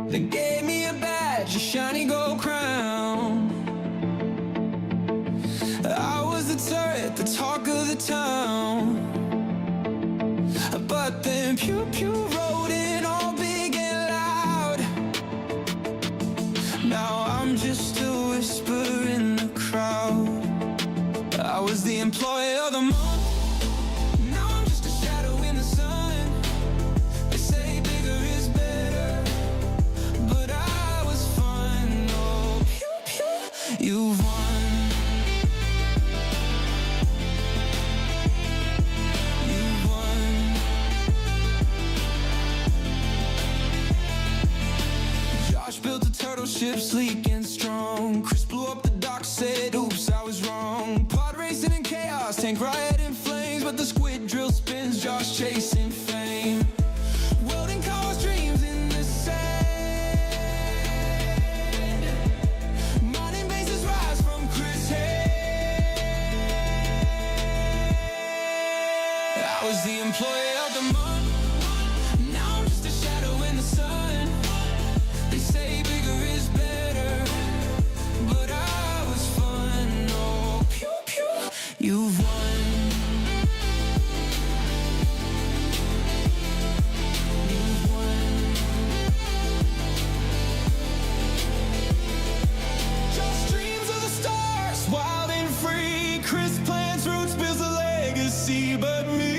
They gave me a badge, a shiny gold crown. I was the turret, the talk of the town. But then pew pew rolled in all big and loud. Now I'm just a whisper in the crowd. I was the employee of the month. Now I'm just a shadow in the sun. They say bigger is better, but I was fun. Oh, pew pew, you've won. You've won. Josh built a turtle ship, sleek and strong. Chris blew up the dock, said, oops, I was wrong. Pod racing in chaos, tank riot in flames, but the squid drill spins, Josh chasing fame. Welding cars, dreams in the sand. Mining bases rise from Chris' head. I was the employee of the month. Now I'm just a shadow in the sun. They say bigger is better, but I was fun. Oh, pew pew, you've won. You've won. Just dreams of the stars, wild and free. Chris plants roots, builds a legacy, but me,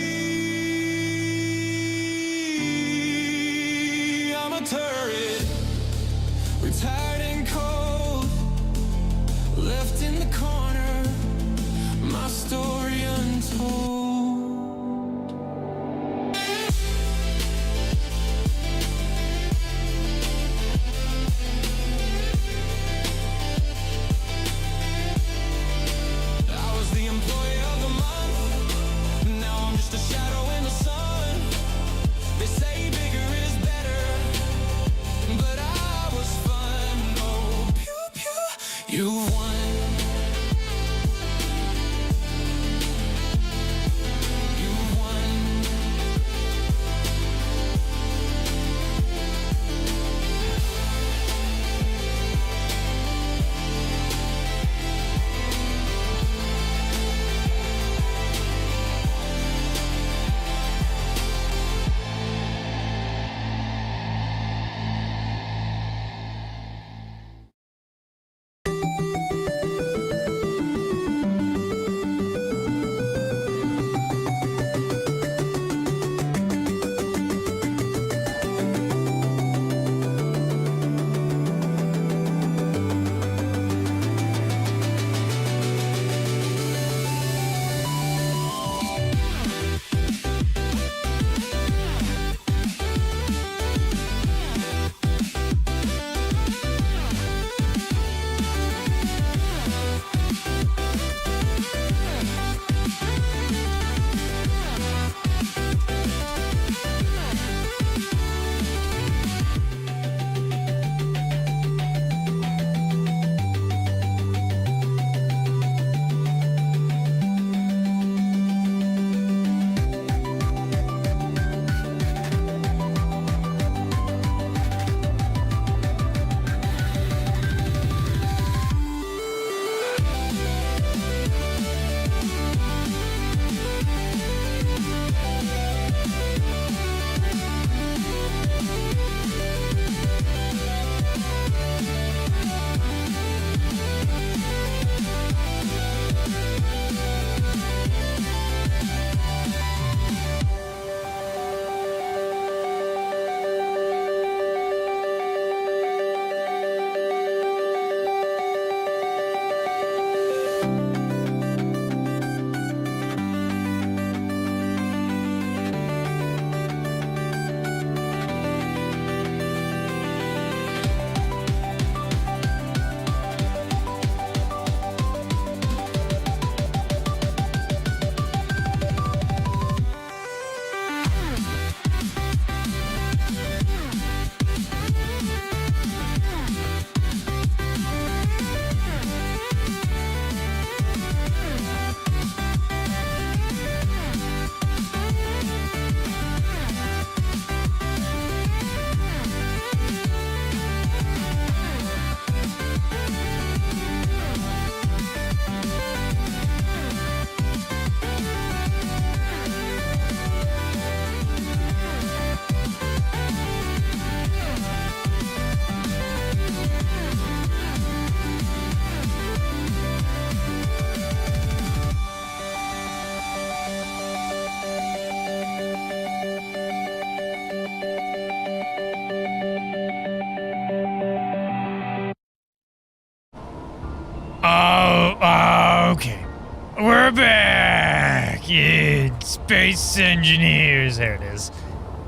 Kid, space engineers. There it is.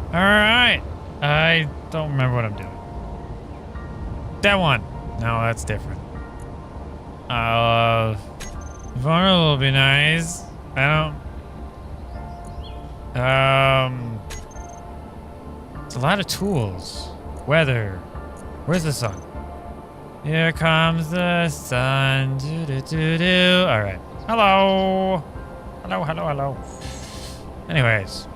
Alright. I don't remember what I'm doing. That one. No, that's different. Vulnerable would be nice. I don't... It's a lot of tools. Weather. Where's the sun? Here comes the sun. Do-do-do-do. Alright. Hello. Hello, hello, hello. Anyways.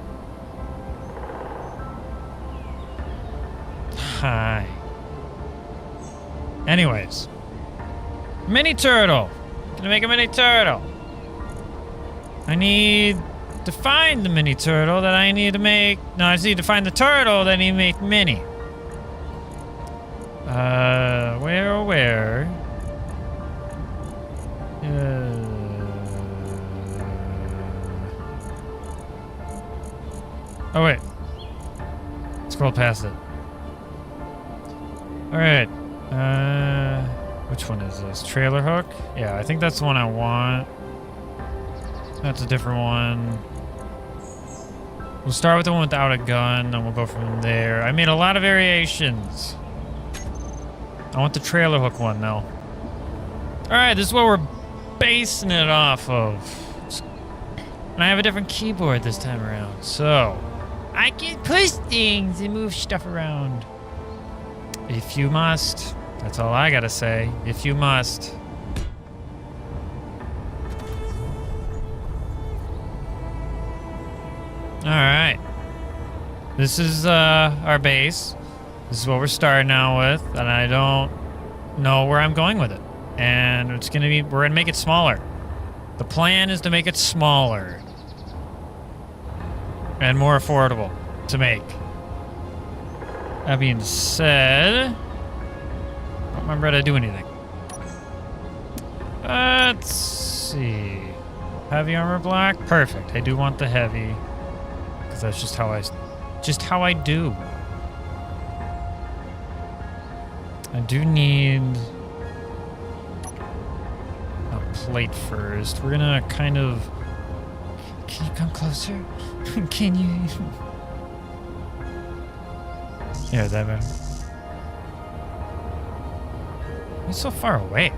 Hi. Anyways. Mini turtle. Gonna make a mini turtle. I need to find the mini turtle that I need to make. No, I just need to find the turtle that I need to make mini. Where? Oh, wait. Scroll past it. Alright. Which one is this? Trailer hook? Yeah, I think that's the one I want. That's a different one. We'll start with the one without a gun, then we'll go from there. I made a lot of variations. I want the trailer hook one, though. Alright, this is what we're basing it off of. And I have a different keyboard this time around, so... I can push things and move stuff around. If you must. That's all I gotta say. If you must. Alright. This is our base. This is what we're starting out with, and I don't know where I'm going with it. And it's gonna be, we're gonna make it smaller. The plan is to make it smaller. And more affordable to make. That being said, I don't remember how to do anything. Let's see. Heavy armor block? Perfect. I do want the heavy. Because that's just how I do. I do need a plate first. We're gonna kind of... Can you come closer? Can you? Yeah, that better. He's so far away.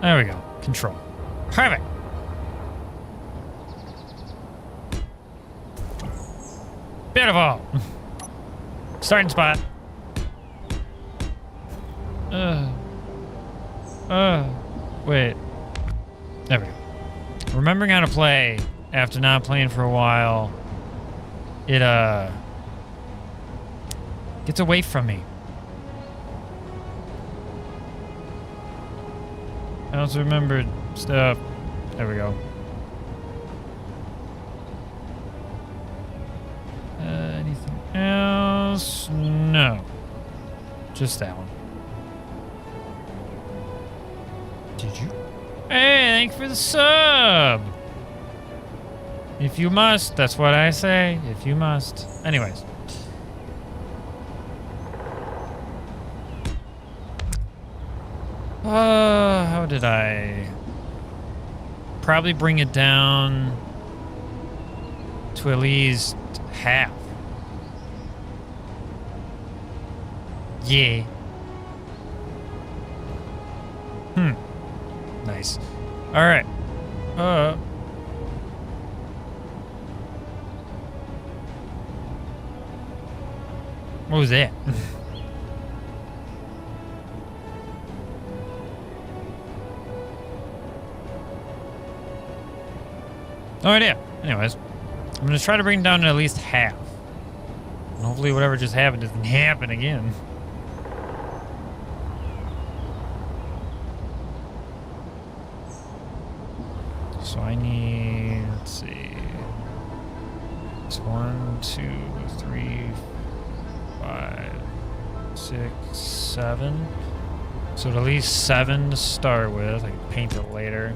There we go. Control. Perfect. Beautiful. Starting spot. Wait. There we go. Remembering how to play after not playing for a while, it gets away from me. I also remembered stuff. There we go. Anything else? No. Just that one. Did you? Hey, thanks for the sub. If you must, that's what I say. If you must. Anyways. How did I? Probably bring it down to at least half. Yeah. Nice. All right. What was that? No idea. Anyways, I'm gonna try to bring it down to at least half. And hopefully whatever just happened doesn't happen again. So I need, let's see. It's 1, 2, 3, 5, 6, 7. So at least 7 to start with. I can paint it later.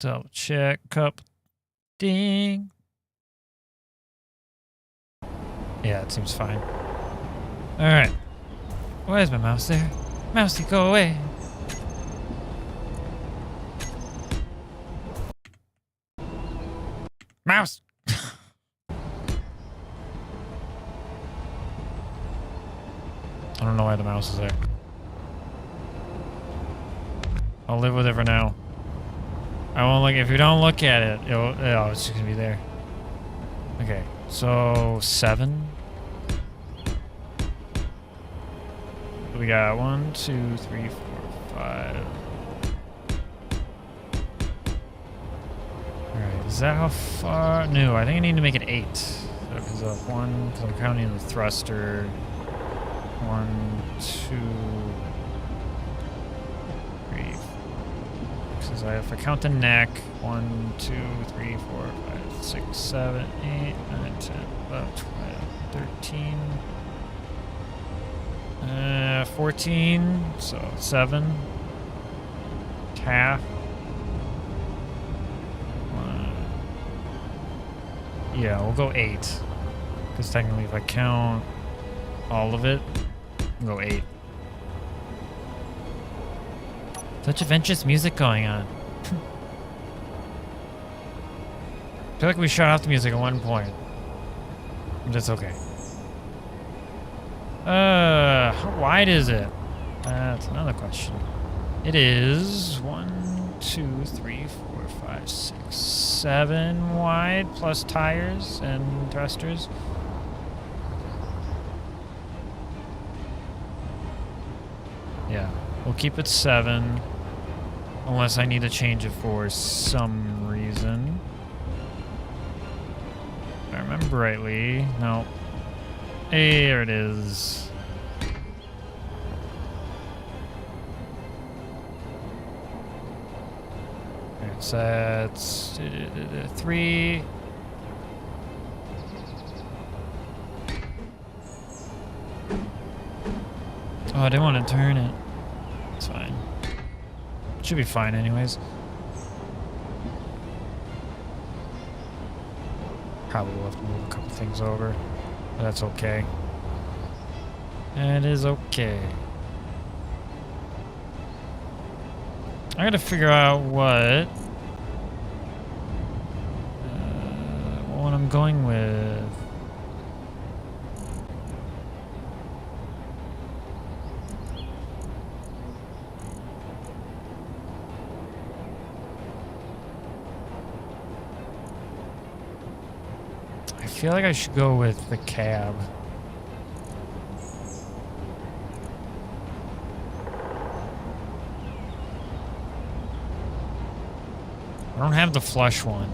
Double check. Cup. Ding. Yeah, it seems fine. Alright. Why is my mouse there? Mousey, go away. Mouse! I don't know why the mouse is there. I'll live with it for now. I won't look. If you don't look at it, it's just gonna be there. Okay, so 7. We got 1, 2, 3, 4, 5. Alright, is that how far? No, I think I need to make it 8. Because of 1, because I'm counting the thruster. 1, 2, 3. Because if I count the neck, 1, 2, 3, 4, 5, 6, 7, 8, 9, 10, 11, 12, 13. 14, so 7. Half. Yeah, we'll go 8. Because technically if I count all of it, we'll go 8. Such adventurous music going on. I feel like we shut off the music at one point. But it's okay. How wide is it? That's another question. It is 1, 2, 3, 4, 5, 6, 7 wide, plus tires and thrusters. Yeah, we'll keep it 7. Unless I need to change it for some reason. If I remember rightly. No. Hey, there it is. Alright, so that's 3. Oh, I didn't want to turn it. It's fine. Should be fine anyways. Probably will have to move a couple things over. But that's okay. It is okay. I gotta figure out what I'm going with. I feel like I should go with the cab. I don't have the flush one.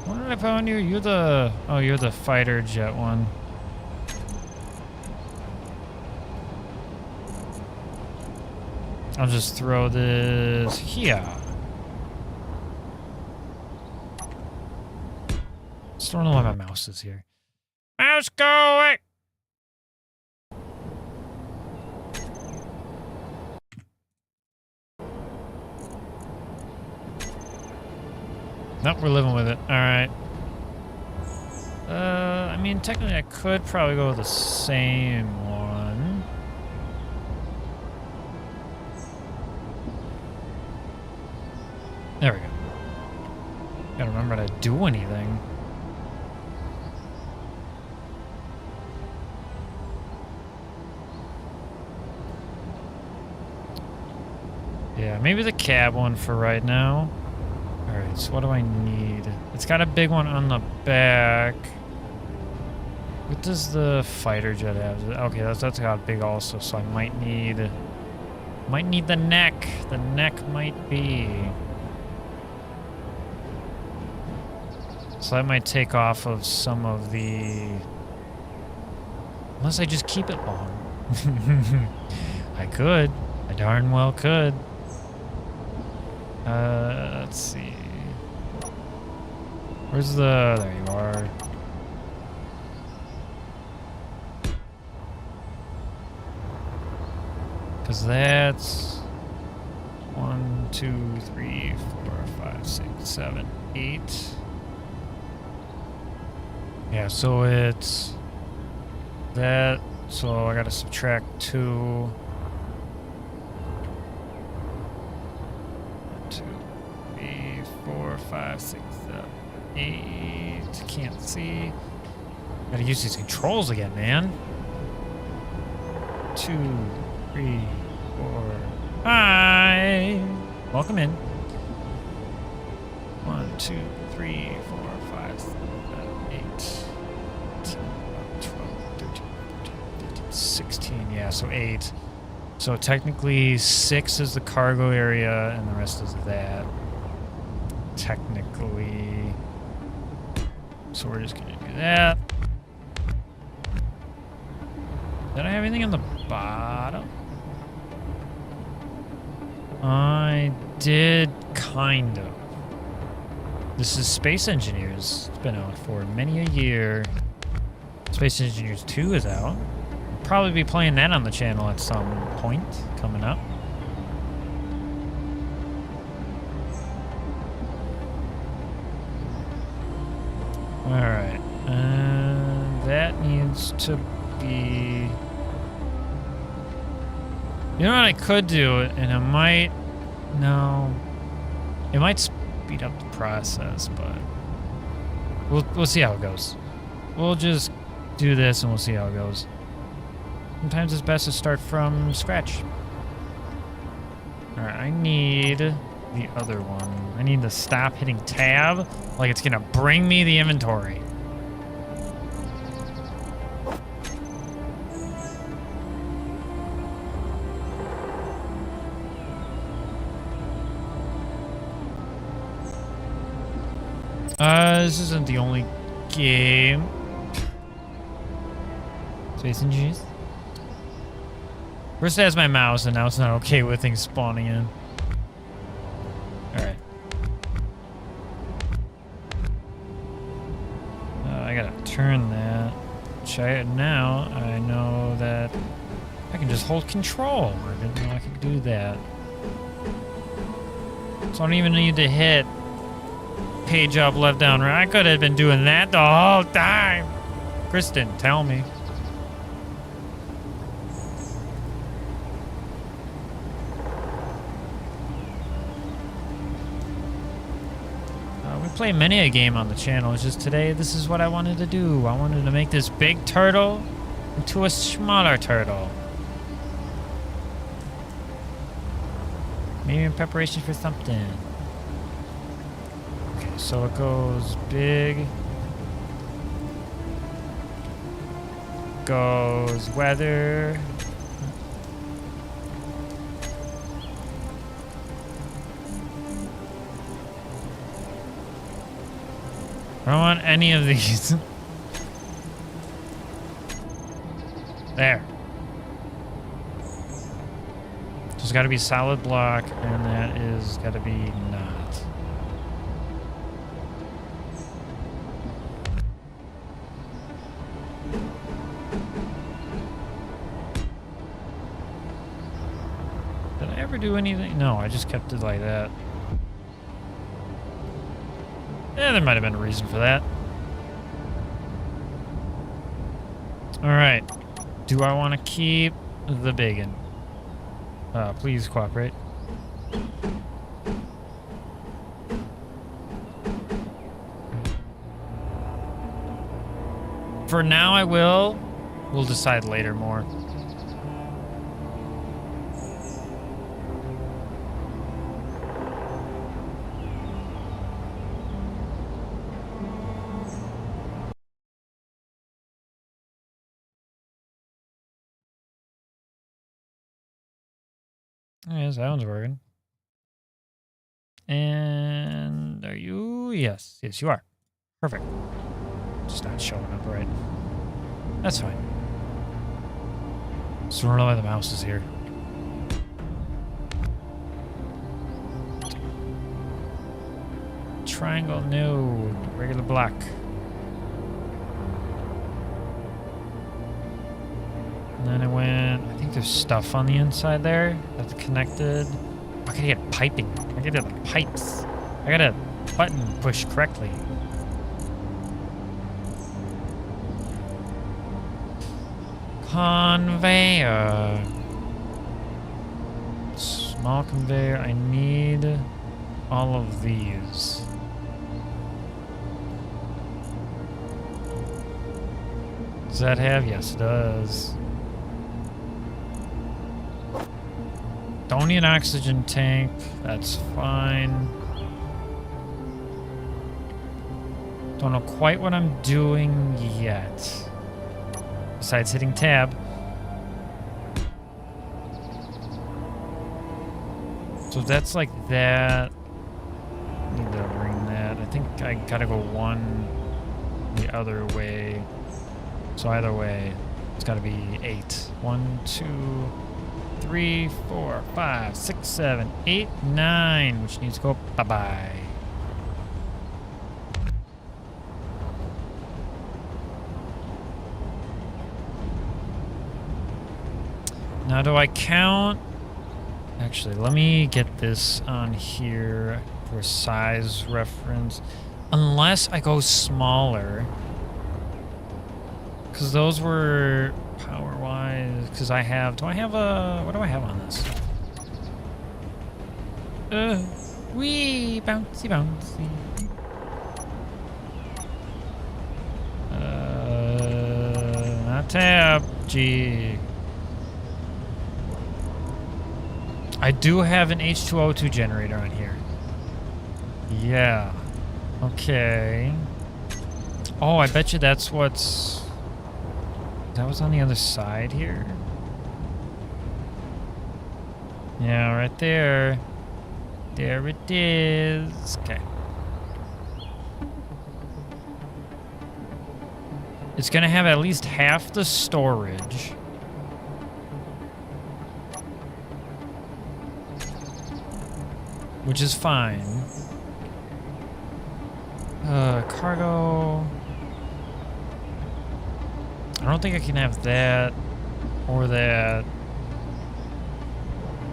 What did I put on you? You're the... Oh, you're the fighter jet one. I'll just throw this here. Still don't know why my mouse is here. Mouse, go away! Nope, we're living with it. Alright. I mean, technically I could probably go with the same one. There we go. Gotta remember to do anything. Yeah, maybe the cab one for right now. Alright, so what do I need? It's got a big one on the back. What does the fighter jet have? Okay, that's got big also, so I might need the neck. The neck might be. So that might take off of some of the... Unless I just keep it long. I could. I darn well could. Let's see. Where's the... There you are. Because that's 1, 2, 3, 4, 5, 6, 7, 8. Yeah, so it's that. So I gotta subtract 2. 1, 2, 3, 4, 5, 6, 7, 8. Can't see. Gotta use these controls again, man. 2, 3, 4. Hi. Welcome in. 1, 2, 3, 4, 5, 6, 7, 8, 10, 11, 12, 13, 14, 15, 16. Yeah, so 8. So technically 6 is the cargo area and the rest is that. Technically. So we're just gonna do that. Did I have anything on the bottom? I did, kind of. This is Space Engineers. It's been out for many a year. Space Engineers 2 is out. I'll probably be playing that on the channel at some point coming up. Alright. That needs to be... You know what I could do, and it might... No. It might speed up the process, but... We'll see how it goes. We'll just do this and we'll see how it goes. Sometimes it's best to start from scratch. Alright, I need the other one. I need to stop hitting tab like it's gonna bring me the inventory. This isn't the only game. Space Engineers. First it has my mouse, and now it's not okay with things spawning in. Alright. I gotta turn that. Now I know that I can just hold control. I didn't know I could do that. So I don't even need to hit page up, left, down, right. I could have been doing that the whole time. Kristen, tell me. We play many a game on the channel. It's just today, this is what I wanted to do. I wanted to make this big turtle into a smaller turtle. Maybe in preparation for something. So it goes big, goes weather, I don't want any of these. There. Just gotta be solid block, and that is gotta be not. Do anything? No, I just kept it like that. Yeah, there might have been a reason for that. Alright. Do I want to keep the bacon? Please cooperate. For now, I will. We'll decide later more. Yes, that one's working. And are you? Yes. Yes, you are. Perfect. Just not showing up right. That's fine. Just don't know why the mouse is here. Triangle, no. Regular block. And then it went, I think there's stuff on the inside there that's connected. I gotta get piping. I gotta get the pipes. I gotta button push correctly. Conveyor. Small conveyor. I need all of these. Does that have? Yes, it does. Don't need an oxygen tank. That's fine. Don't know quite what I'm doing yet. Besides hitting tab. So that's like that. Need to bring that. I think I gotta go one the other way. So either way, it's gotta be 8. 1, 2, 3, 4, 5, 6, 7, 8, 9, which needs to go bye-bye. Now do I count? Actually, let me get this on here for size reference. Unless I go smaller. Because those were power-wise. Because I have... Do I have a... What do I have on this? Wee! Bouncy, bouncy. Not tab. G. I do have an H2O2 generator on here. Yeah. Okay. Oh, I bet you that's what's... That was on the other side here? Yeah, right there. There it is. Okay. It's gonna have at least half the storage. Which is fine. Cargo. I don't think I can have that or that.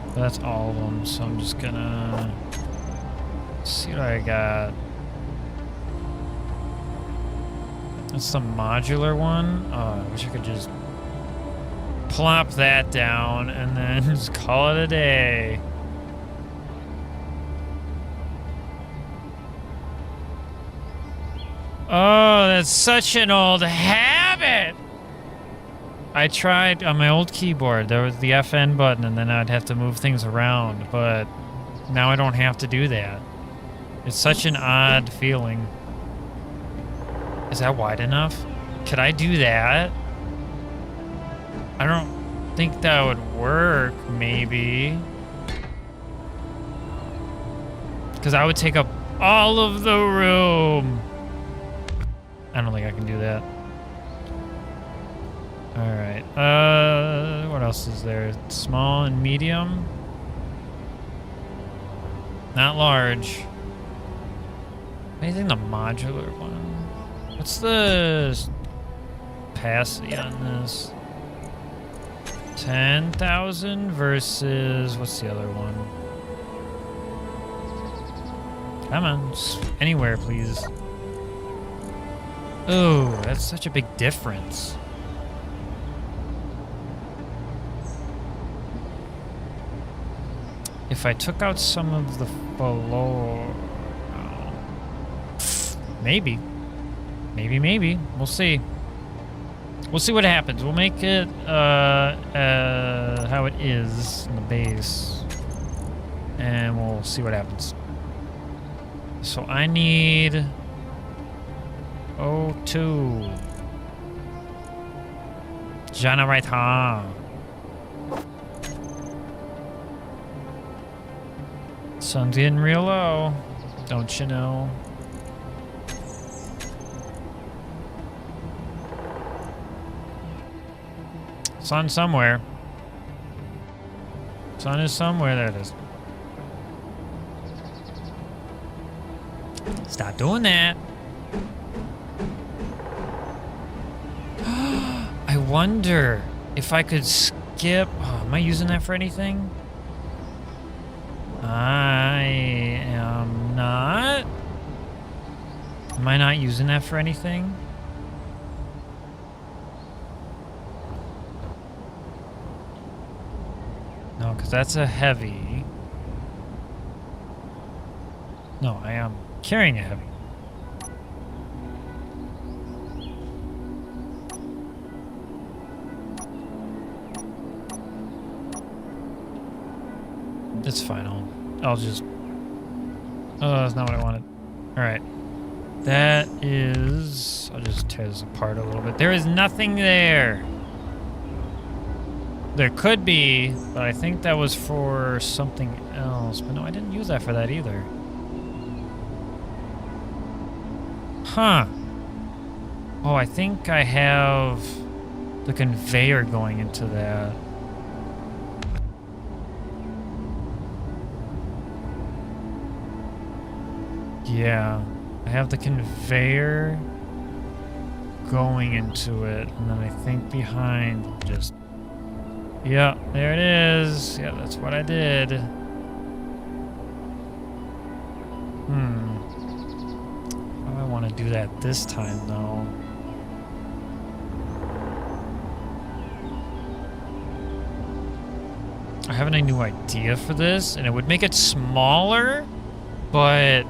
But that's all of them, so I'm just gonna see what I got. That's the modular one. Oh, I wish I could just plop that down and then just call it a day. Oh, that's such an old habit. I tried on my old keyboard. There was the FN button, and then I'd have to move things around. But now I don't have to do that. It's such an odd feeling. Is that wide enough? Could I do that? I don't think that would work, maybe. Because I would take up all of the room. I don't think I can do that. Alright. What else is there? Small and medium? Not large. Anything the modular one? What's the capacity on this? 10,000 versus... What's the other one? Come on. Just anywhere, please. Oh, that's such a big difference. If I took out some of the floor... Oh. Maybe. Maybe. We'll see. We'll see what happens. We'll make it how it is in the base. And we'll see what happens. So I need... O2. Generator. Sun's getting real low. Don't you know? Sun somewhere. Sun is somewhere. There it is. Stop doing that. I wonder if I could skip. Oh, am I using that for anything? I am not. Am I not using that for anything? No, because that's a heavy. No, I am carrying a heavy. It's fine. I'll just. Oh, that's not what I wanted. All right. That is. I'll just tear this apart a little bit. There is nothing there. There could be, but I think that was for something else. But no, I didn't use that for that either. Huh. Oh, I think I have the conveyor going into that. Yeah, I have the conveyor going into it, and then I think behind just... Yeah, there it is. Yeah, that's what I did. How do I want to do that this time, though? I have a new idea for this, and it would make it smaller, but...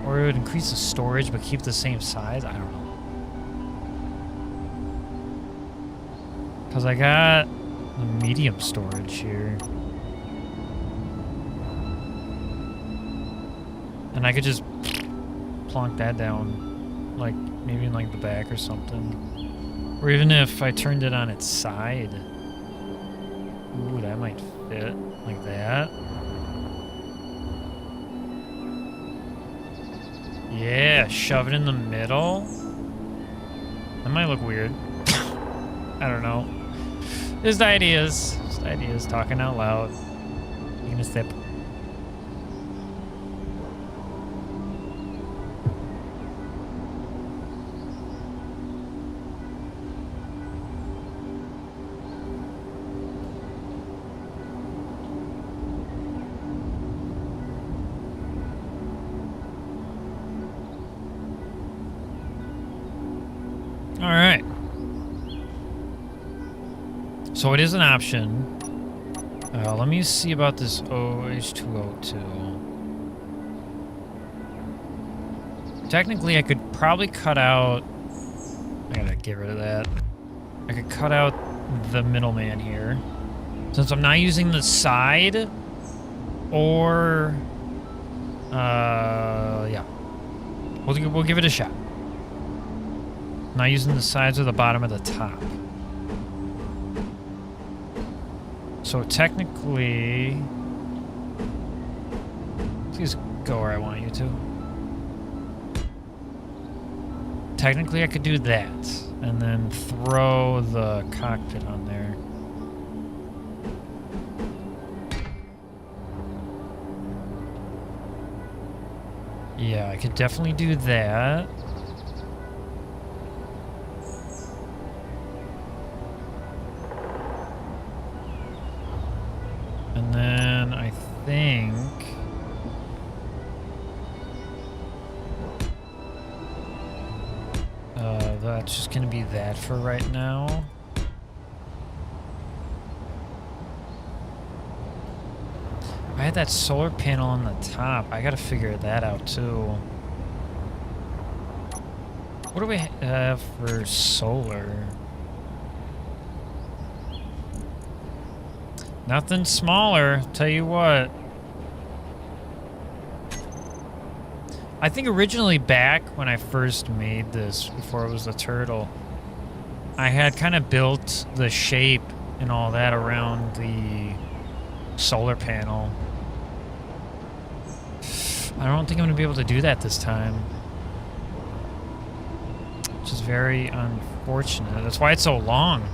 or it would increase the storage but keep the same size? I don't know. Because I got the medium storage here. And I could just plonk that down, like, maybe in, like, the back or something. Or even if I turned it on its side. Ooh, that might fit, like that. Yeah, shove it in the middle. That might look weird. I don't know. Just ideas. Just ideas, talking out loud. Taking a sip. All right. So it is an option. Let me see about this OH202. Technically, I could probably cut out... I gotta get rid of that. I could cut out the middleman here. Since I'm not using the side or... yeah. We'll give it a shot. Not using the sides or the bottom or the top. So technically, please go where I want you to. Technically, I could do that and then throw the cockpit on there. Yeah, I could definitely do that. And then I think that's just gonna be that for right now. I had that solar panel on the top. I gotta figure that out too. What do we have for solar? Nothing smaller, tell you what. I think originally back when I first made this, before it was a turtle, I had kind of built the shape and all that around the solar panel. I don't think I'm gonna be able to do that this time. Which is very unfortunate. That's why it's so long.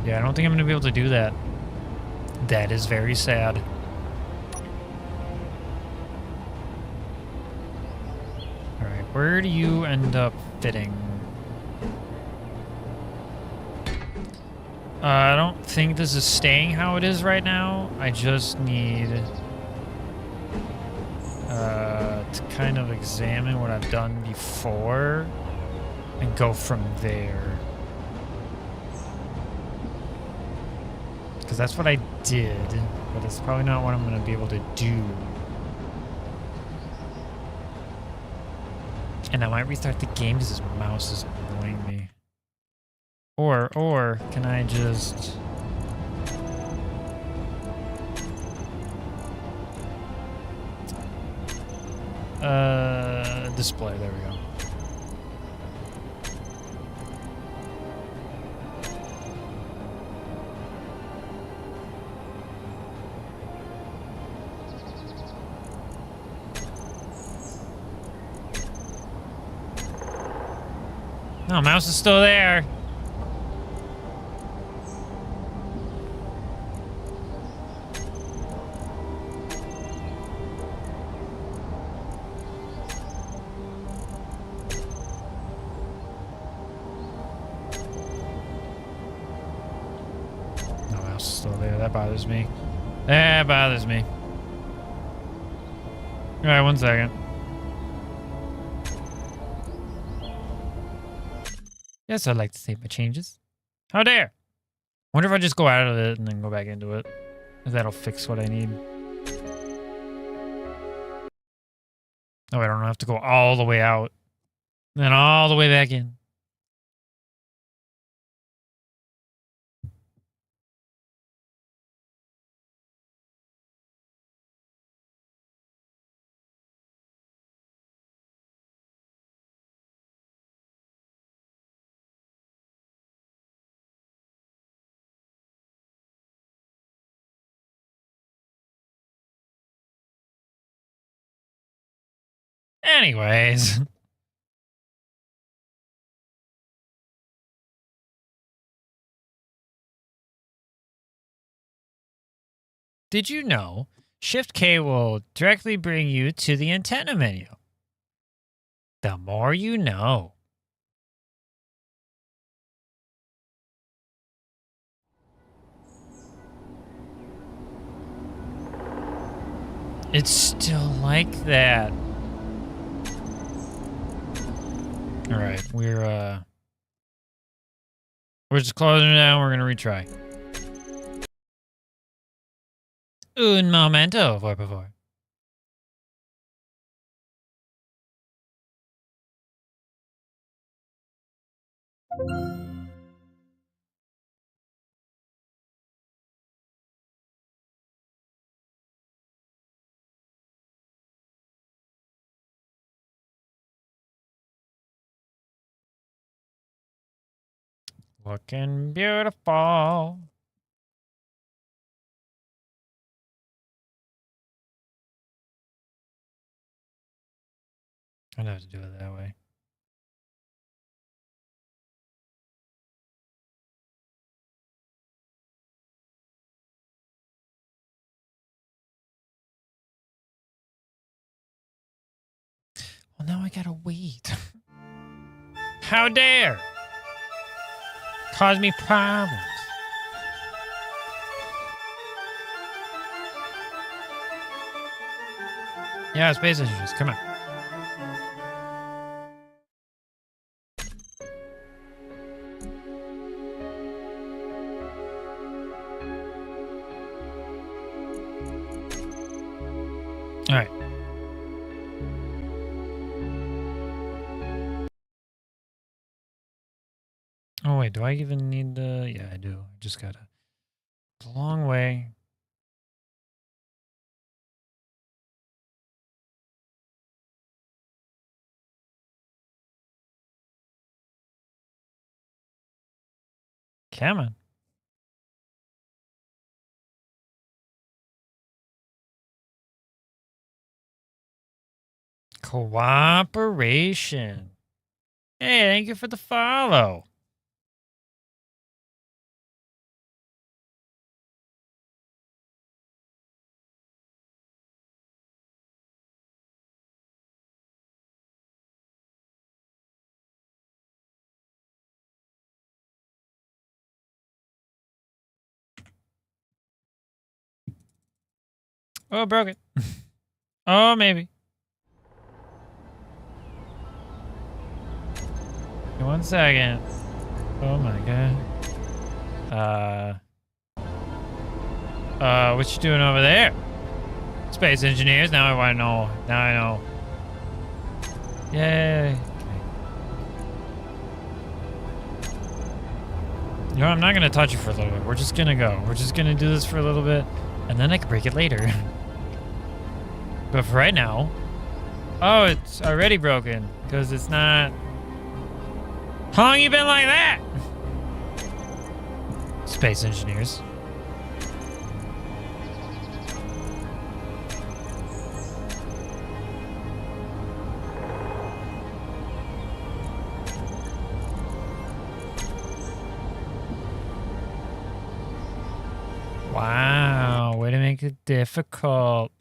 Yeah, I don't think I'm going to be able to do that. That is very sad. Where do you end up fitting? I don't think this is staying how it is right now. I just need to kind of examine what I've done before and go from there. Because that's what I did, but it's probably not what I'm going to be able to do. And I might restart the game because this mouse is annoying me. Or can I just... display, there we go. No, mouse is still there. No, mouse is still there. That bothers me. That bothers me. All right, 1 second. Yes, I'd like to save my changes. How dare! Wonder if I just go out of it and then go back into it. If that'll fix what I need. Oh, I don't have to go all the way out. Then all the way back in. Anyways. Did you know Shift K will directly bring you to the antenna menu? The more you know. It's still like that. All right, we're just closing it down. We're gonna retry. Un momento, por favor. Looking beautiful. I'd have to do it that way. Well, now I gotta wait. How dare! Cause me problems. Yeah, space issues. Come on. All right. Oh, wait. Do I even need the... Yeah, I do. I just gotta... It's a long way. Come on. Cooperation. Hey, thank you for the follow. Oh, broke it. Oh, maybe. One second. Oh my god. What you doing over there? Space engineers. Now I want to know. Now I know. Yay. You know, I'm not gonna touch it for a little bit. We're just gonna go. We're just gonna do this for a little bit, and then I can break it later. But for right now, oh, it's already broken because it's not. How long you been like that? Space engineers. Wow, way to make it difficult.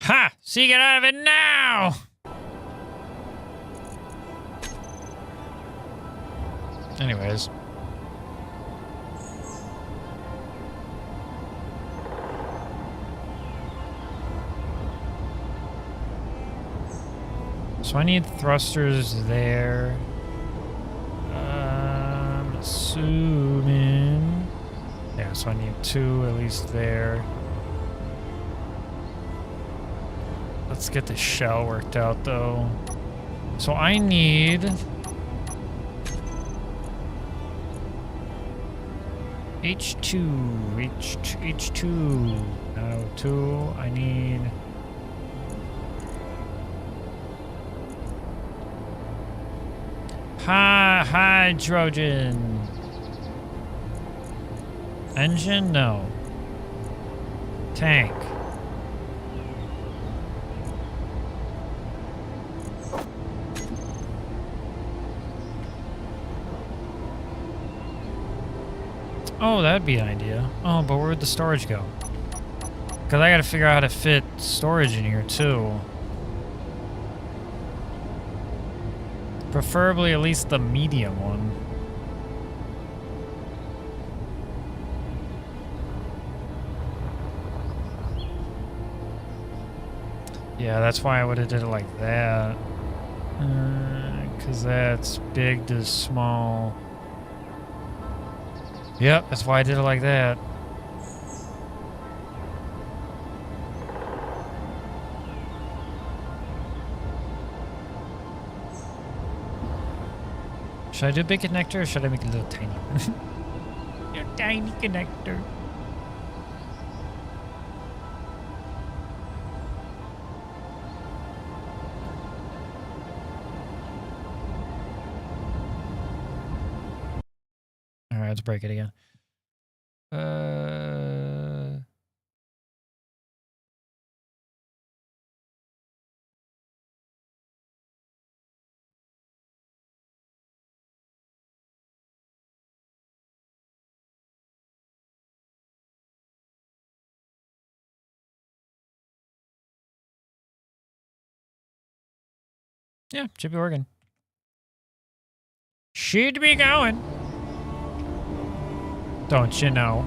Ha! See, get out of it now! Anyways. So I need thrusters there. Assuming. Yeah, so I need 2 at least there. Let's get the shell worked out though. So I need H2. No, 2. I need hydrogen. Engine? No. Tank. Oh, that'd be an idea. Oh, but where'd the storage go? Because I gotta figure out how to fit storage in here, too. Preferably at least the medium one. Yeah, that's why I would have did it like that. Because that's big to small. Yep, that's why I did it like that. Should I do a big connector or should I make a little tiny one? Your tiny connector. Alright, let's break it again. Yeah, should be working. Should be going. Don't you know?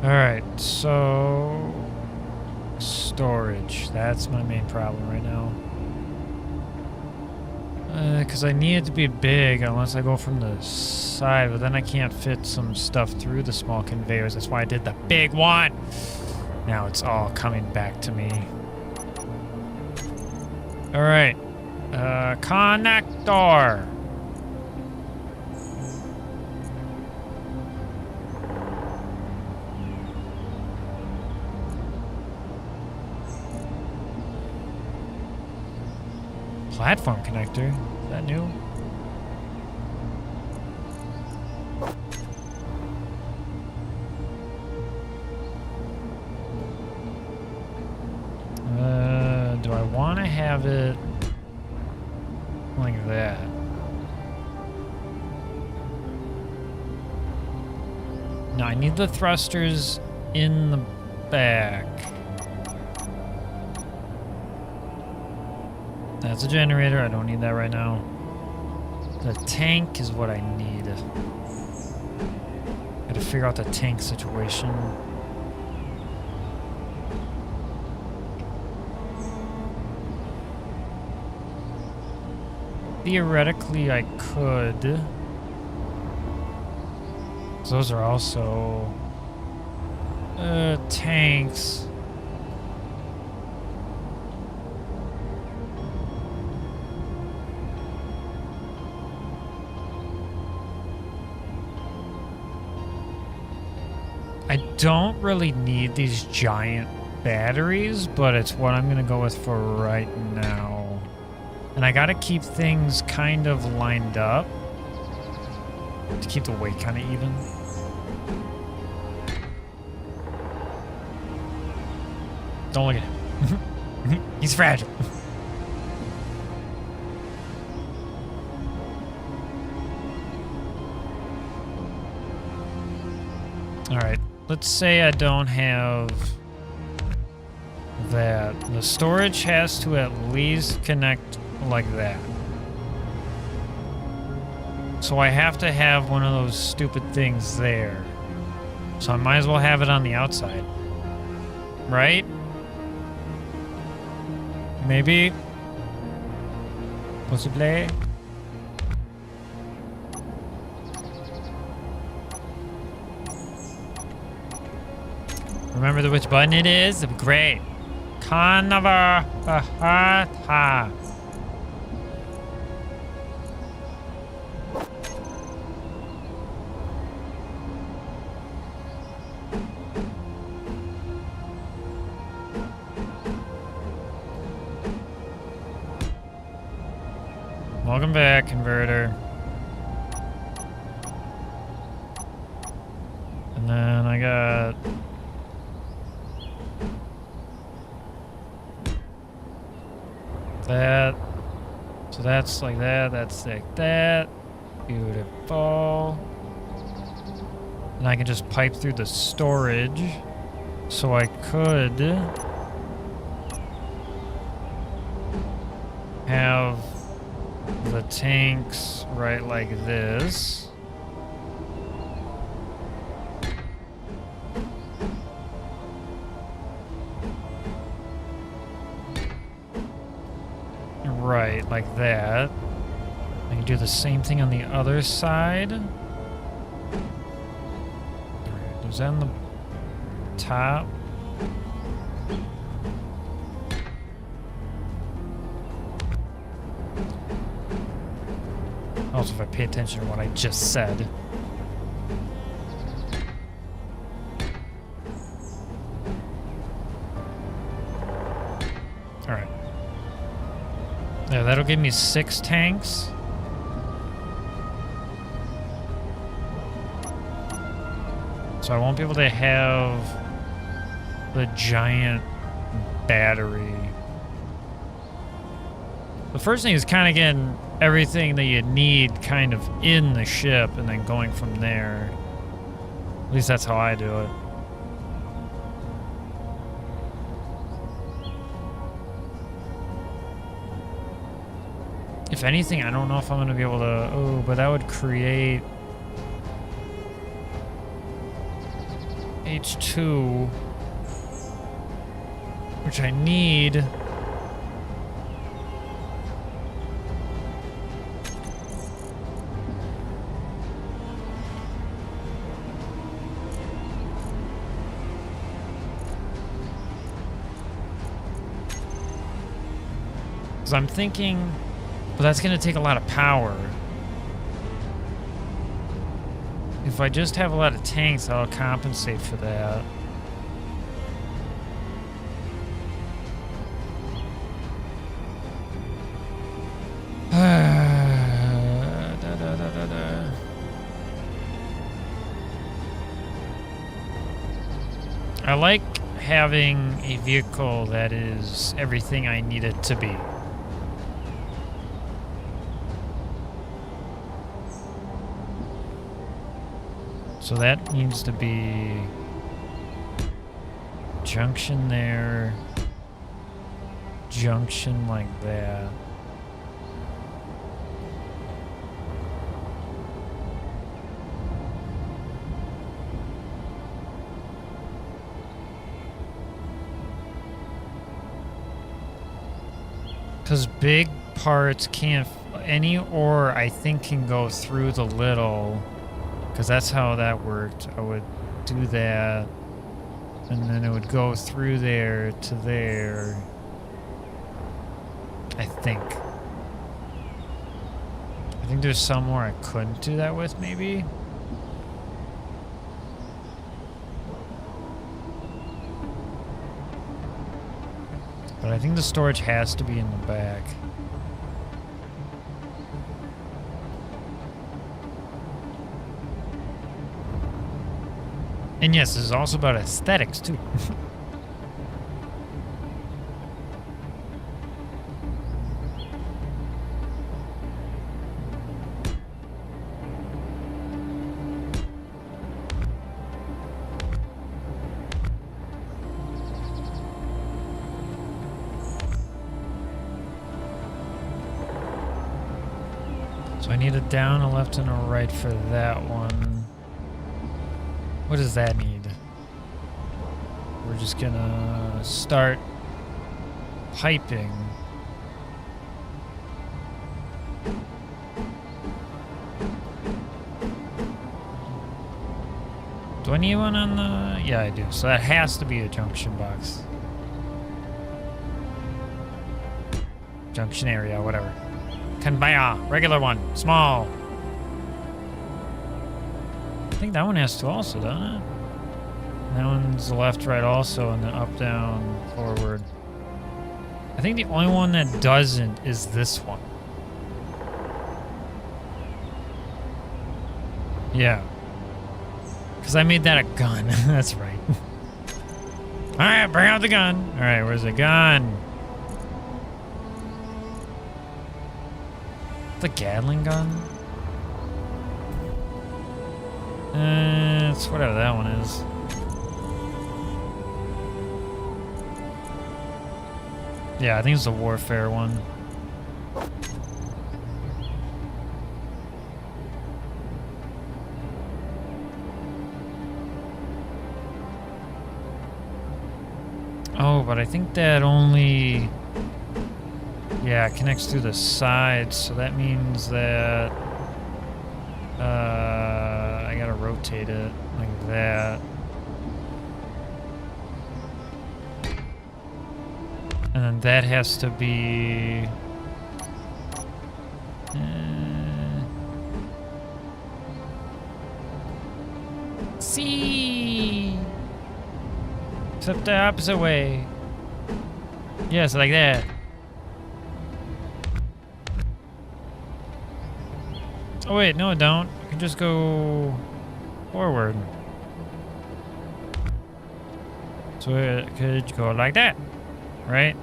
Alright, so storage. That's my main problem right now. Because I need it to be big unless I go from the side, but then I can't fit some stuff through the small conveyors. That's why I did the big one. Now it's all coming back to me. All right. Connector. Platform connector. Is that new? Do I No, I need the thrusters in the back. That's a generator. I don't need that right now. The tank is what I need. Gotta figure out the tank situation. Theoretically, I could. Those are also tanks. I don't really need these giant batteries, but it's what I'm gonna go with for right now. And I gotta keep things kind of lined up to keep the weight kind of even. Don't look at him. He's fragile. All right, let's say I don't have that. The storage has to at least connect like that. So I have to have one of those stupid things there. So I might as well have it on the outside. Right? Maybe? Possibly? Remember which button it is? It'd be great. Carnivore. Ha. Welcome back, converter. And then I got that. So that's like that, that's like that. Beautiful. And I can just pipe through the storage. So I could have the tanks right like this. Right, like that. I can do the same thing on the other side. Alright, is that on the top? Also, if I pay attention to what I just said. Alright. Yeah, that'll give me 6 tanks. So I won't be able to have the giant battery. The first thing is kind of getting everything that you need kind of in the ship and then going from there. At least that's how I do it. If anything, I don't know if I'm going to be able to... Oh, but that would create H2, which I need. Because I'm thinking, well, that's going to take a lot of power. If I just have a lot of tanks, I'll compensate for that. I like having a vehicle that is everything I need it to be. So that needs to be junction there, junction like that. Because big parts can't, any ore I think can go through the little, because that's how that worked. I would do that, and then it would go through there to there, I think. I think there's somewhere I couldn't do that with, maybe. But I think the storage has to be in the back. And yes, this is also about aesthetics too. So I need a down, a left, and a right for that one. What does that need? We're just gonna start piping. Do I need one on the... Yeah, I do. So that has to be a junction box. Junction area, whatever. Conveyor, regular one, small. I think that one has to also, doesn't it? That one's left, right also, and then up, down, forward. I think the only one that doesn't is this one. Yeah. Because I made that a gun. That's right. Alright, bring out the gun. Alright, where's the gun? The Gatling gun? It's whatever that one is. Yeah, I think it's the warfare one. Oh, but I think that only... Yeah, it connects through the sides, so that means that... I gotta rotate it like that. And then that has to be... C. Except the opposite way. Yes, like that. Oh wait, no, don't. I can just go forward. So it could go like that, right?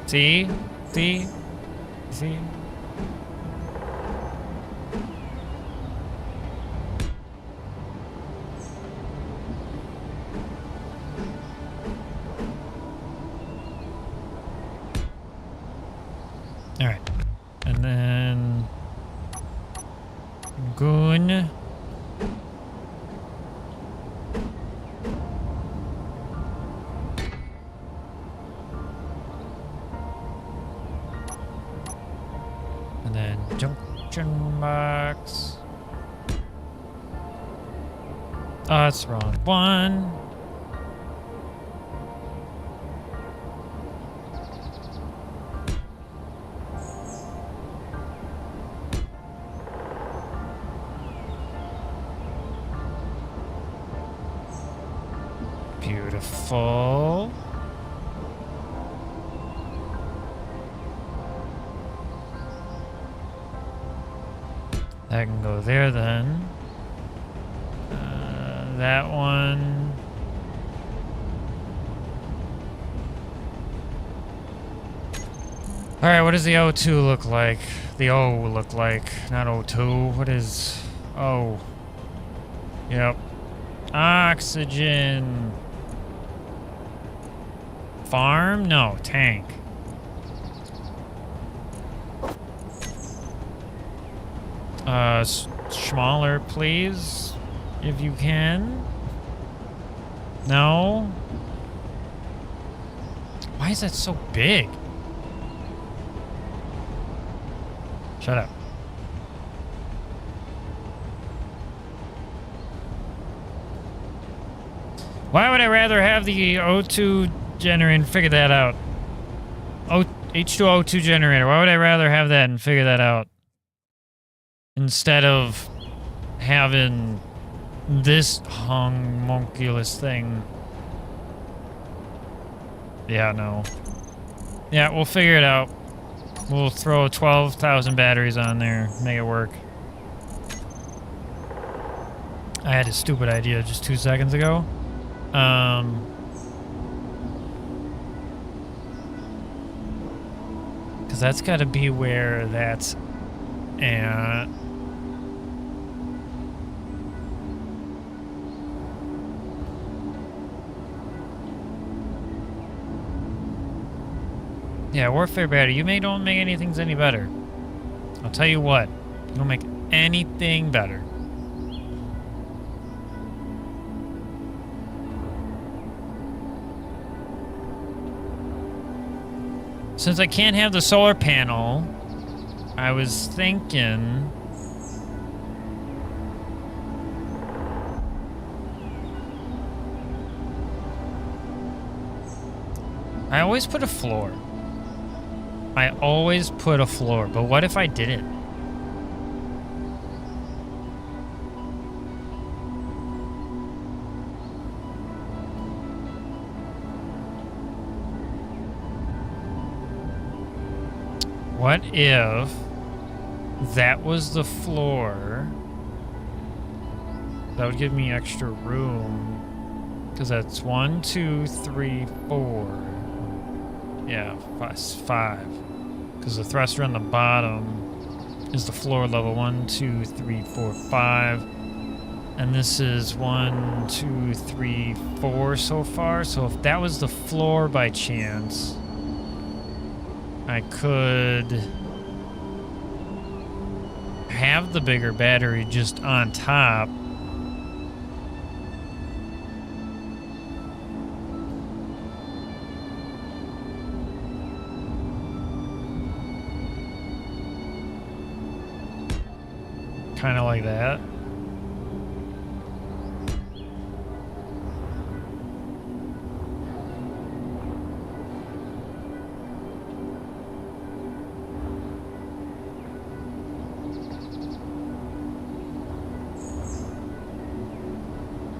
See? See? See? All right. And then Goon. And then junction box. Oh, that's wrong. One. Beautiful. That can go there then. That one. All right, what does the O2 look like? The O look like, not O2. What is Oh. Yep. Oxygen. Farm? No, tank. Smaller, please, if you can. No? Why is that so big? Shut up. Why would I rather have the O2 generator and figure that out? H2O2 generator. Why would I rather have that and figure that out? Instead of having this homunculus thing. Yeah, no. Yeah, we'll figure it out. We'll throw 12,000 batteries on there, make it work. I had a stupid idea just 2 seconds ago. Because that's got to be where that's at. Yeah, Warfare Battery, you don't make anything any better. I'll tell you what, you don't make anything better. Since I can't have the solar panel, I was thinking... I always put a floor. I always put a floor, but what if I didn't? What if that was the floor? That would give me extra room. Because that's 1, 2, 3, 4. Yeah, 5. Because the thruster on the bottom is the floor level. 1, 2, 3, 4, 5. And this is 1, 2, 3, 4 so far. So if that was the floor by chance, I could have the bigger battery just on top. Kind of like that.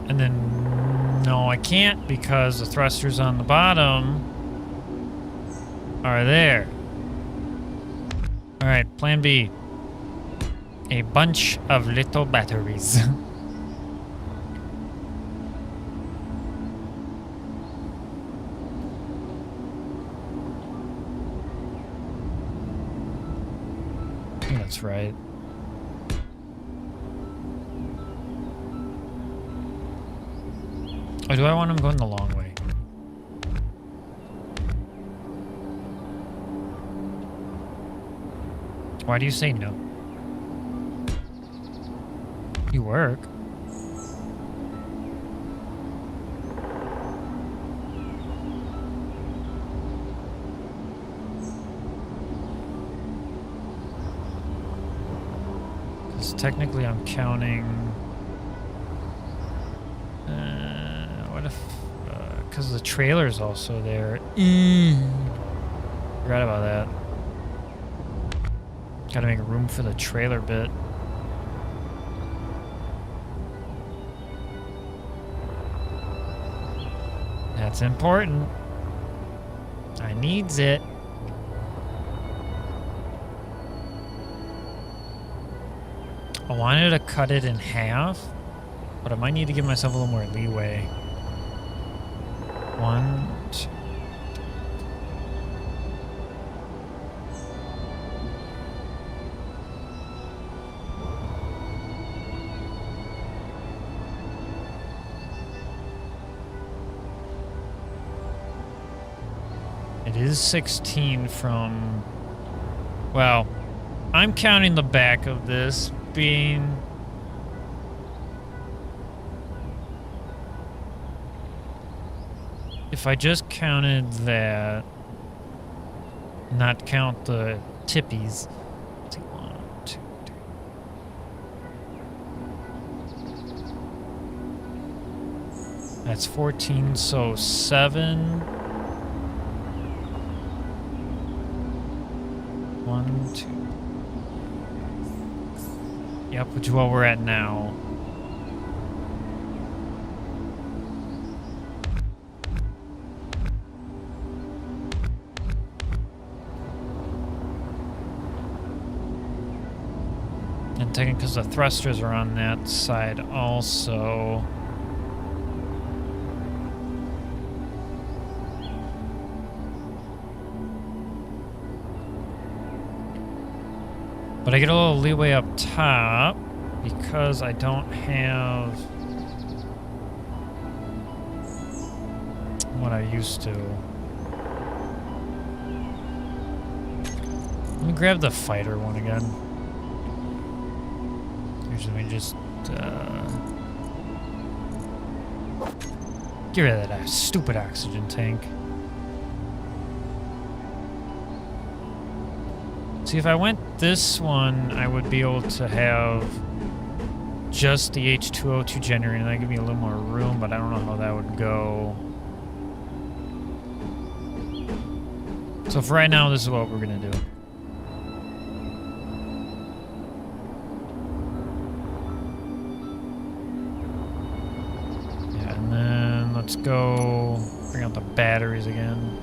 And then, no, I can't because the thrusters on the bottom are there. All right, plan B. A bunch of little batteries. I think that's right. Or do I want him going the long way? Why do you say no? You work. Because technically I'm counting... what if... because the trailer's also there. Forgot about that. Gotta make room for the trailer bit. That's important. I needs it. I wanted to cut it in half, but I might need to give myself a little more leeway. 1, 2. is 16 from... Well, I'm counting the back of this being... If I just counted that, not count the tippies. Let's see, 1, 2, 3. That's 14, so 7. 1, 2. Yep, which is what we're at now. And taking because the thrusters are on that side also. But I get a little leeway up top because I don't have what I used to. Let me grab the fighter one again. Let me just get rid of that stupid oxygen tank. See, if I went this one, I would be able to have just the H2O2 generator, and that give me a little more room, but I don't know how that would go. So for right now, this is what we're gonna do. Yeah, and then let's go bring out the batteries again.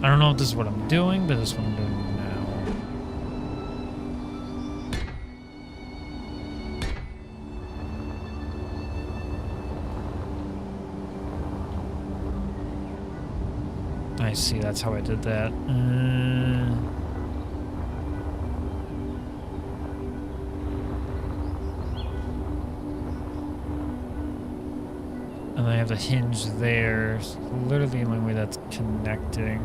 I don't know if this is what I'm doing, but this is what I'm doing now. I see, that's how I did that. And I have the hinge there. So literally the only way that's connecting.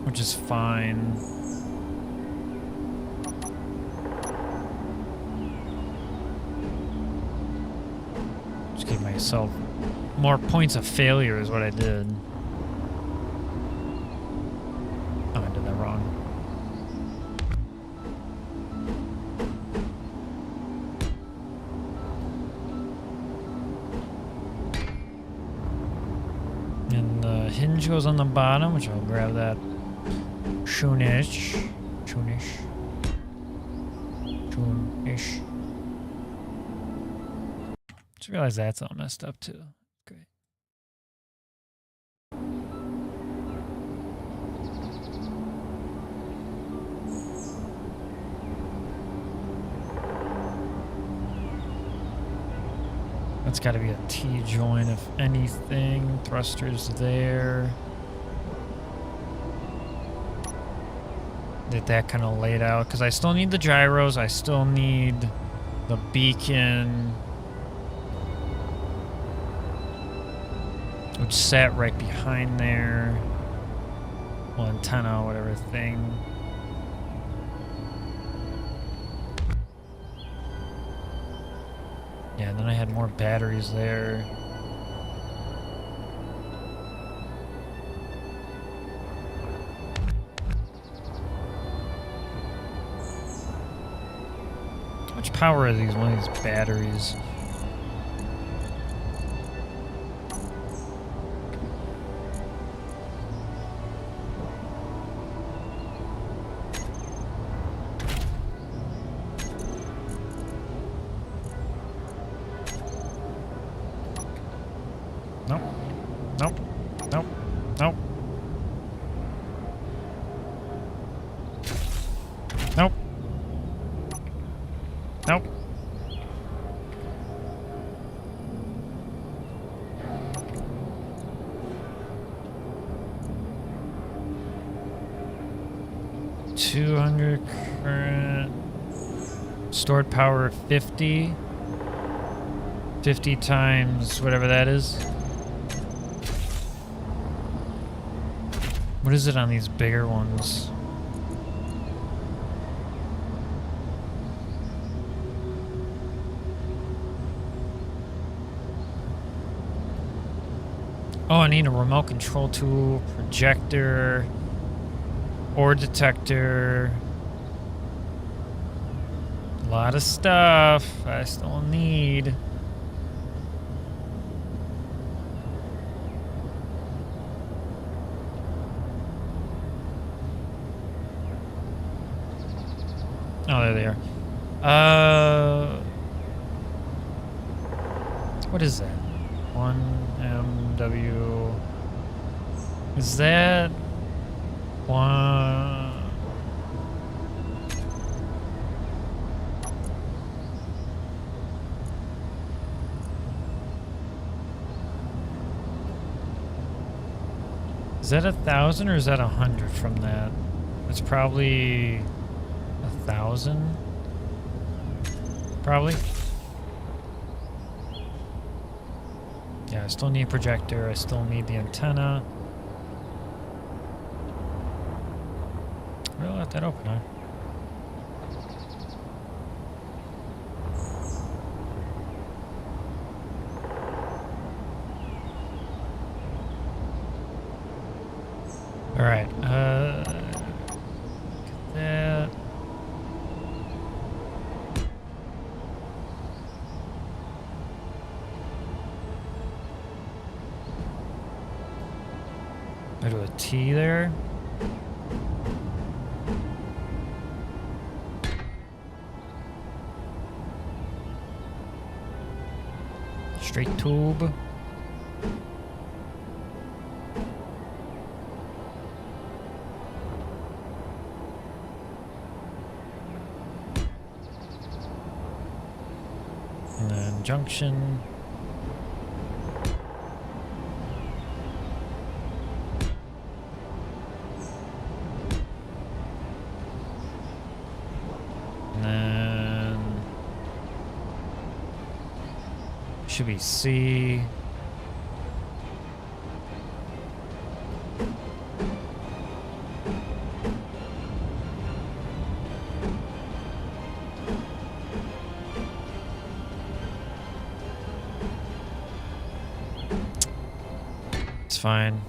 Which is fine. Just give myself more points of failure is what I did. Oh, I did that wrong. And the hinge goes on the bottom, which I'll grab that. Soonish. Just realized that's all messed up too. Great. That's got to be a T-joint if anything. Thrusters there. Get that kind of laid out because I still need the gyros. I still need the beacon, which sat right behind there. Well, antenna, whatever thing. Yeah, and then I had more batteries there. How much power are these? One of these batteries. Nope. Nope. Nope. Nope. Nope. Nope. 200 current. Stored power 50. 50 times whatever that is. What is it on these bigger ones? Oh, I need a remote control tool, projector, ore detector. A lot of stuff I still need. Oh, there they are. What is that? 1MW. Is that one? Is that 1,000 or is that 100 from that? It's probably 1,000. Probably. Yeah, I still need a projector. I still need the antenna. Really let that open, huh? All right. Get that. I do a T there. Straight tube. And then junction. And then should be C. It's fine.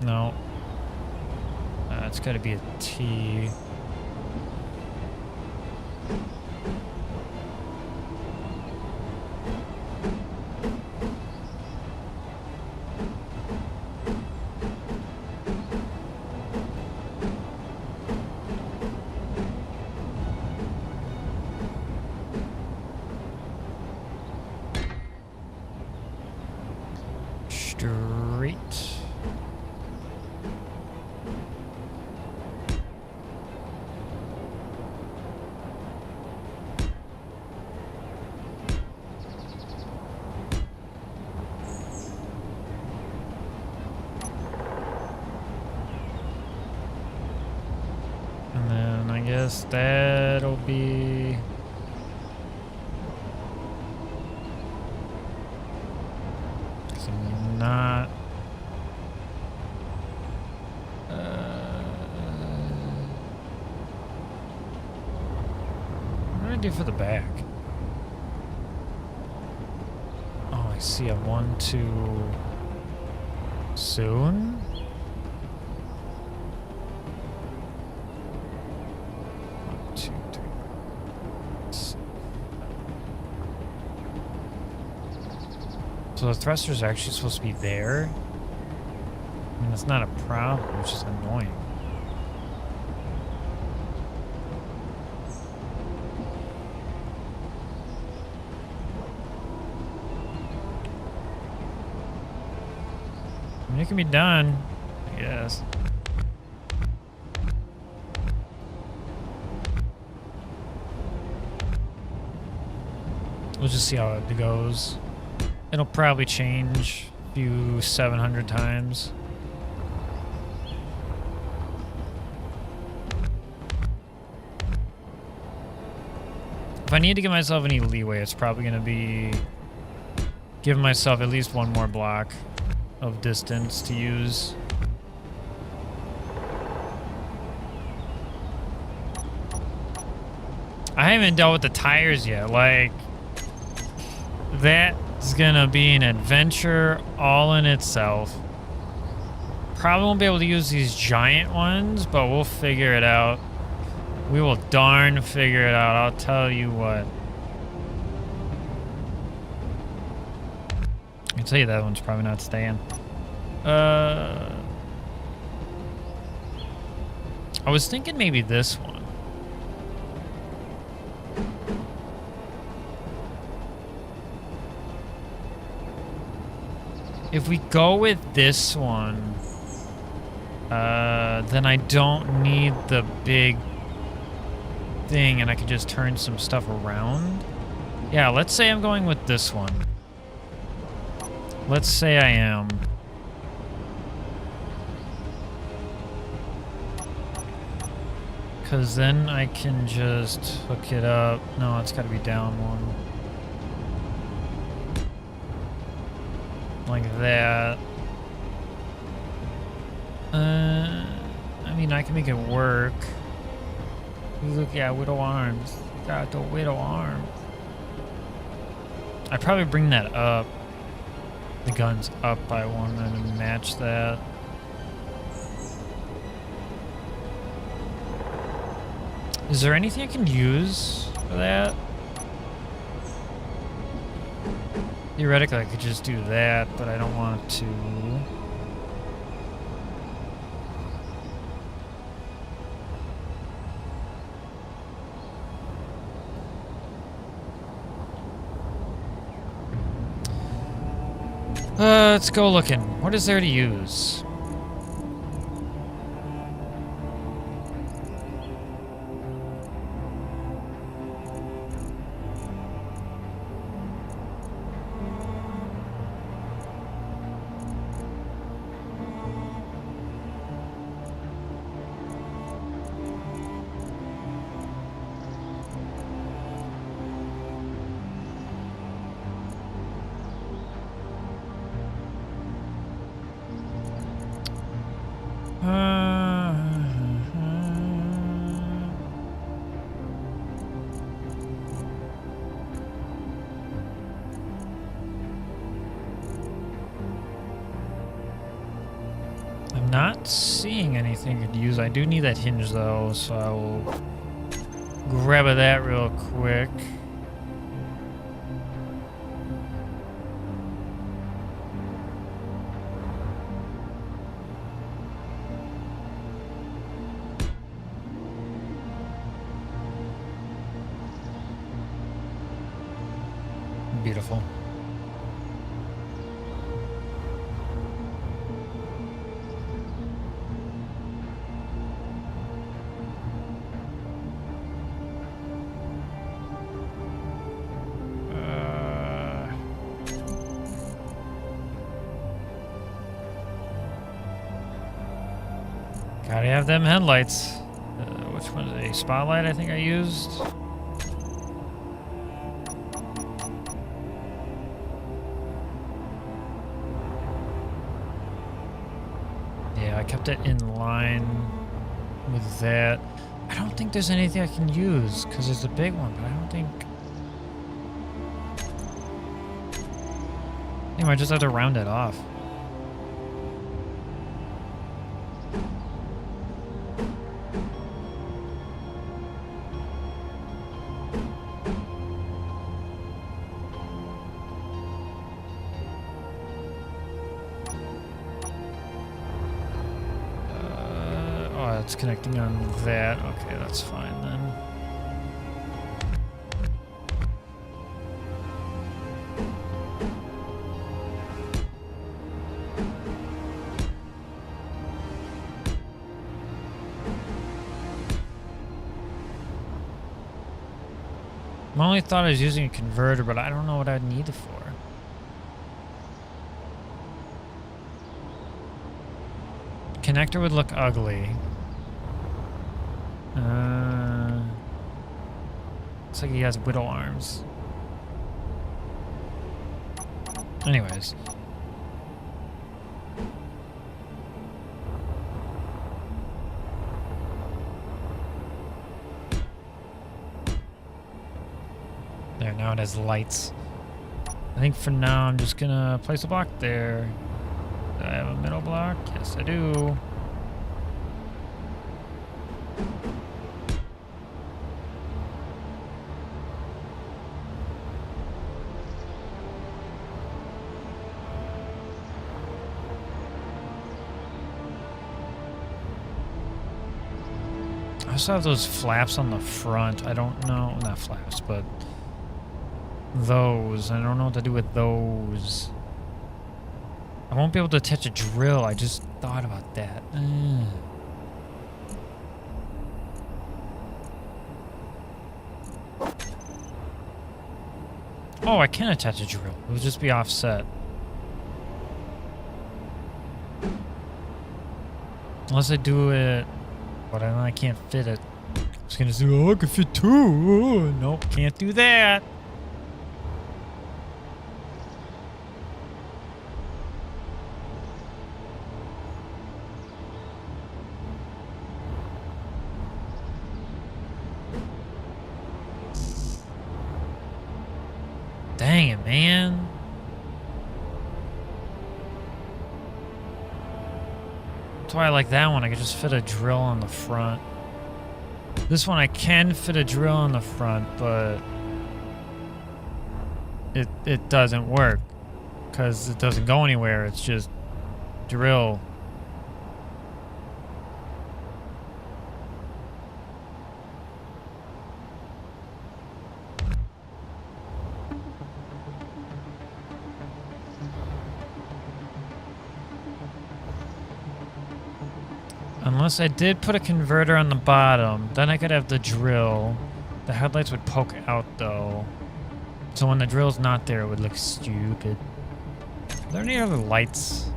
No. It's got to be a T. Straight. And then I guess that'll be... not... what do I do for the back? Oh, I see a 1, 2... soon? So the thruster's actually supposed to be there? I mean, it's not a problem, it's just annoying. I mean, it can be done, I guess. We'll just see how it goes. It'll probably change a few 700 times. If I need to give myself any leeway, it's probably going to be giving myself at least one more block of distance to use. I haven't dealt with the tires yet. Like, that's going to be an adventure all in itself. Probably won't be able to use these giant ones, but we'll figure it out. We will darn figure it out, I'll tell you what. I can tell you that one's probably not staying. I was thinking maybe this one. If we go with this one, then I don't need the big thing and I can just turn some stuff around. Yeah, let's say I'm going with this one. Let's say I am. Because then I can just hook it up. No, it's got to be down one. Like that. I mean, I can make it work. Look, yeah, widow arms. Got the widow arms. I probably bring that up. The gun's up by one and match that. Is there anything I can use for that? Theoretically, I could just do that, but I don't want to. Let's go looking. What is there to use? I'm not seeing anything I could use. I do need that hinge though, so I will grab that real quick. Beautiful. Gotta have them headlights. Which one is a spotlight I think I used? Yeah, I kept it in line with that. I don't think there's anything I can use because there's a big one, but I don't think... I might just have to round it off. It's connecting on that. Okay, that's fine then. I only thought I was using a converter, but I don't know what I'd need it for. Connector would look ugly. Looks like he has widow arms. Anyways. There, now it has lights. I think for now I'm just gonna place a block there. Do I have a middle block? Yes, I do. I also have those flaps on the front. I don't know, not flaps, but those. I don't know what to do with those. I won't be able to attach a drill. I just thought about that. Oh, I can attach a drill. It would just be offset. Unless I do it, but I can't fit it. I was gonna say, oh, I can fit two. Oh, nope, can't do that. Dang it, man. That's why I like that one. I could just fit a drill on the front. This one I can fit a drill on the front, but it doesn't work because it doesn't go anywhere. It's just drill. Unless I did put a converter on the bottom, then I could have the drill. The headlights would poke out though. So when the drill's not there, it would look stupid. Are there any other lights?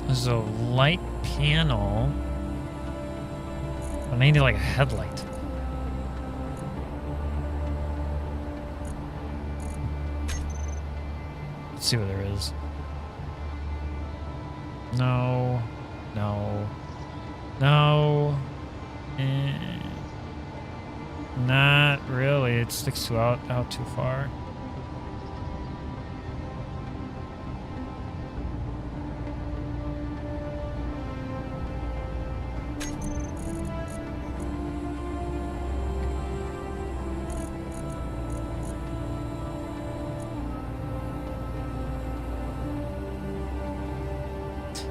There's a light panel. But I need like a headlight. Let's see what there is. No. No. No. Not really. It sticks out too far.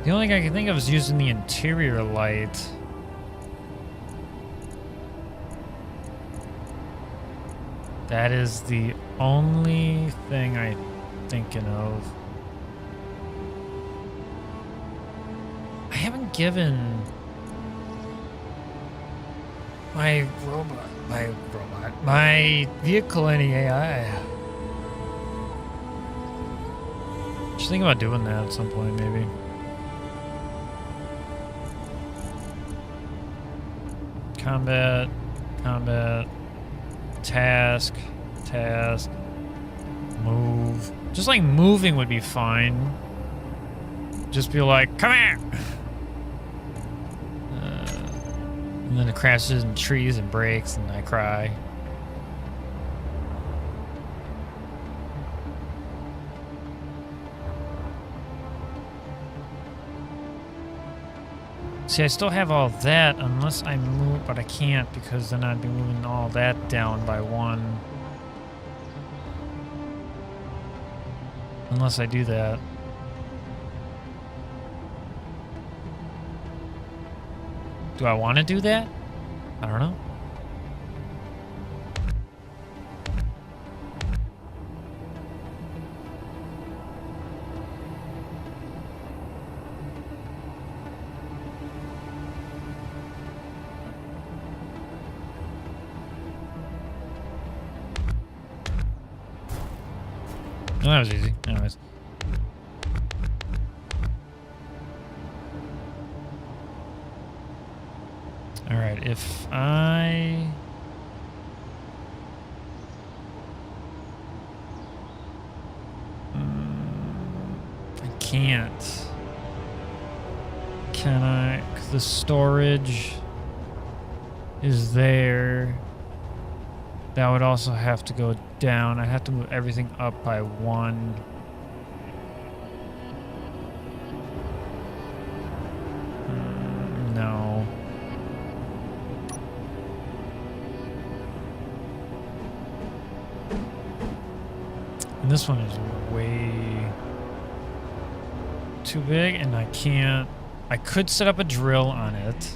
The only thing I can think of is using the interior light. That is the only thing I'm thinking of. I haven't given my vehicle any AI. Just think about doing that at some point, maybe. Combat, task, move. Just like moving would be fine. Just be like, come here! And then it crashes in trees and breaks and I cry. See, I still have all that unless I move, but I can't because then I'd be moving all that down by one. Unless I do that. Do I want to do that? I don't know. Well, that was easy. Anyways. Alright, if I... I can't. Can I? 'Cause the storage is there. That would also have to go down. I have to move everything up by 1. No. And this one is way too big, and I can't. I could set up a drill on it.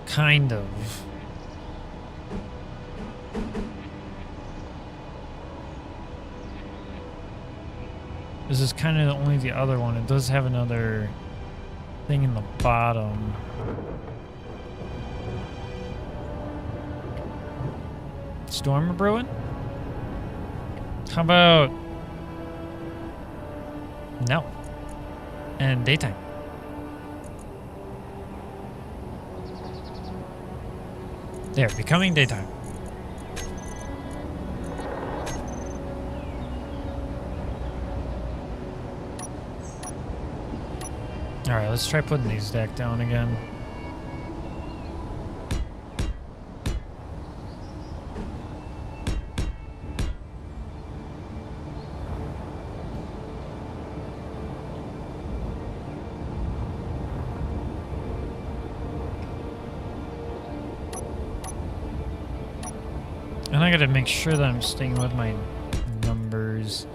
Kind of. This is kind of only the other one. It does have another thing in the bottom. Storm brewing? How about no? And daytime. There, becoming daytime. Alright, let's try putting these back down again. And I gotta make sure that I'm staying with my numbers.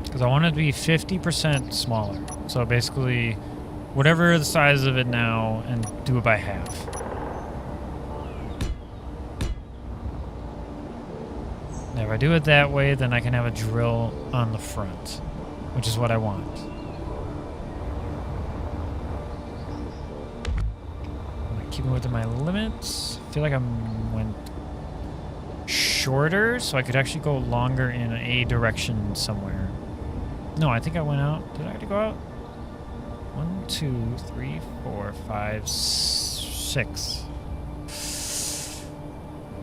Because I want it to be 50% smaller. So basically, whatever the size of it now, and do it by half. Now, if I do it that way, then I can have a drill on the front, which is what I want. Keeping within my limits. I feel like I went shorter, so I could actually go longer in a direction somewhere. No, I think I went out. Did I have to go out? 1, 2, 3, 4, 5, 6.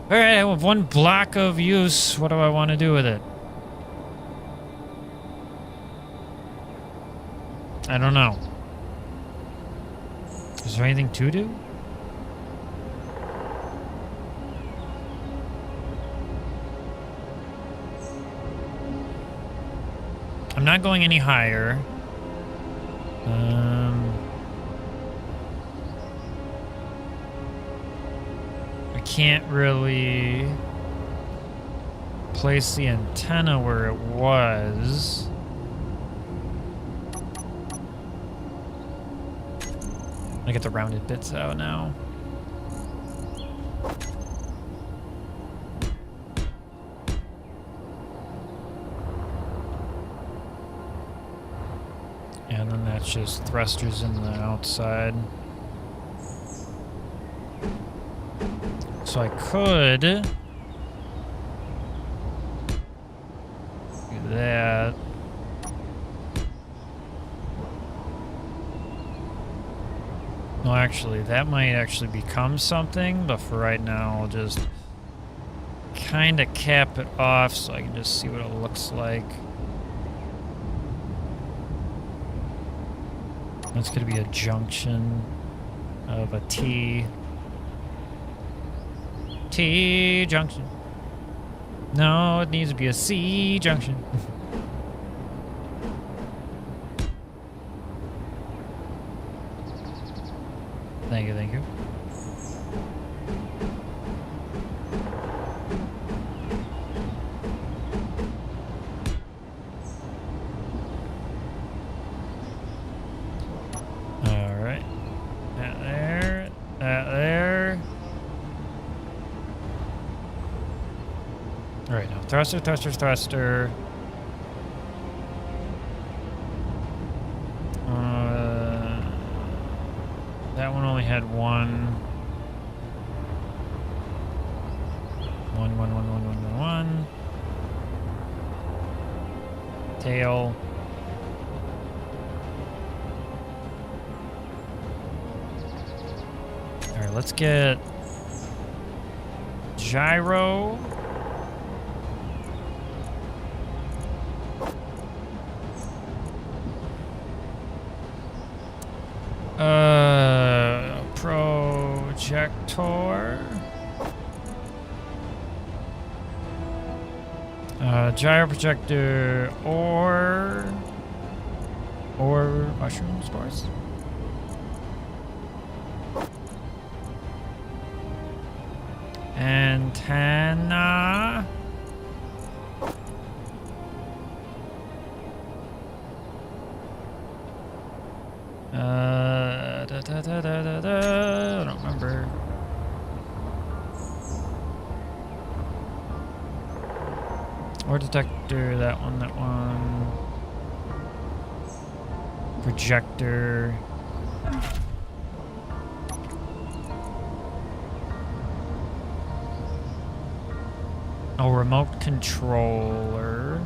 All right, I have 1 block of use. What do I want to do with it? I don't know. Is there anything to do? I'm not going any higher. I can't really place the antenna where it was. I get the rounded bits out now. And then that's just thrusters in the outside. So I could do that. No, actually, that might actually become something, but for right now, I'll just kind of cap it off so I can just see what it looks like. That's going to be a junction of a T. T junction. No, it needs to be a C junction. Thank you, thank you. Alright, now thruster, thruster, thruster. That one only had 1. 1. Tail. All right, let's get gyro. Projector. Gyro projector or mushroom spores. Antenna. I don't remember. Or detector, that one. Projector. Oh, remote controller.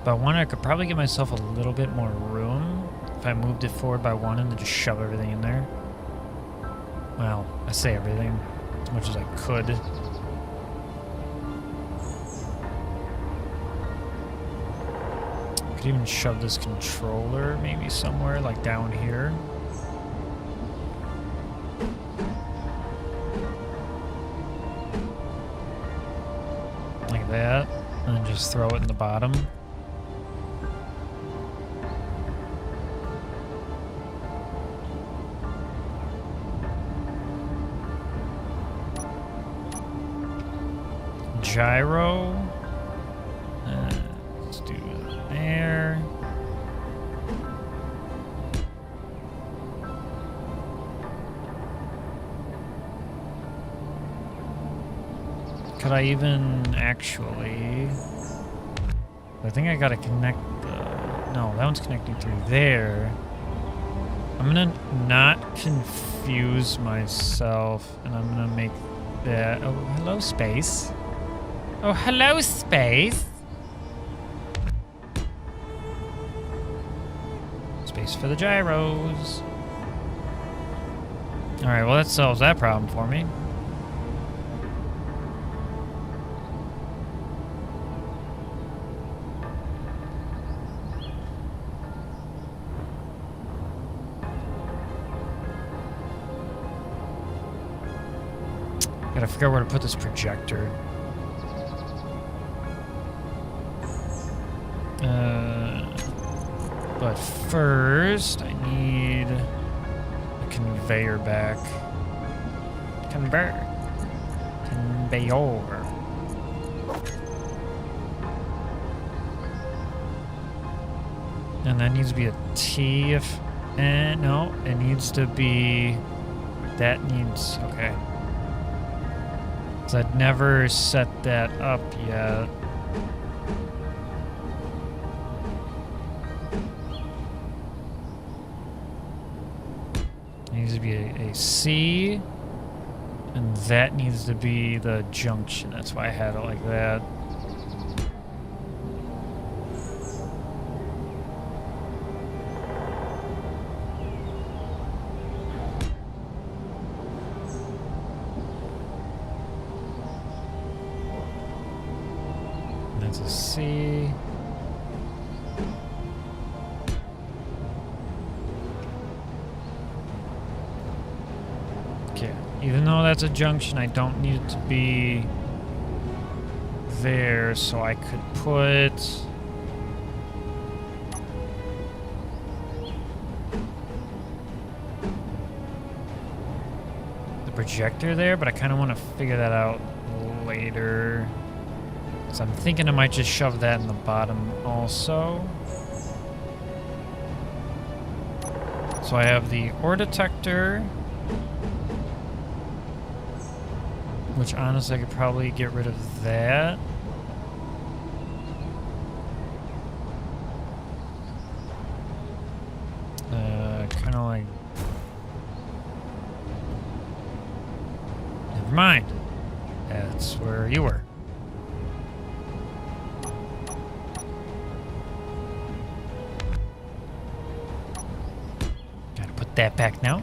By one, I could probably give myself a little bit more room if I moved it forward by 1 and then just shove everything in there. Well, I say everything, as much as I could. Could even shove this controller maybe somewhere, like down here. Like that, and then just throw it in the bottom. Gyro. Let's do that there. Could I even actually... I think I gotta connect the... No, that one's connecting through there. I'm gonna not confuse myself, and I'm gonna make that... Oh, hello, space. Oh, hello, space. Space for the gyros. All right, well, that solves that problem for me. Gotta figure out where to put this projector. But first, I need a conveyor back. Conveyor. And that needs to be a T if... no, it needs to be... That needs... Okay. So I'd never set that up yet. Needs to be a C, and that needs to be the junction. That's why I had it like that. And that's a C. Even though that's a junction, I don't need it to be there, so I could put the projector there, but I kind of want to figure that out later. So I'm thinking I might just shove that in the bottom also. So I have the ore detector, which honestly I could probably get rid of that. mind. That's where you were. Gotta put that back now.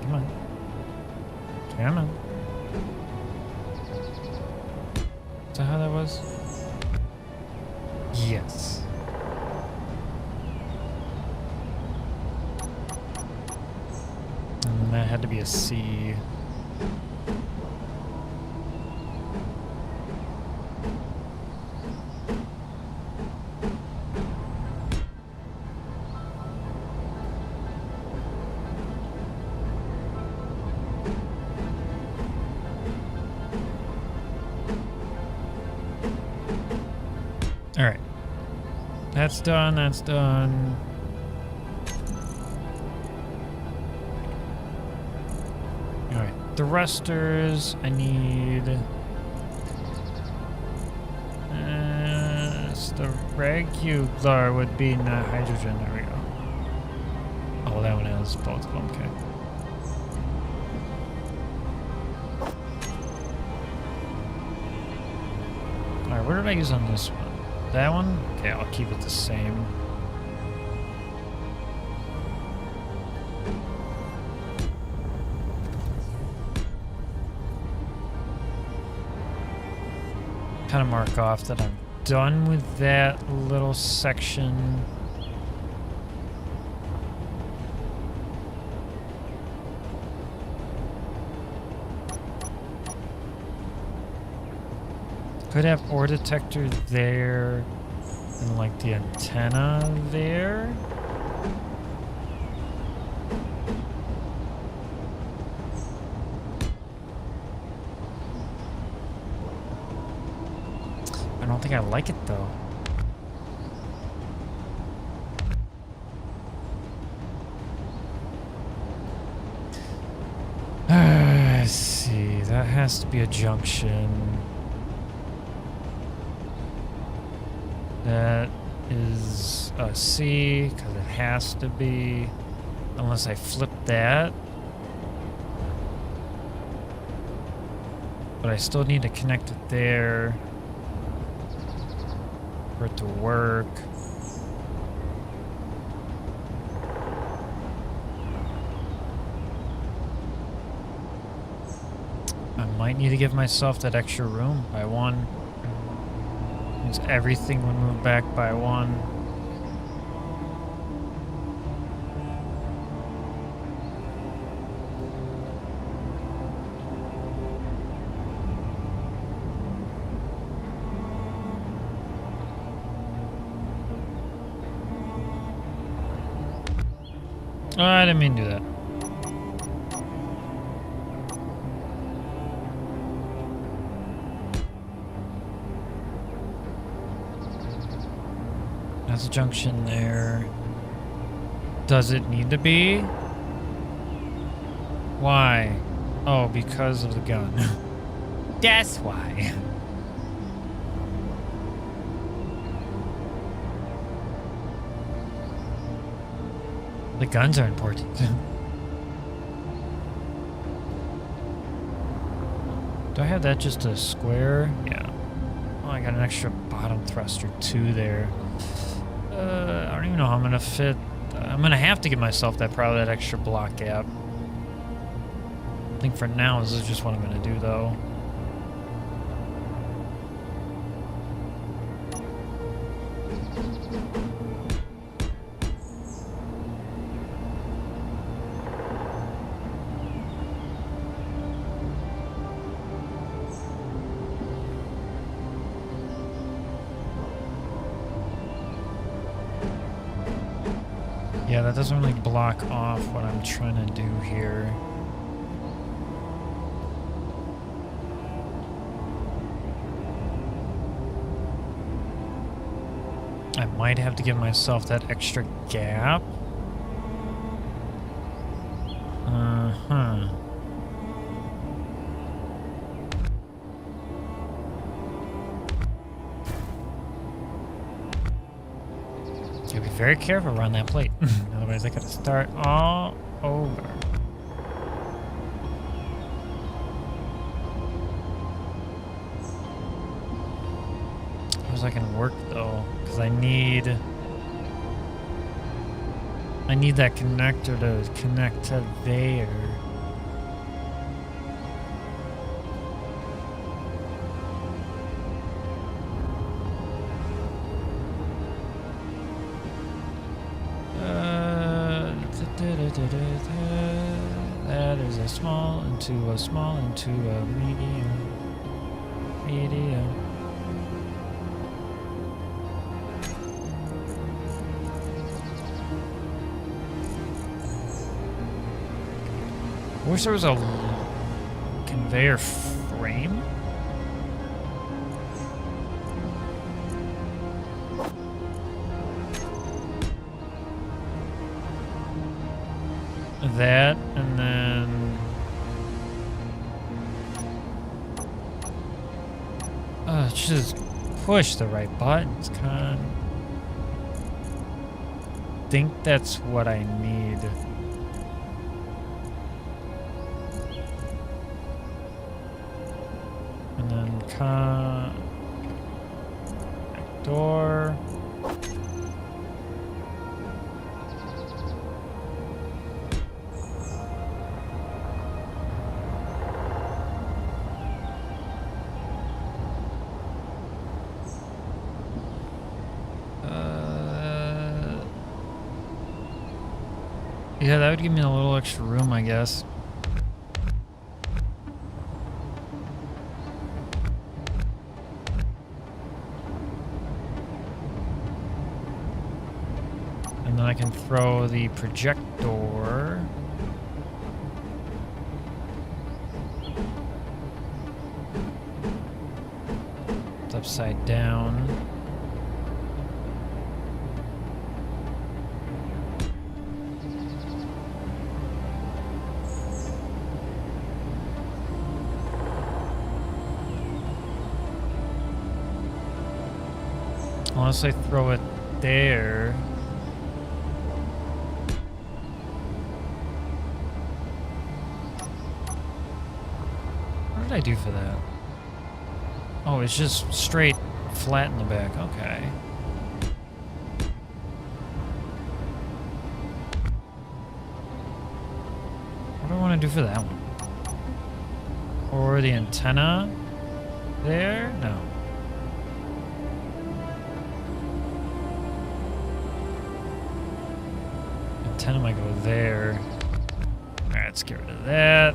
Come on. Come on. Is that how that was? Yes. And that had to be a C. All right. That's done. That's done. All right. Thrusters. I need. The regular would be not hydrogen. There we go. Oh, that one has both of them. Okay. All right. What did I use on this one? That one? Okay, I'll keep it the same. Kind of mark off that I'm done with that little section. Could have ore detector there and like the antenna there. I don't think I like it though. Let's see, that has to be a junction. That is a C, because it has to be, unless I flip that. But I still need to connect it there for it to work. I might need to give myself that extra room by one. Means everything would move back by one. Oh, I didn't mean to do that. That's a junction there. Does it need to be? Why? Oh, because of the gun. That's why. The guns are important. Do I have that just a square? Yeah. Oh, I got an extra bottom thruster too there. I don't even know how I'm gonna fit. I'm gonna have to give myself that extra block gap. I think for now this is just what I'm gonna do though. Yeah, that doesn't really block off what I'm trying to do here. I might have to give myself that extra gap. Uh-huh. Gotta be very careful around that plate. Otherwise I gotta start all over. How's that gonna work though? Because I need that connector to connect to there. That is a small into a medium. I wish there was a conveyor frame. That, and then just push the right buttons, think that's what I need. And then door. Yeah, that would give me a little extra room, I guess. And then I can throw the projector. It's upside down. Unless I throw it there. What did I do for that? Oh, it's just straight flat in the back. Okay. What do I want to do for that one? Or the antenna there? No. Antenna might go there. Alright, let's get rid of that.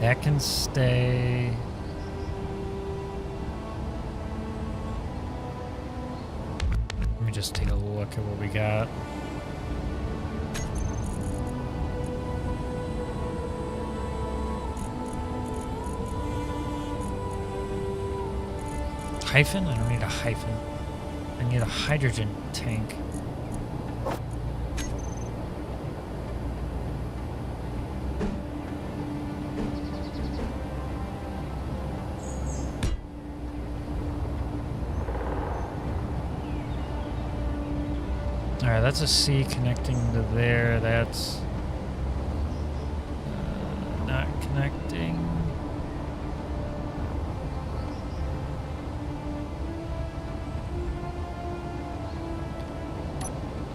That can stay. Let me just take a look at what we got. Hyphen? I don't need a hyphen. I need a hydrogen tank. Alright, that's a C connecting to there. That's not connecting.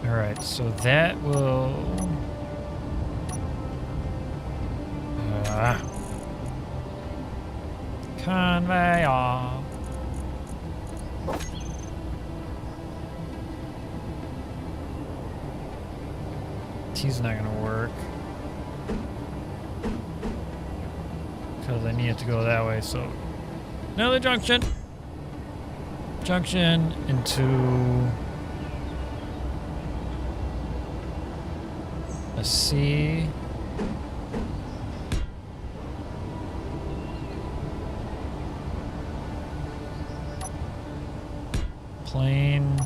Alright, so that will... conveyor. T's not gonna work. Because I need it to go that way, so... Another junction! Junction into... a C. Plane.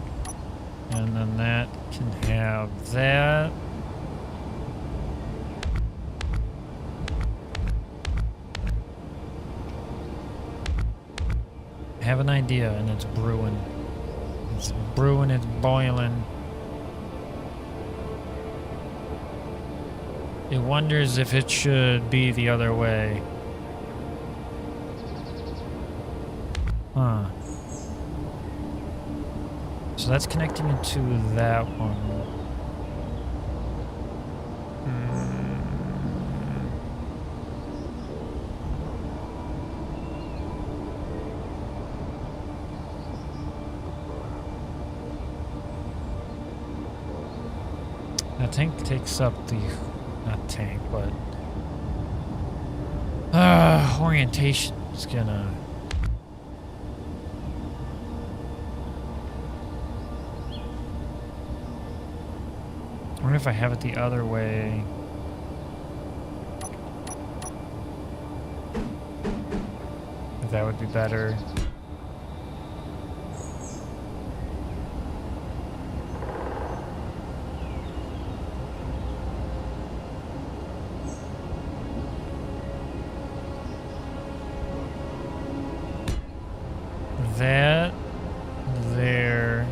And then that can have that. have an idea, and it's brewing. It's brewing, it's boiling. It wonders if it should be the other way. Huh. So that's connecting into that one. That tank takes up the... Not tank, but... orientation is gonna... I wonder if I have it the other way. If that would be better. That there.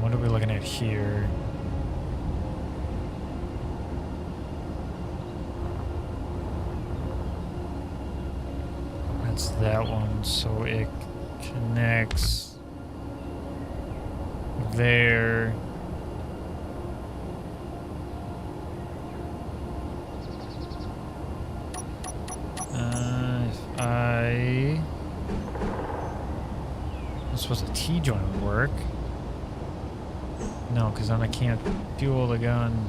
What are we looking at here? That's that one, so it connects there. If I... I suppose a T-joint would work. No, because then I can't fuel the gun.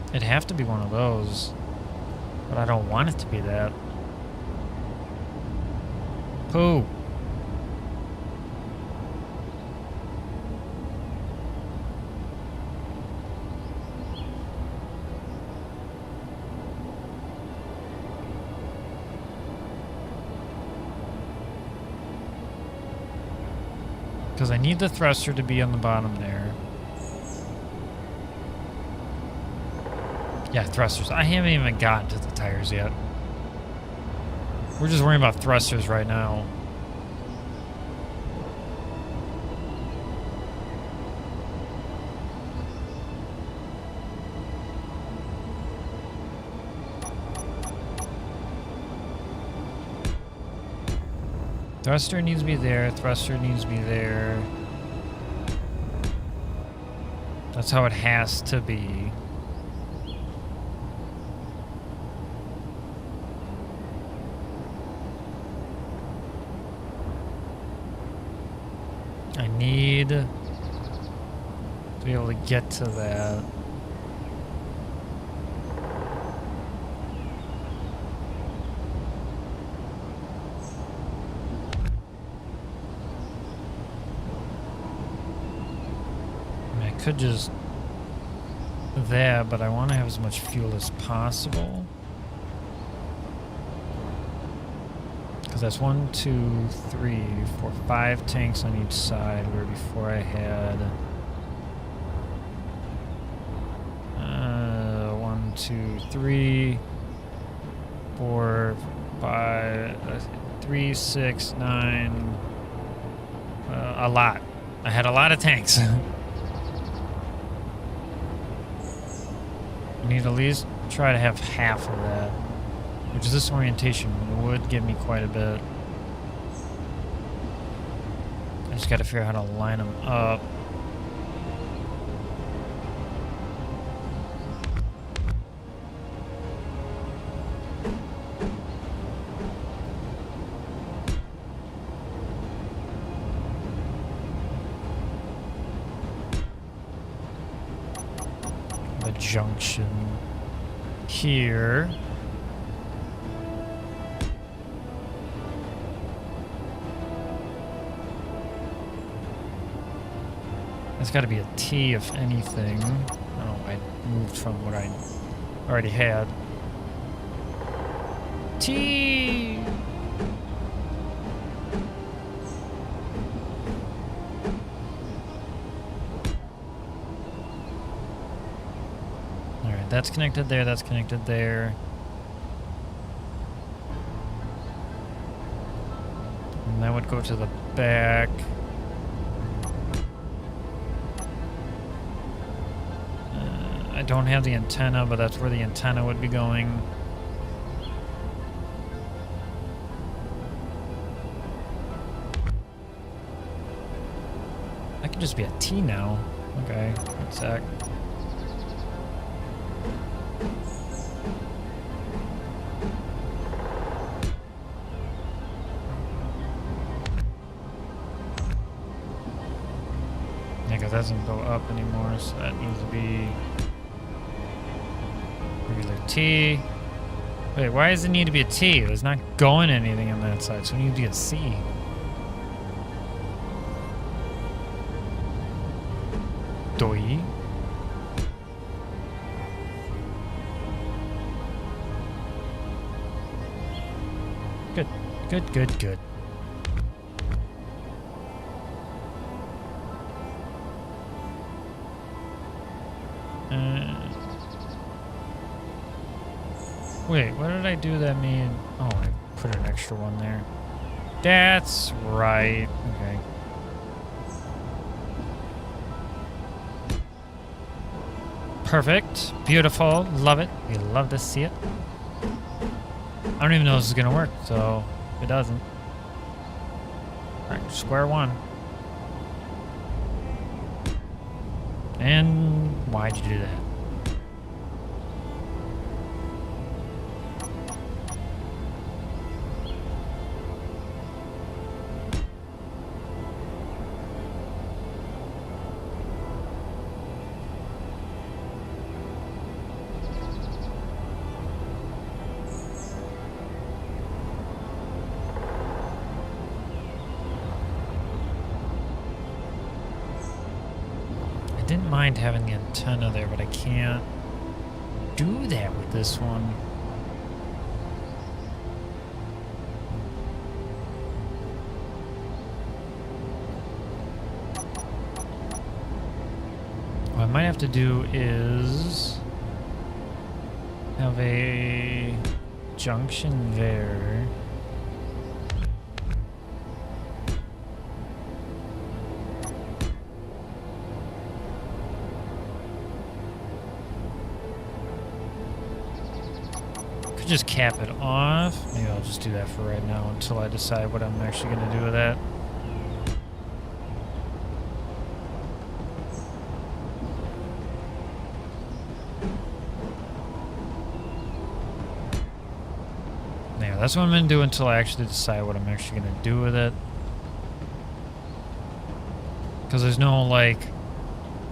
It'd have to be one of those. But I don't want it to be that. Pooh. Because I need the thruster to be on the bottom there. Yeah, thrusters. I haven't even gotten to the tires yet. We're just worrying about thrusters right now. Thruster needs to be there, thruster needs to be there. That's how it has to be. I need to be able to get to that. Could just there, but I want to have as much fuel as possible. Because that's 1, 2, 3, 4, 5 tanks on each side, where before I had 1, 2, 3, 4, 5, 3, 6, 9. A lot. I had a lot of tanks. I need to at least try to have half of that, which is this orientation would give me quite a bit. I just got to figure out how to line them up. Junction here. It's got to be a T if anything. Oh, I moved from what I already had. T. That's connected there, that's connected there. And that would go to the back. I don't have the antenna, but that's where the antenna would be going. That could just be a T now. Okay, one sec. Yeah, because that doesn't go up anymore, so that needs to be regular T. Wait, why does it need to be a T? There's not going anything on that side, so we need to be a C. Doi. Good, good, good, good. Wait, what did I do that made? Oh, I put an extra one there. That's right. Okay. Perfect. Beautiful. Love it. We love to see it. I don't even know if this is going to work, so if it doesn't. Alright, square one. And why'd you do that? Didn't mind having the antenna there, but I can't do that with this one. What I might have to do is have a junction there. Just cap it off. Maybe I'll just do that for right now until I decide what I'm actually going to do with that. Yeah, that's what I'm going to do until I actually decide what I'm actually going to do with it. Because there's no, like,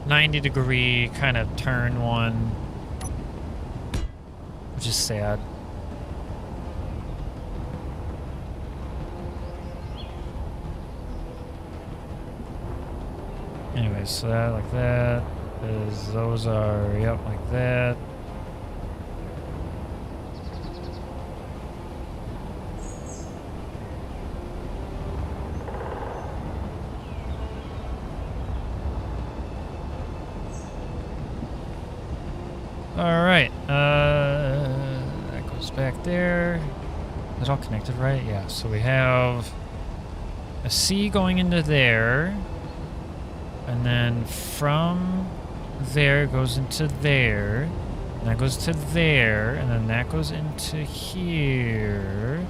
90-degree kind of turn one, which is sad. Anyways, so that, like that, is, those are, yep, like that. Alright, that goes back there. Is it all connected, right? Yeah, so we have a C going into there. And then from there goes into there. And that goes to there. And then that goes into here.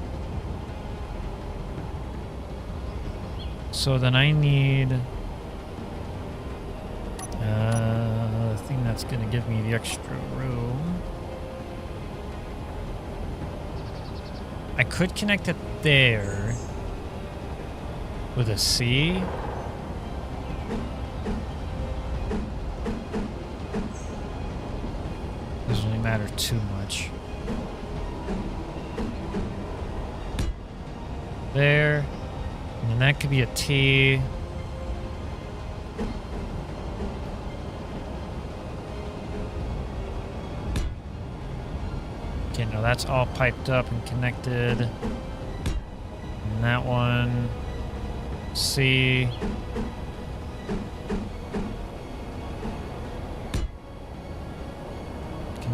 So then I need the thing that's going to give me the extra room. I could connect it there with a C. Doesn't really matter too much. There. And then that could be a T. Okay, no, that's all piped up and connected. And that one. C.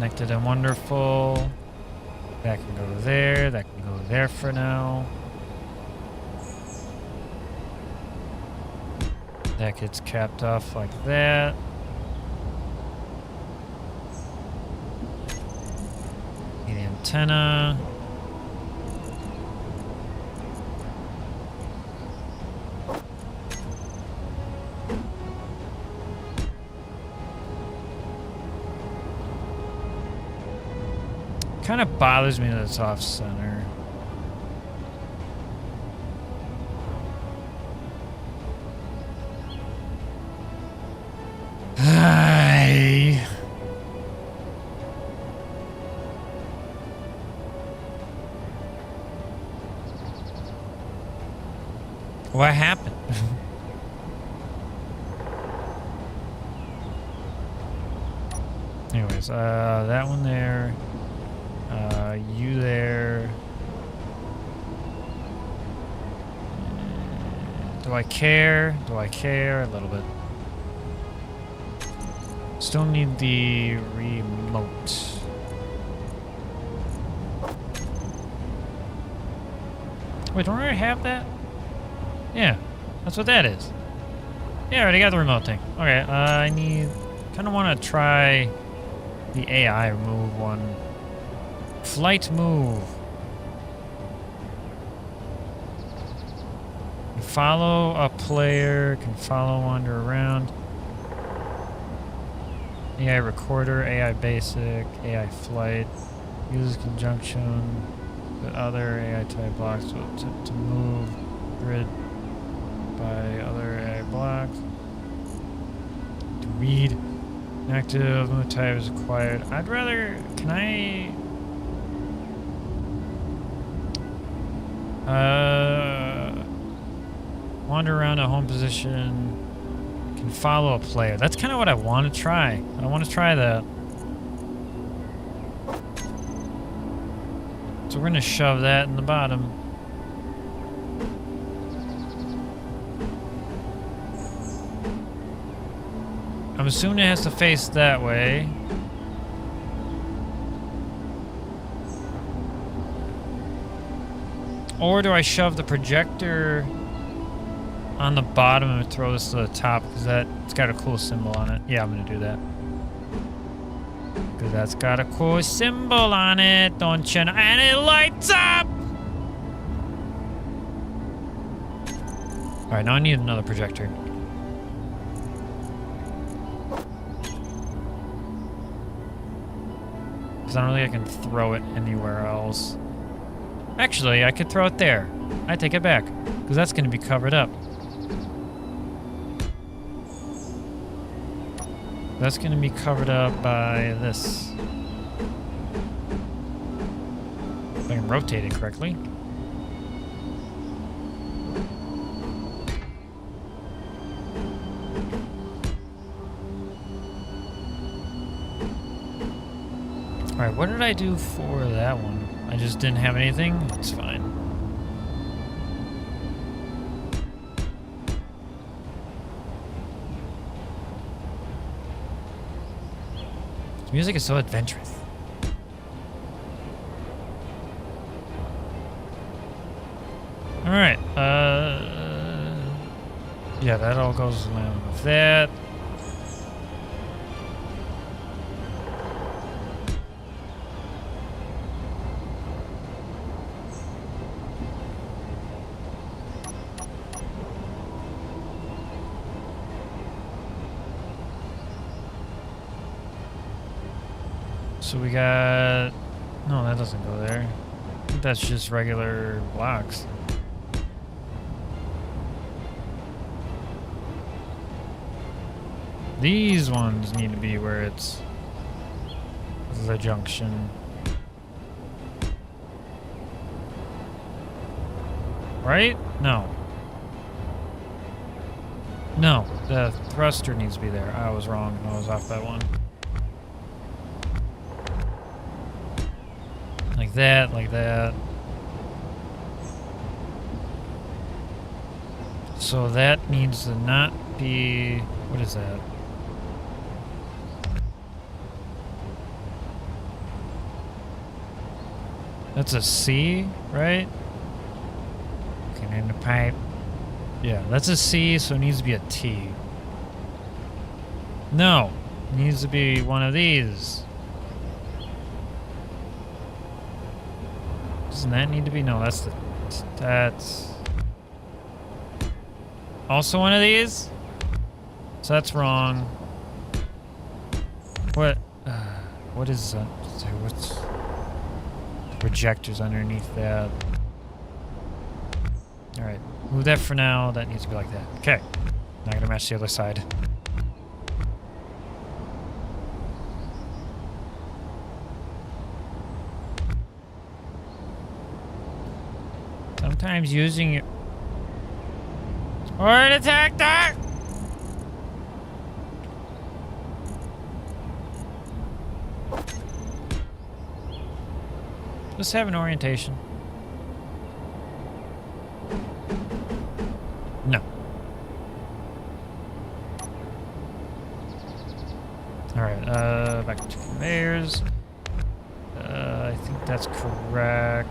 Connected and wonderful. That can go there. That can go there for now. That gets capped off like that. The antenna. Kind of bothers me that it's off center. Hi. What happened? Anyways, that one there. You there. Do I care? Do I care? A little bit. Still need the remote. Wait, don't I already have that? Yeah, that's what that is. Yeah, I already got the remote thing. Okay, I need... kind of want to try the AI move one. Flight move. Can follow a player, can follow, wander around. AI recorder, AI basic, AI flight. Uses conjunction with other AI type blocks to move grid by other AI blocks. To read. Active move type is acquired. I'd rather... can I... wander around a home position. Can follow a player. That's kind of what I want to try. I want to try that. So we're going to shove that in the bottom. I'm assuming it has to face that way. Or do I shove the projector on the bottom and throw this to the top? Because it's got a cool symbol on it. Yeah, I'm going to do that. Because that's got a cool symbol on it, don't you know? And it lights up! Alright, now I need another projector. Because I don't think I can throw it anywhere else. Actually, I could throw it there. I take it back. Because that's going to be covered up. That's going to be covered up by this. If I can rotate it correctly. Alright, what did I do for that one? I just didn't have anything? It's fine. The music is so adventurous. Alright, yeah, that all goes along with that. So we got... no, that doesn't go there. I think that's just regular blocks. These ones need to be where it's the junction. Right? No. No, the thruster needs to be there. I was wrong. I was off by one. Like that, like that. So that needs to not be... what is that? That's a C, right? Looking in the pipe. Yeah, that's a C, so it needs to be a T. No, it needs to be one of these. Doesn't that need to be? No, that's also one of these. So that's wrong. What is that? What's the projectors underneath that? All right, move that for now. That needs to be like that. Okay, now I'm gonna match the other side. Sometimes using it. Or an attack that. Just have an orientation. No. Alright, back to conveyors. I think that's correct.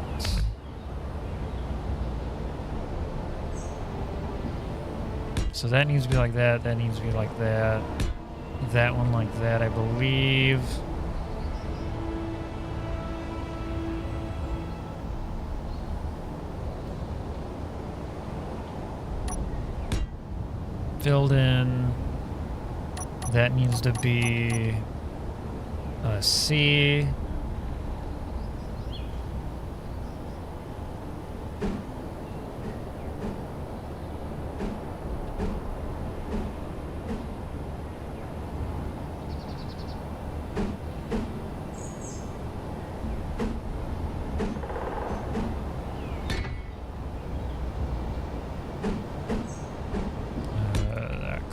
So that needs to be like that, that needs to be like that. That one like that, I believe. Filled in. That needs to be a C.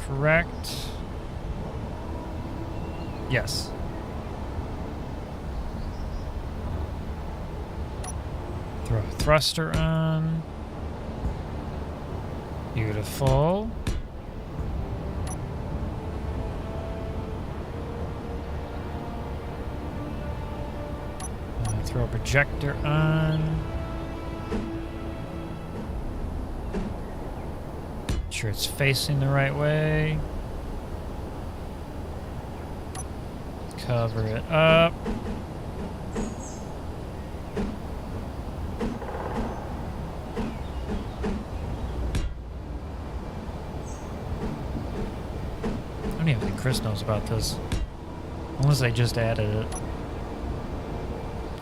Correct. Yes. Throw a thruster on. Beautiful. Throw a projector on. Sure it's facing the right way. Cover it up. I don't even think Chris knows about this. Unless I just added it.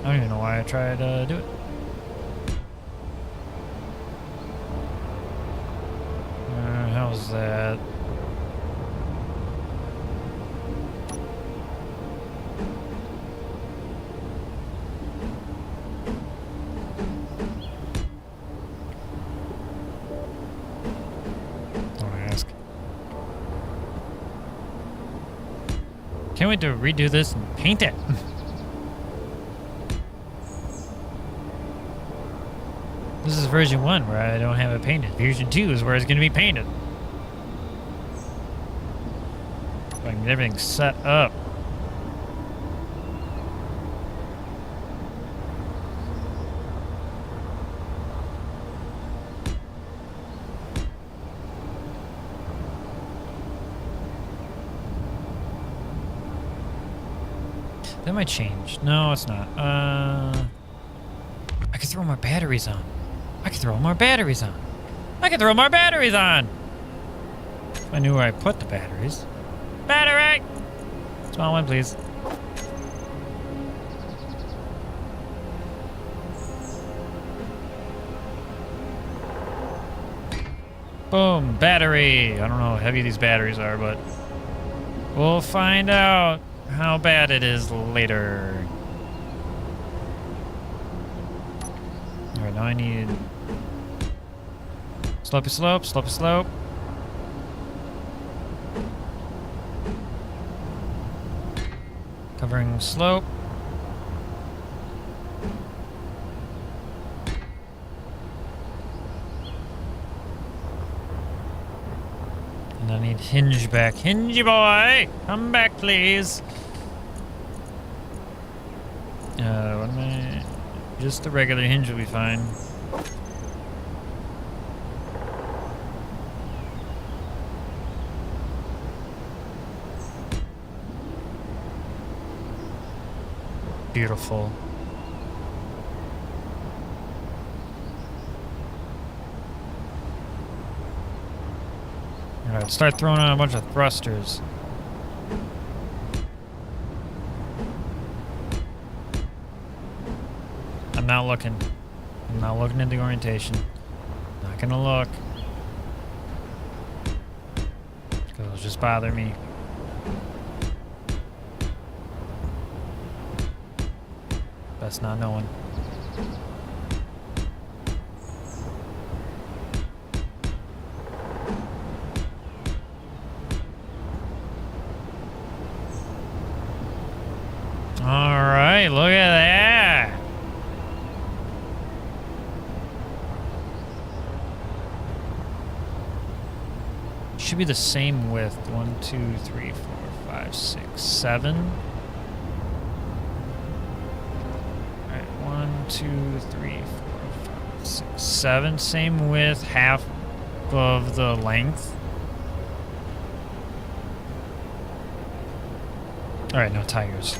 I don't even know why I tried to do it. How's that? Don't ask. Can't wait to redo this and paint it. This is version 1 where I don't have it painted. Version 2 is where it's going to be painted. I can get everything set up. That might change. No, it's not. I could throw more batteries on. I could throw more batteries on. I could throw more batteries on! If I knew where I put the batteries. Battery! Small one, please. Boom, battery. I don't know how heavy these batteries are, but we'll find out how bad it is later. Alright, now I need slopey slope, slopey slope. Covering slope. And I need hinge back. Hingy boy! Come back, please. What am I... Just the regular hinge will be fine. Beautiful. Alright, start throwing on a bunch of thrusters. I'm not looking. I'm not looking at the orientation. Not gonna look. Because it'll just bother me. Best not knowing. Alright, look at that. Should be the same width. 1, 2, 3, 4, 5, 6, 7. Alright, 1, 2, 3, 4, 5, 6, 7. Same width, half of the length. Alright, no tires.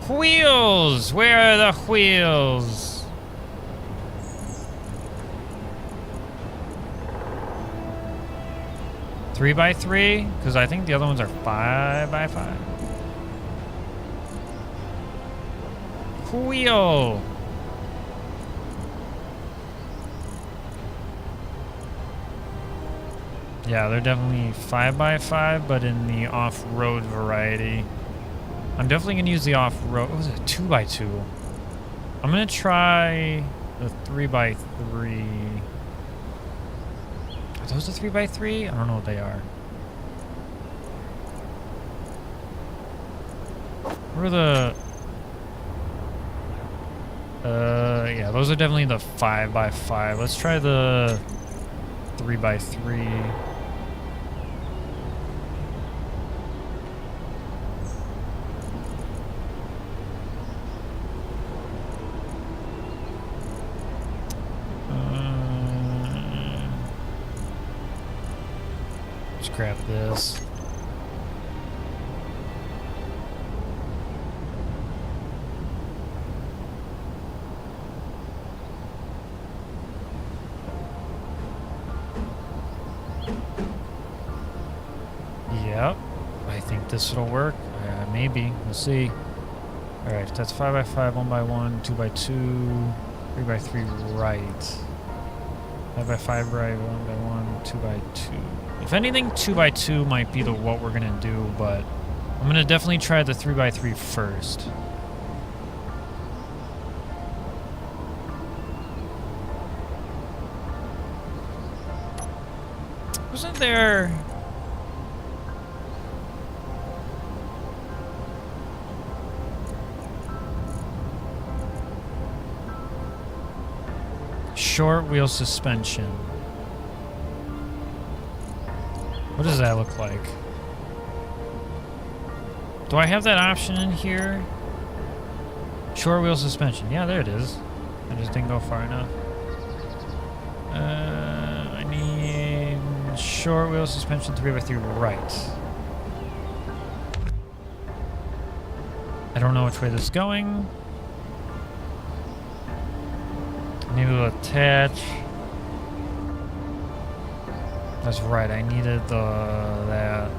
Wheels! Where are the wheels? Three by three? Because I think the other ones are 5 by 5. Wheel! Yeah, they're definitely 5 by 5, but in the off-road variety. I'm definitely gonna use the off-road. What was it? 2 by 2. I'm gonna try the 3 by 3. Are those the 3 by 3? I don't know what they are. Where are the? Yeah, those are definitely the 5 by 5. Let's try the 3 by 3. Grab this. Yep. I think this will work. Maybe. We'll see. Alright, that's 5 by 5, 1 by 1, 2 by 2, 3 by 3 right. 5 by 5 right, 1 by 1, 2 by 2. If anything, 2 by 2 might be what we're gonna do, but I'm gonna definitely try the 3 by 3 first. Wasn't there? Short wheel suspension. What does that look like? Do I have that option in here? Short wheel suspension. Yeah, there it is. I just didn't go far enough. I need short wheel suspension 3 by 3 right. I don't know which way this is going. I need to attach. That's right, I needed that.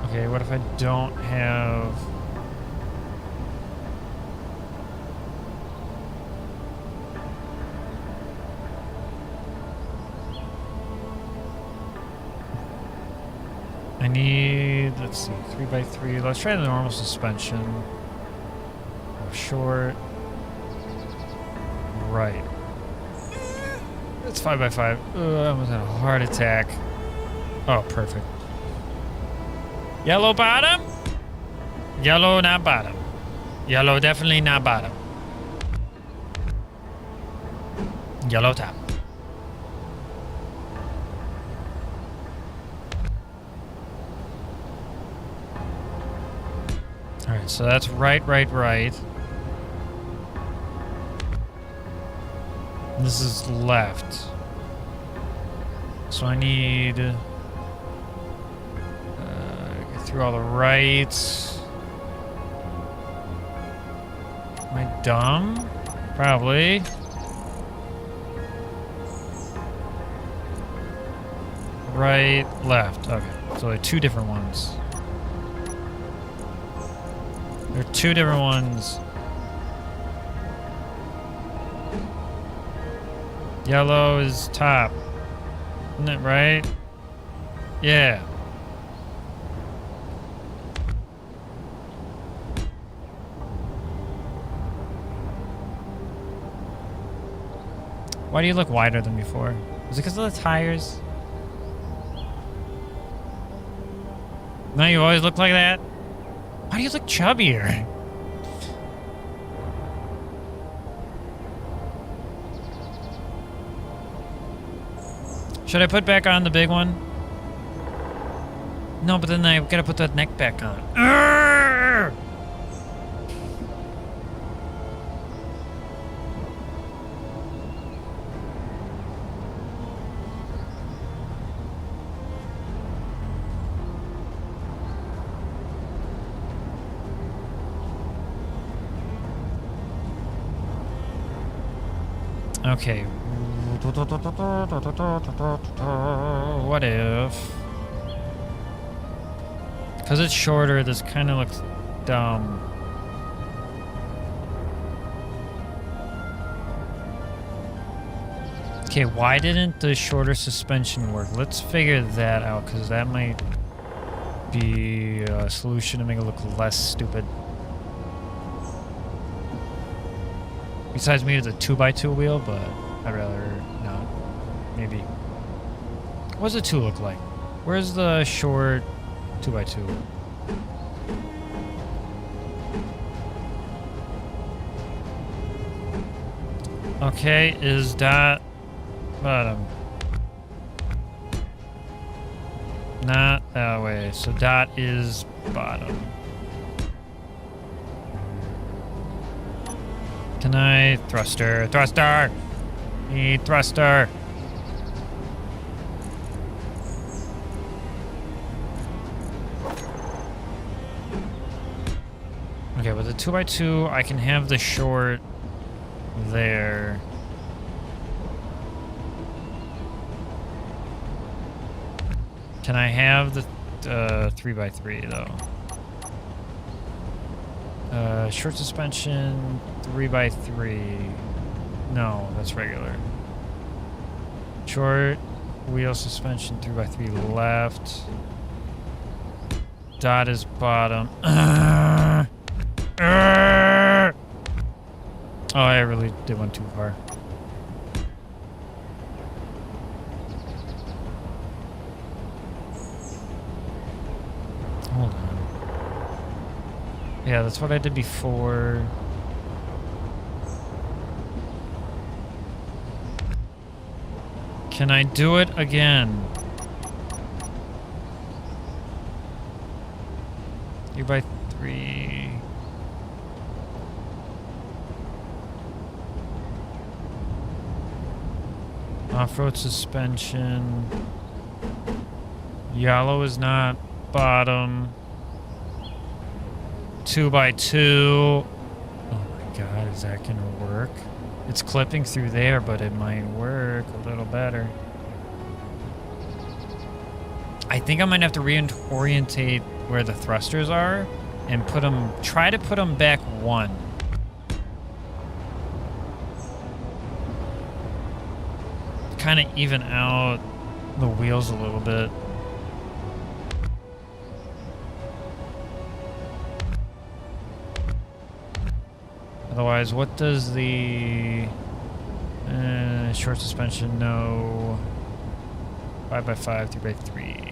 Okay, what if I don't have... I need, let's see, 3 by 3. Let's try the normal suspension. Short. Right. It's 5 by 5. I almost had a heart attack. Oh, perfect. Yellow bottom? Yellow not bottom. Yellow definitely not bottom. Yellow top. Alright, so that's right. This is left. So I need... get through all the rights. Am I dumb? Probably. Right, left. Okay, so there are two different ones. There are two different ones. Yellow is top. Isn't it right? Yeah. Why do you look wider than before? Is it because of the tires? No, you always look like that? Why do you look chubbier? Should I put back on the big one? No, but then I've got to put that neck back on. Arrgh! Okay. What if? Because it's shorter, this kind of looks dumb. Okay, why didn't the shorter suspension work? Let's figure that out, because that might be a solution to make it look less stupid. Besides maybe the 2x2 wheel, but I'd rather not. Maybe. What does the 2 look like? Where's the short 2x2? Okay, is dot bottom? Not that way. So dot is bottom. Can I thruster? Thruster! Need thruster! Okay, with the 2x2, I can have the short there. Can I have the 3x3 though? Short suspension, 3x3. No, that's regular. Short wheel suspension, 3x3 left. Dot is bottom. Oh, I really did one too far. Hold on. Yeah, that's what I did before. Can I do it again? 3x3. Off-road suspension. Yellow is not bottom. 2x2. Oh my god, is that gonna work? It's clipping through there, but it might work a little better. I think I might have to reorientate where the thrusters are and put them, try to put them back one. Kind of even out the wheels a little bit. Otherwise, what does the short suspension no 5x5, 3x3?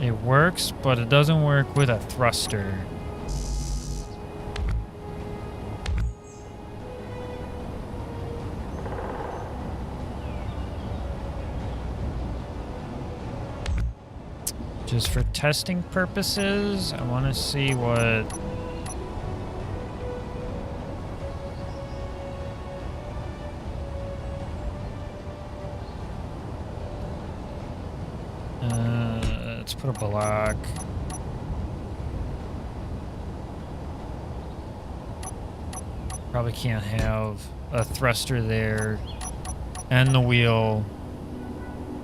It works, but it doesn't work with a thruster. Just for testing purposes, I want to see what... let's put a block. Probably can't have a thruster there and the wheel.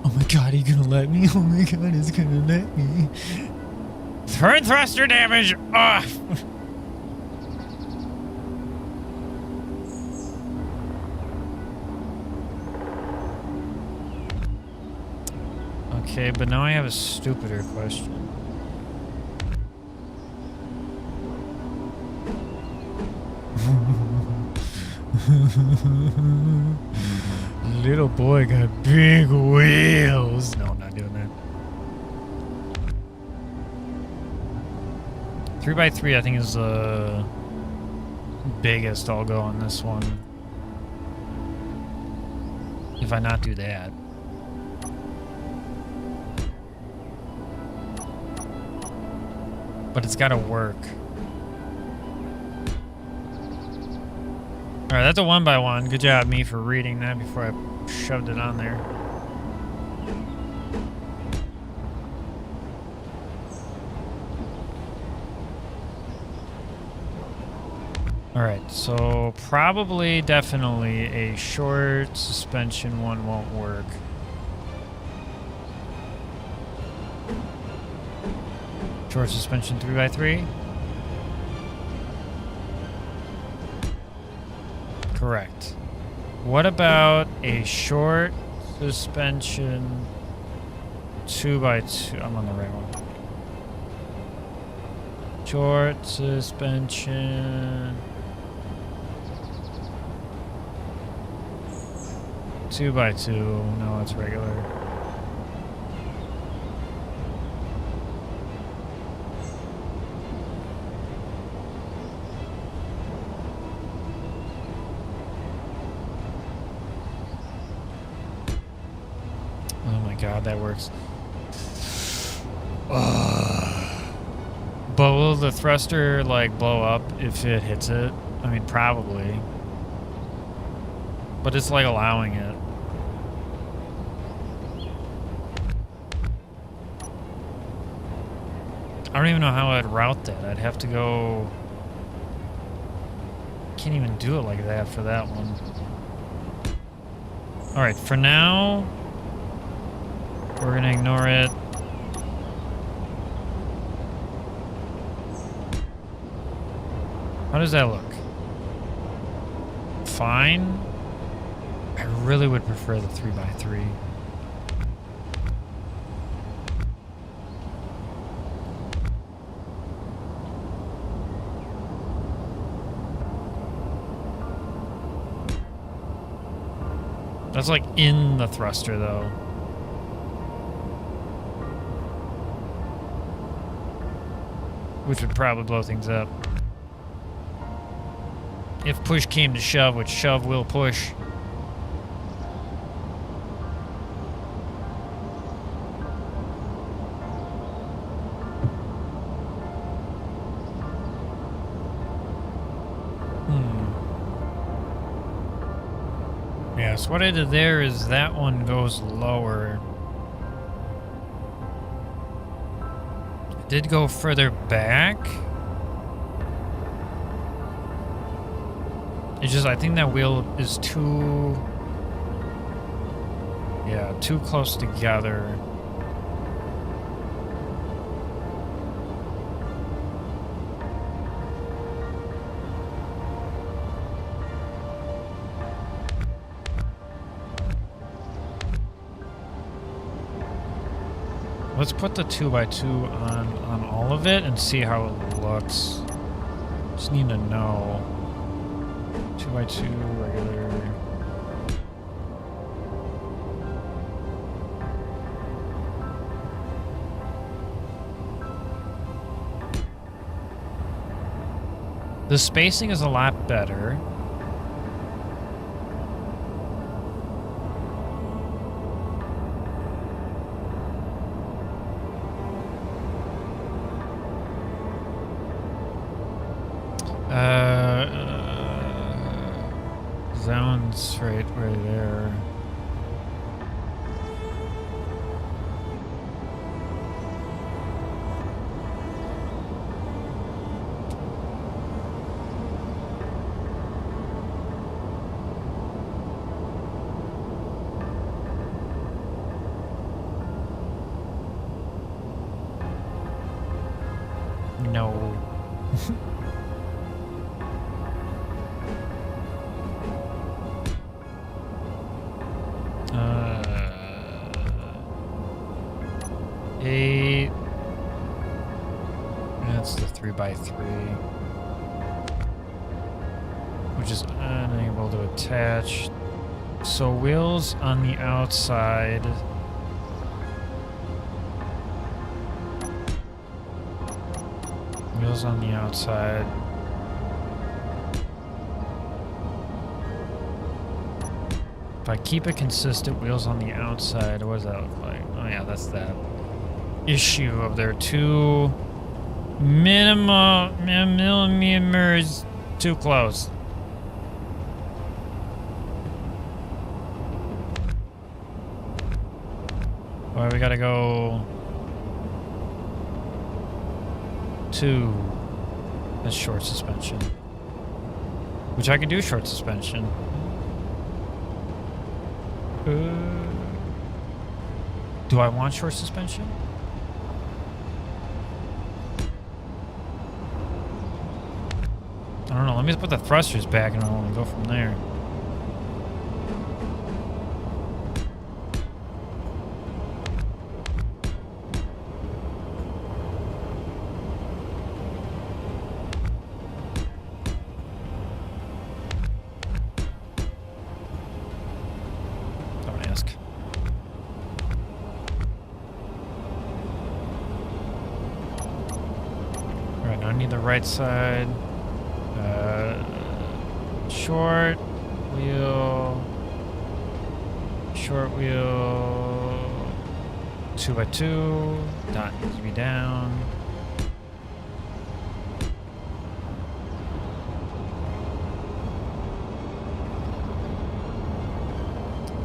Oh my god, he's gonna let me? Oh my god, he's gonna let me. Turn thruster damage off! Okay, but now I have a stupider question. Little boy got big wheels. No, I'm not doing that. 3x3 I think is the biggest I'll go on this one. If I not do that. But it's gotta work. Alright, that's a 1x1. Good job, me, for reading that before I shoved it on there. Alright, so probably, definitely, a short suspension one won't work. Short suspension 3x3? Correct. What about a short suspension 2x2? I'm on the right one. Short suspension 2x2. No, it's regular. God, that works. But will the thruster like blow up if it hits it? I mean, probably. But it's like allowing it. I don't even know how I'd route that. I'd have to go... Can't even do it like that for that one. Alright, for now... We're gonna ignore it. How does that look? Fine. I really would prefer the 3x3. That's like in the thruster though. Which would probably blow things up. If push came to shove, which shove will push. Yeah, so what I did there is that one goes lower. Did go further back. It's just I think that wheel is too close together. Let's put the 2x2 on all of it and see how it looks. Just need to know. 2x2 regular. The spacing is a lot better. That one's right there. No. Eight. That's the 3x3, which is unable to attach. So wheels on the outside. Wheels on the outside. If I keep it consistent, wheels on the outside, what does that look like? Oh yeah, that's that issue of their 2 millimeters too close. Well, we gotta go 2. That's short suspension. Which I can do short suspension. Do I want short suspension? I don't know. Let me put the thrusters back and I'll go from there. Don't ask. All right, now I need the right side. Short wheel, 2x2, dot needs to be down.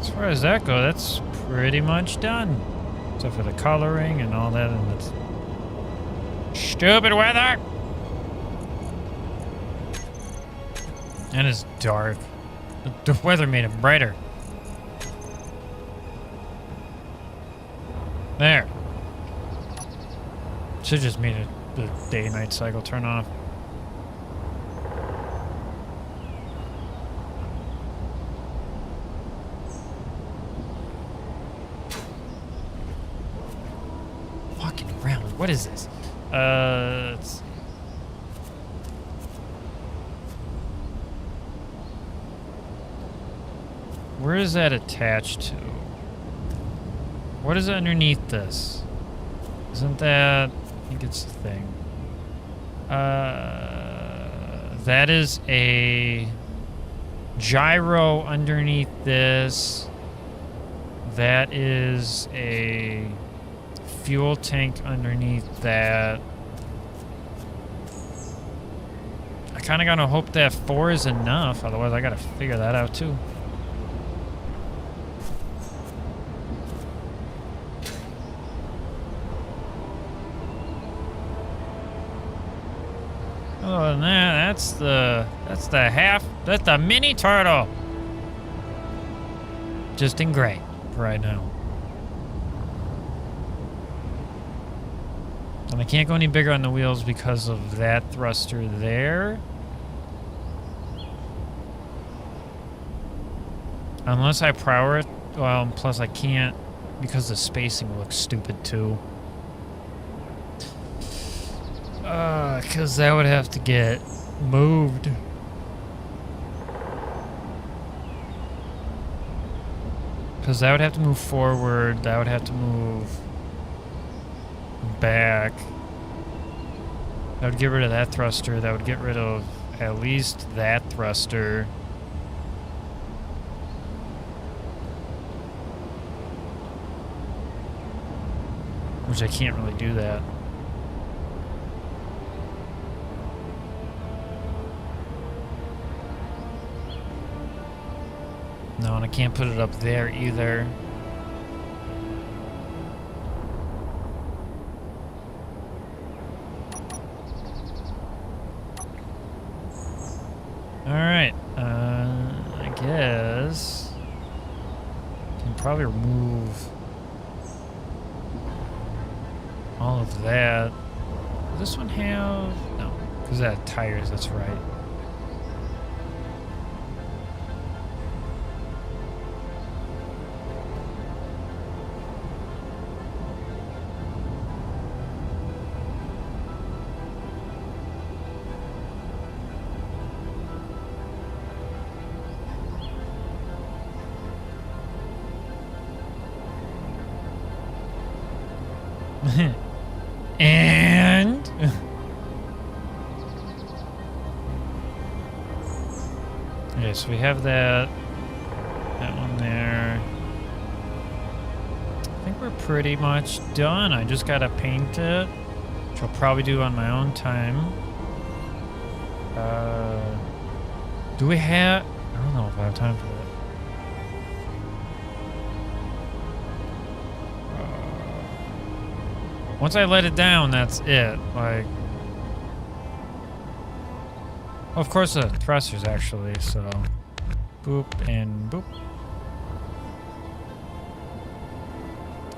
As far as that goes, that's pretty much done. Except for the coloring and all that, and it's stupid weather. And it's dark. The weather made it brighter. There. Should just made the day-night cycle turn off. Walking around. What is this? Let's see. Where is that attached to? What is underneath this? Isn't that... I think it's the thing. That is a gyro underneath this. That is a fuel tank underneath that. I kind of gotta hope that 4 is enough, otherwise I gotta figure that out too. Other than that, that's the mini turtle. Just in gray for right now. And I can't go any bigger on the wheels because of that thruster there. Unless I power it. Well, plus I can't because the spacing looks stupid too. Because that would have to get moved. Because that would have to move forward. That would have to move back. That would get rid of that thruster. That would get rid of at least that thruster. Which I can't really do that. No, and I can't put it up there either. Alright, I guess can probably remove all of that. Does this one have... No, because that had tires, that's right. And okay, so we have that one there. I think we're pretty much done. I just gotta paint it, which I'll probably do on my own time. Do we have... I don't know if I have time for that. Once I let it down, that's it. Like, well, of course the thrusters actually, so boop and boop.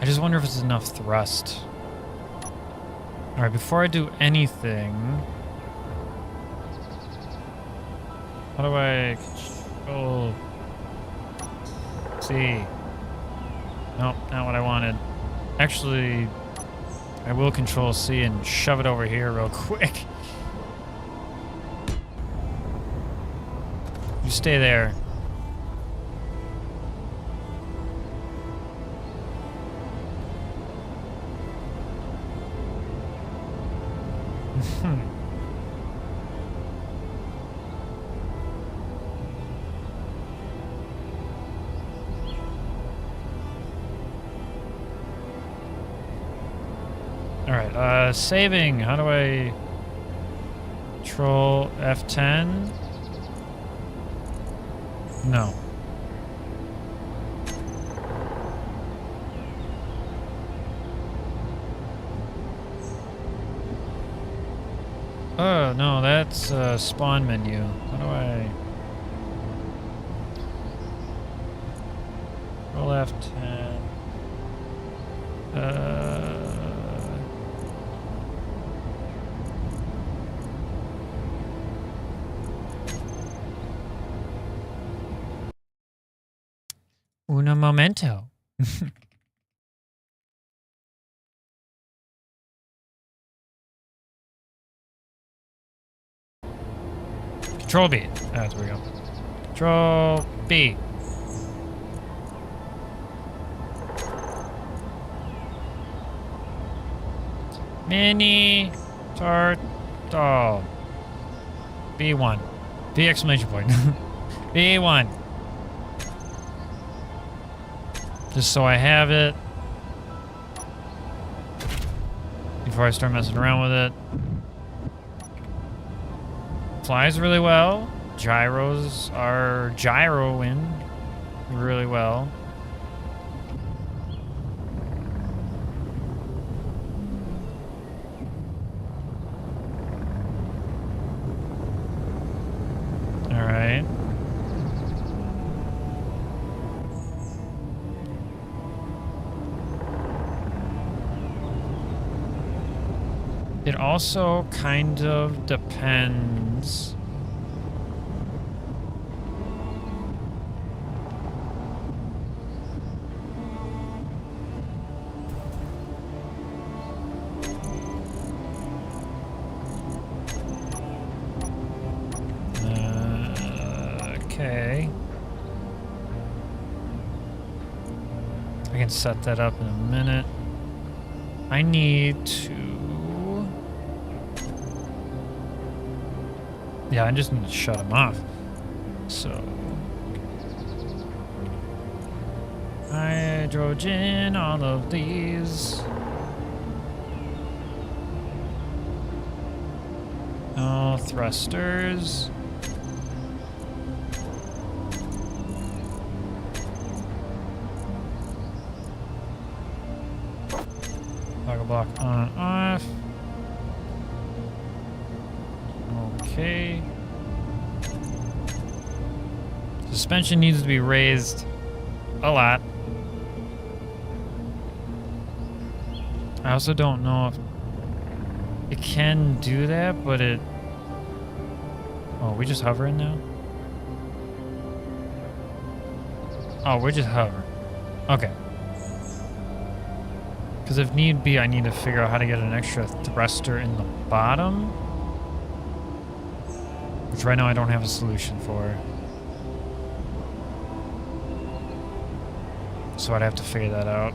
I just wonder if it's enough thrust. All right, before I do anything, how do I control? See, nope, not what I wanted. Actually, I will control C and shove it over here real quick. You stay there. Alright, saving. How do I control F10? No. Oh, no, that's spawn menu. How do I... Control F10. Uno momento. Control B. There we go. Control B. Mini turtle. B1. B exclamation point. B1. Just so I have it before I start messing around with it. Flies really well. Gyros are gyroing really well. All right. It also kind of depends. Okay. I can set that up in a minute. I need to... Yeah, I just need to shut them off. So... hydrogen, all of these. No thrusters. Okay. Suspension needs to be raised a lot. I also don't know if it can do that, but it... Oh, we just hovering now? Oh, we're just hovering. Okay. Because if need be, I need to figure out how to get an extra thruster in the bottom. Which right now I don't have a solution for. So I'd have to figure that out.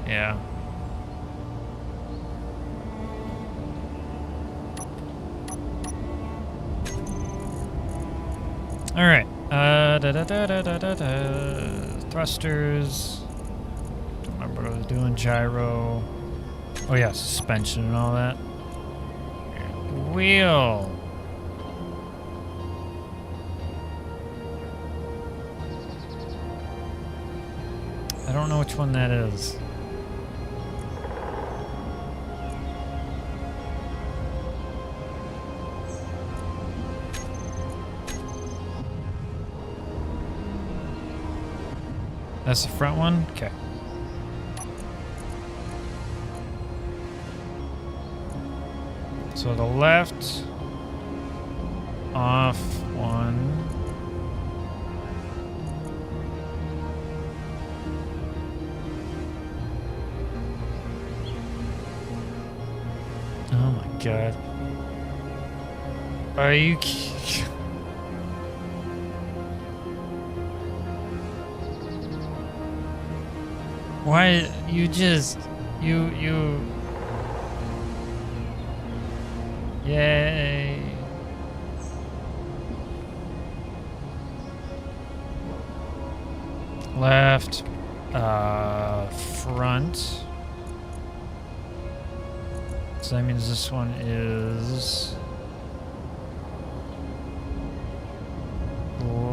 Yeah. Alright. Thrusters. Don't remember what I was doing. Gyro. Oh yeah, suspension and all that. Wheel. I don't know which one that is. That's the front one? Okay. So the left off one. Oh my god. Are you Why you just you Yay. Left front. So that means this one is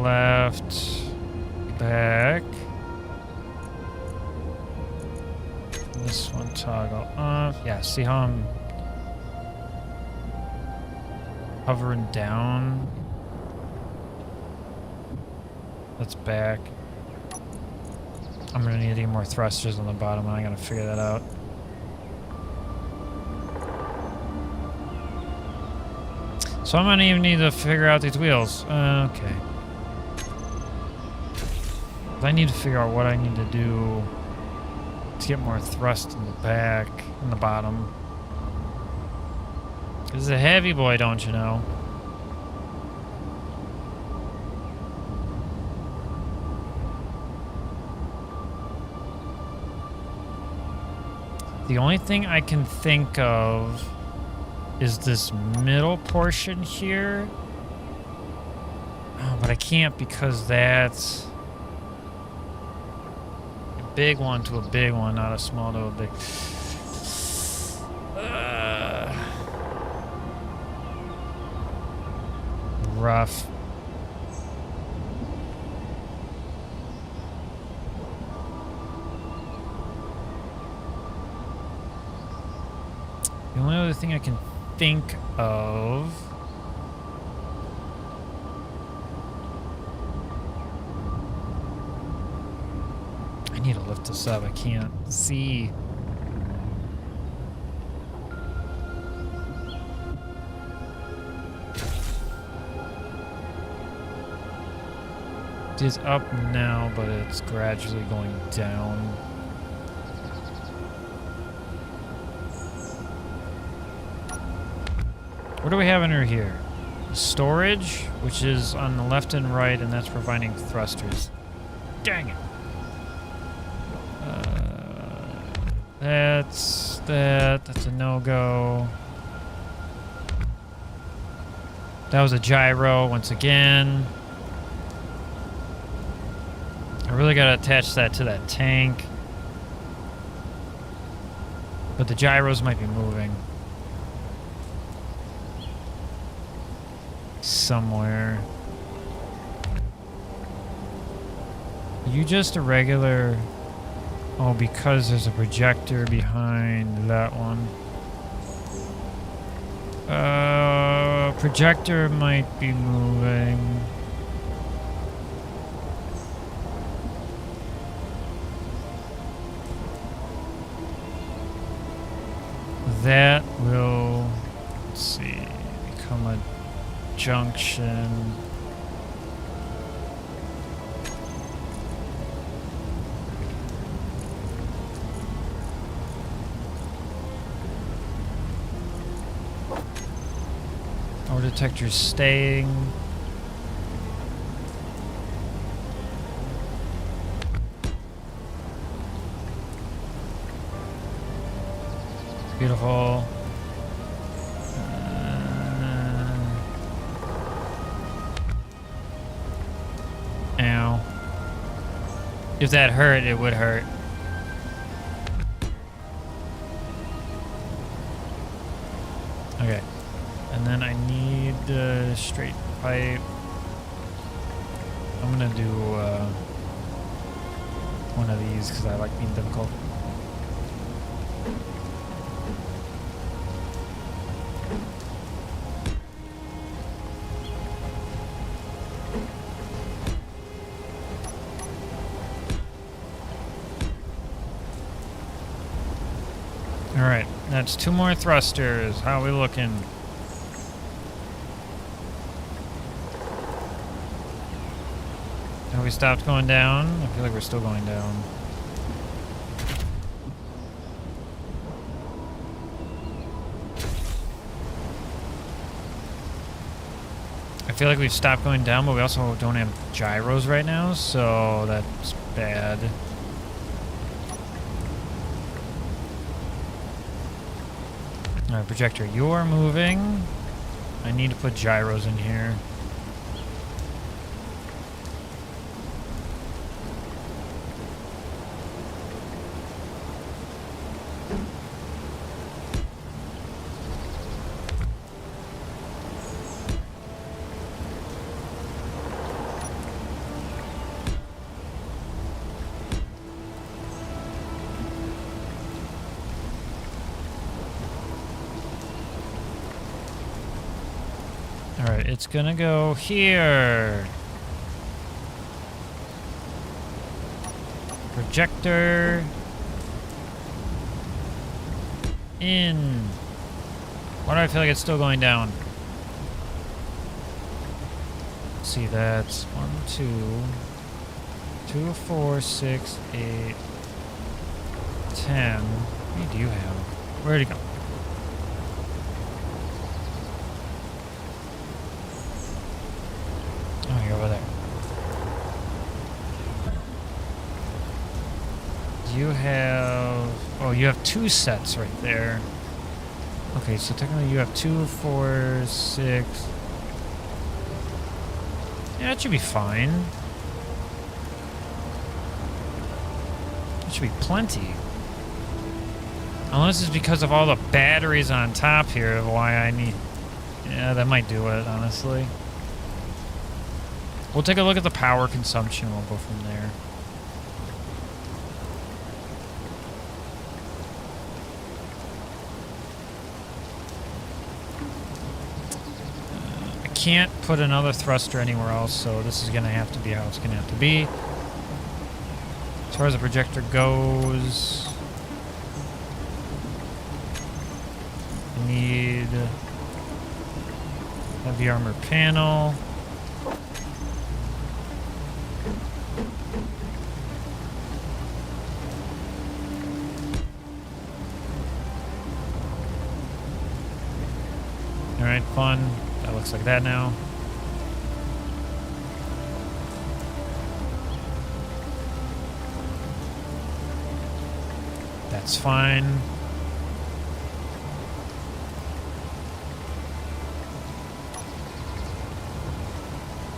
left back. This one toggle off. Yeah, see how I'm hovering down? That's back. I'm gonna need to get more thrusters on the bottom, and I gotta figure that out. So I'm gonna even need to figure out these wheels. Okay. I need to figure out what I need to do to get more thrust in the back and the bottom. This is a heavy boy, don't you know? The only thing I can think of is this middle portion here. Oh, but I can't because that's a big one to a big one, not a small to a big. Rough. The only other thing I can think of I need to lift this up. I can't see. It is up now, but it's gradually going down. What do we have under here? Storage, which is on the left and right, and that's providing thrusters. Dang it. That's a no-go. That was a gyro once again. I really gotta attach that to that tank. But the gyros might be moving. Somewhere. You just a regular... Oh, because there's a projector behind that one. Projector might be moving. That will, let's see, become a junction. Our detector's staying. Beautiful. Ow. If that hurt, it would hurt. Okay. And then I need the straight pipe. I'm gonna do one of these because I like being difficult. Alright, that's 2 more thrusters. How are we looking? Have we stopped going down? I feel like we're still going down. I feel like we've stopped going down, but we also don't have gyros right now, so that's bad. Alright, projector, you're moving. I need to put gyros in here. Alright, it's gonna go here. Projector. In. Why do I feel like it's still going down? Let's see, that's 1, 2, 2, 4, 6, 8, 10. How many do you have? Where'd it go? Oh, you're over there. You have... Oh, you have 2 sets right there. Okay, so technically you have 2, 4, 6... Yeah, that should be fine. That should be plenty. Unless it's because of all the batteries on top here of why I need... Yeah, that might do it, honestly. We'll take a look at the power consumption. We'll go from there. I can't put another thruster anywhere else, so this is going to have to be how it's going to have to be. As far as the projector goes, I need heavy armor panel. Alright, fun. That looks like that now. That's fine.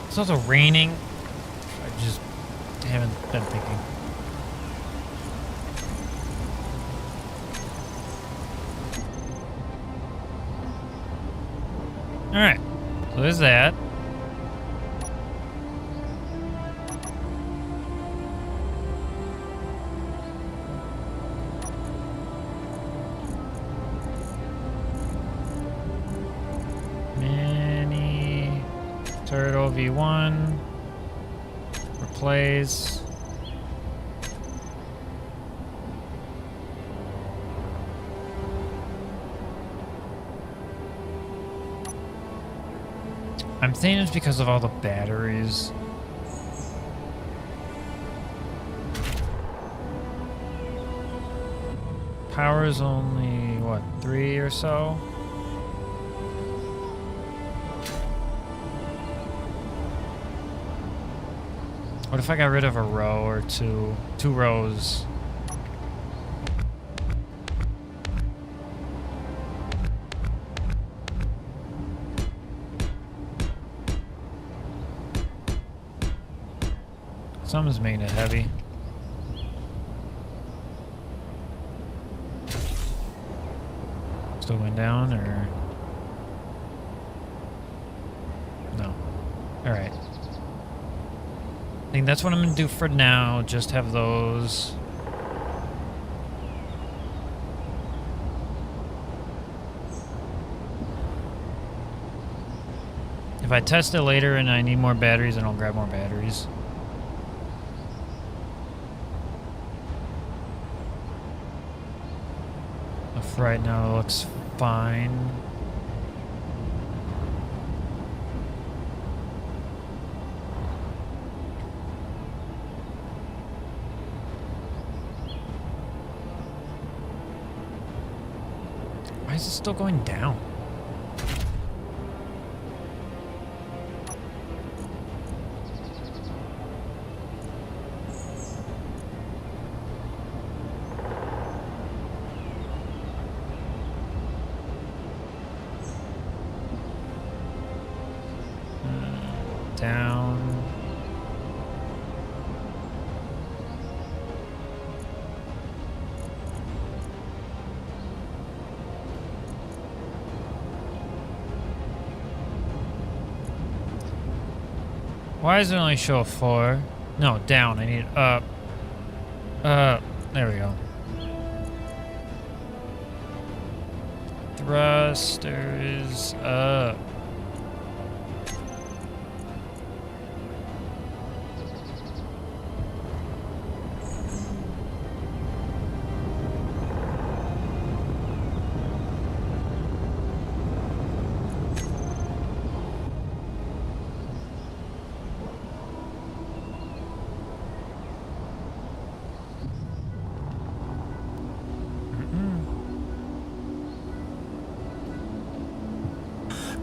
It's also raining. I just haven't been thinking. Alright, so there's that. Turtle V1. Replace. I'm thinking it's because of all the batteries. Power is only, what, 3 or so? What if I got rid of a row or two? 2 rows. Something's making it heavy. Still going down, or no? All right. I think that's what I'm gonna do for now. Just have those. If I test it later and I need more batteries, then I'll grab more batteries. For right now, it looks fine. Why is it still going down? Down. Why does it only show a 4? No, down. I need up. There we go. Thrusters up.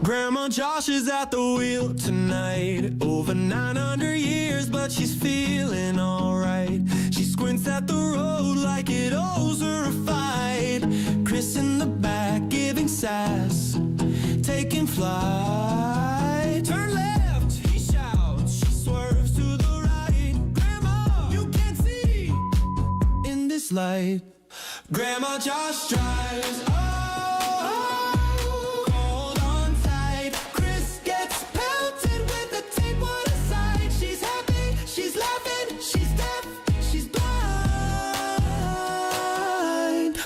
Grandma Josh is at the wheel tonight. Over 900 years, but she's feeling alright. She squints at the road like it owes her a fight. Chris in the back giving sass, taking flight. Turn left, he shouts. She swerves to the right. Grandma, you can't see in this light. Grandma Josh drives.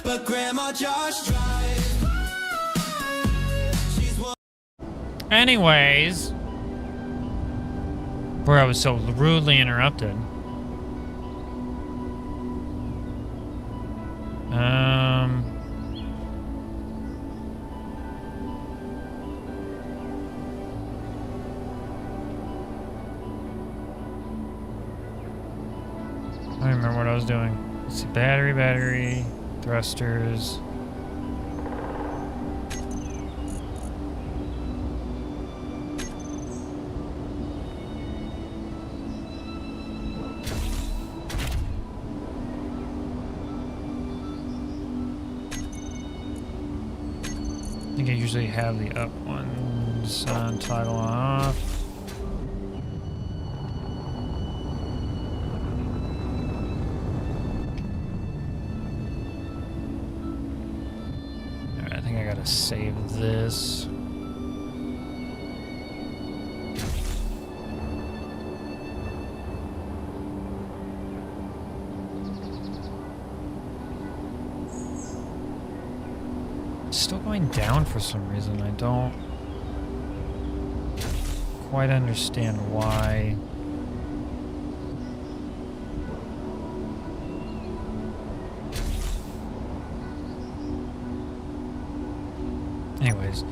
But Grandma Josh drives. She's one. Anyways, where I was so rudely interrupted. I don't remember what I was doing. Let's see, battery, thrusters. I think I usually have the up ones on, toggle off. Alright, I think I gotta save this. It's still going down for some reason. I don't quite understand why. Anyways,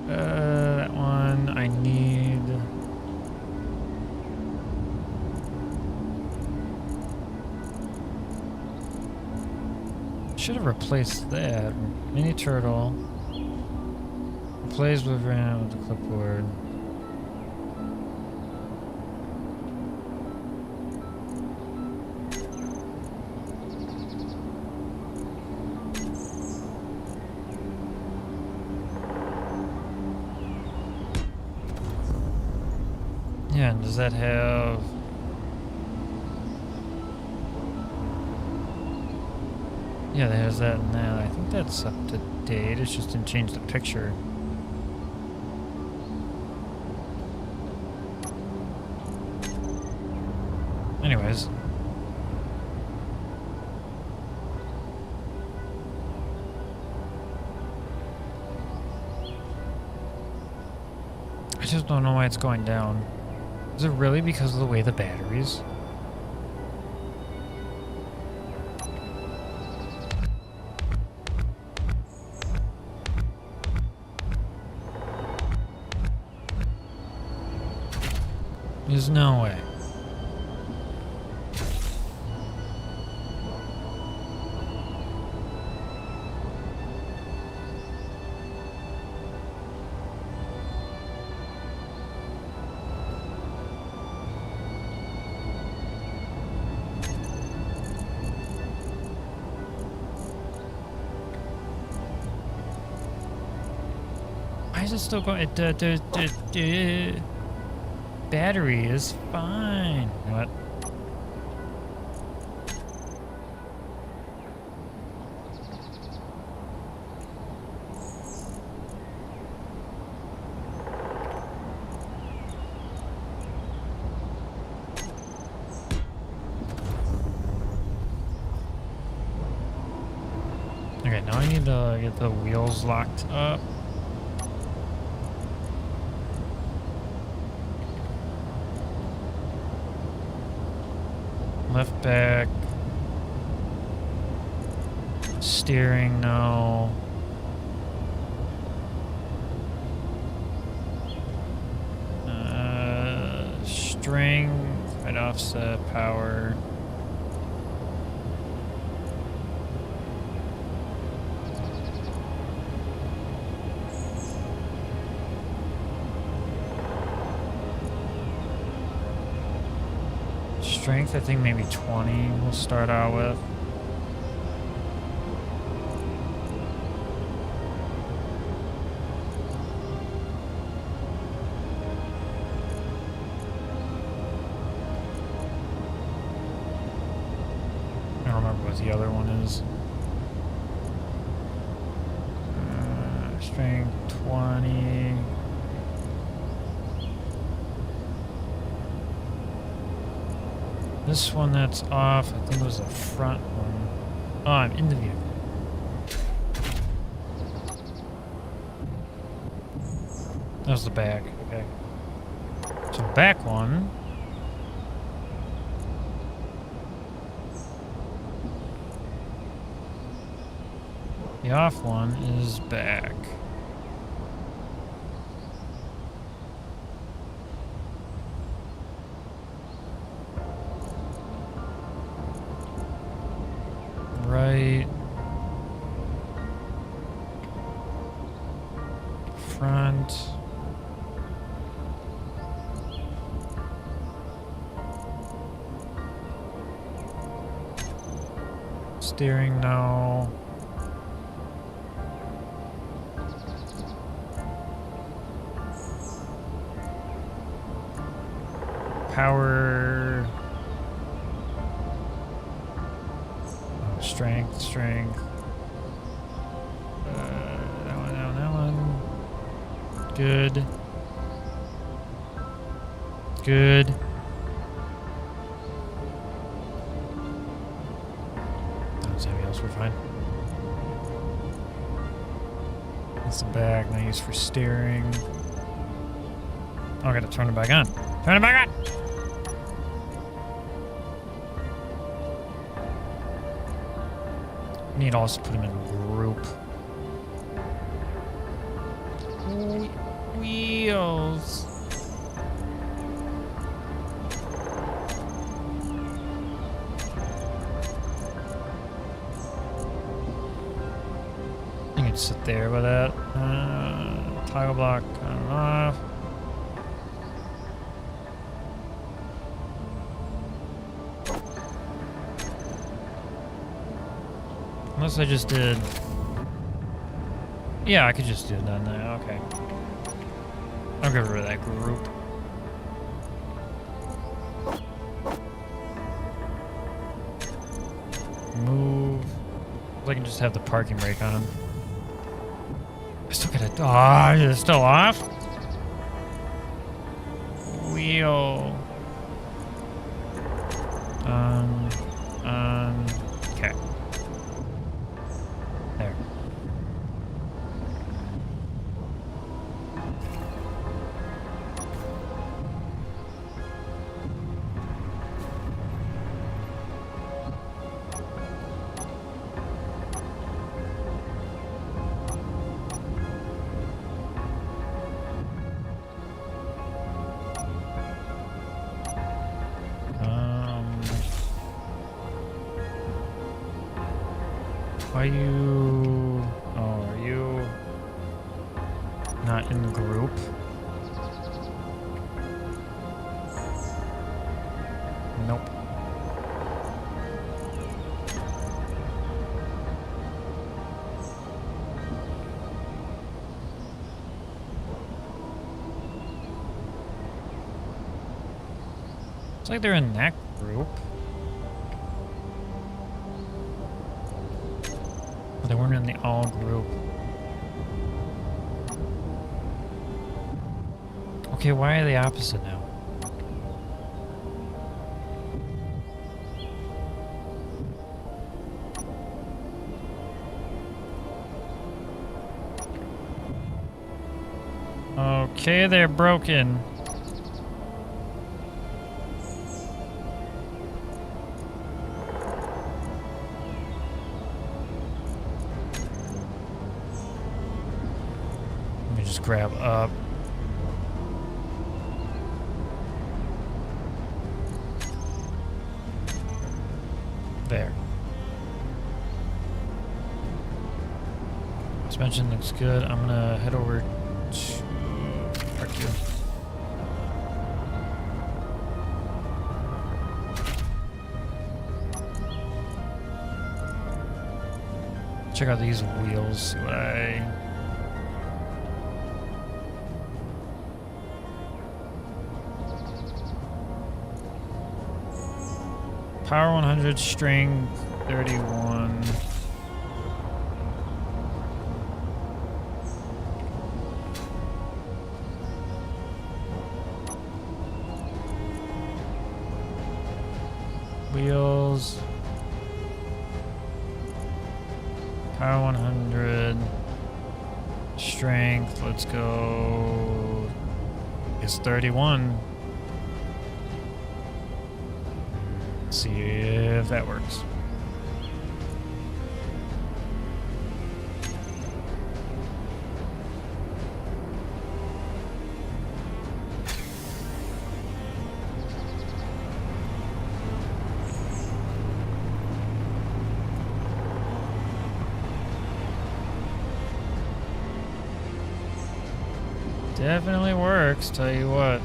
that one I need. Should have replaced that. Mini turtle. Plays with ran with the clipboard. Yeah, and does that have... Yeah, there's that and that. I think that's up to date. It just didn't change the picture. Anyways. I just don't know why it's going down. Is it really because of the way the batteries? There's no way. Why is it still going? Battery is fine. What? Okay, now I need to get the wheels locked up. Left back. Steering, no. Strength, right offset, power. Strength, I think maybe 20 we'll start out with. I don't remember what the other one is. Strength 20. This one that's off, I think it was the front one. Oh, I'm in the vehicle. That was the back, okay. So back one. The off one is back. Right. Front. Steering, no. Power. Oh, strength. That one. Good. Anything else, we're fine. That's the back, not used for steering. Oh, I gotta turn it back on. Turn it back on! Need to also put them in a group. Wheels. You can sit there with that. Toggle block on and off. Unless I just did... Yeah, I could just do that now. Okay. I'll get rid of that group. Move. I can just have the parking brake on him. I still gotta... Ah, it's still off? Wheel. Okay. There. Are you... Oh, are you not in the group? Nope. It's like they're in that group. They weren't in the all group. Okay, why are they opposite now? Okay, they're broken. Grab up. There. Suspension looks good. I'm gonna head over to park here. Check out these wheels. See what I... Power 100, string 31. Wheels. Power 100. Strength, let's go. It's 31. See if that works. Definitely works, tell you what.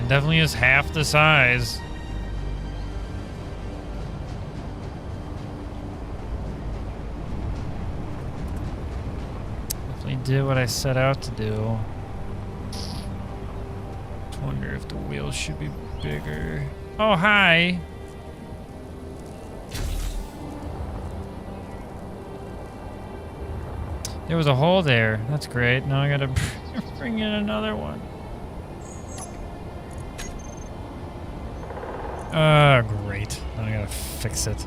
Definitely is half the size. Definitely did what I set out to do. Just wonder if the wheels should be bigger. Oh, hi. There was a hole there. That's great. Now I gotta bring in another one. Great. Now I gotta fix it.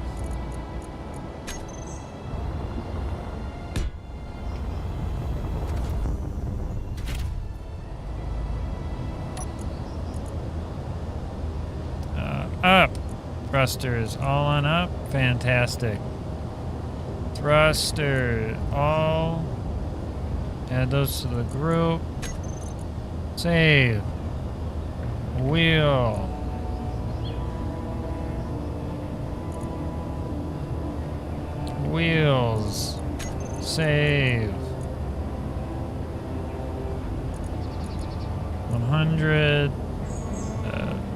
thrusters all on up. Fantastic. Thruster all. Add those to the group. Save. Wheel. Wheels. Save. 100.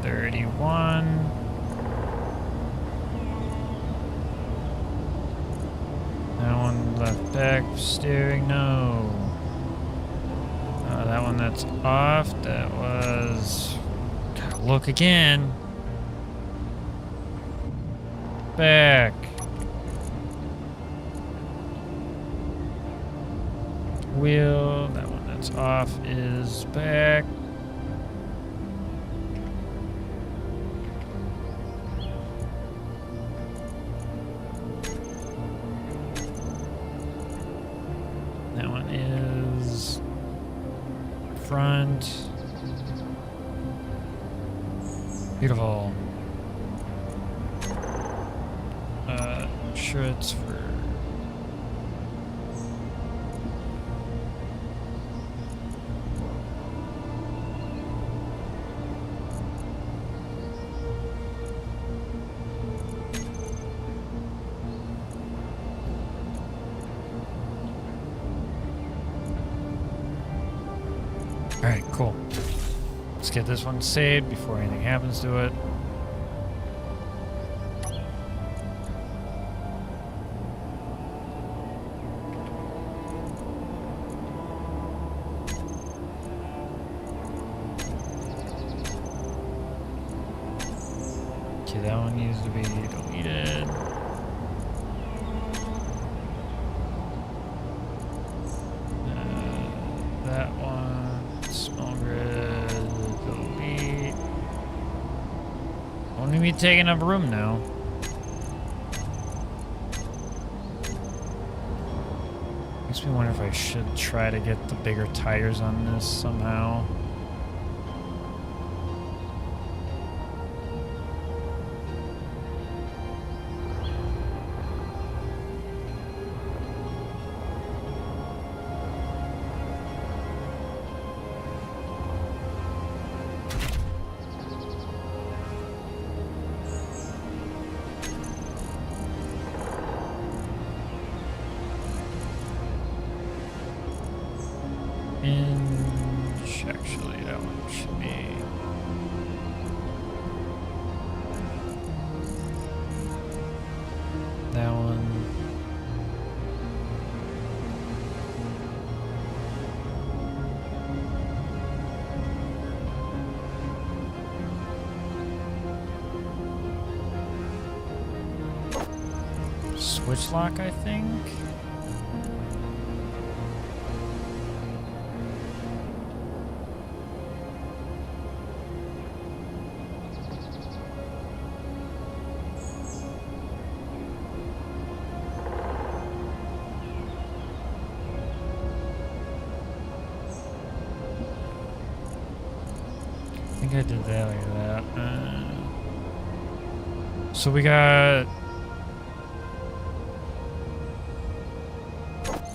31. That one left back steering, no. That one that's off, that was... Gotta look again. Back. Wheel, that one that's off is back. That one is front. Beautiful. Sure it's for... Alright, cool. Let's get this one saved before anything happens to it. Okay, that one needs to be deleted. That one, small grid, delete. Only be taking up room now. Makes me wonder if I should try to get the bigger tires on this somehow. Actually, that one should be... That one... Switch lock, I think? I think I did that like that. So we got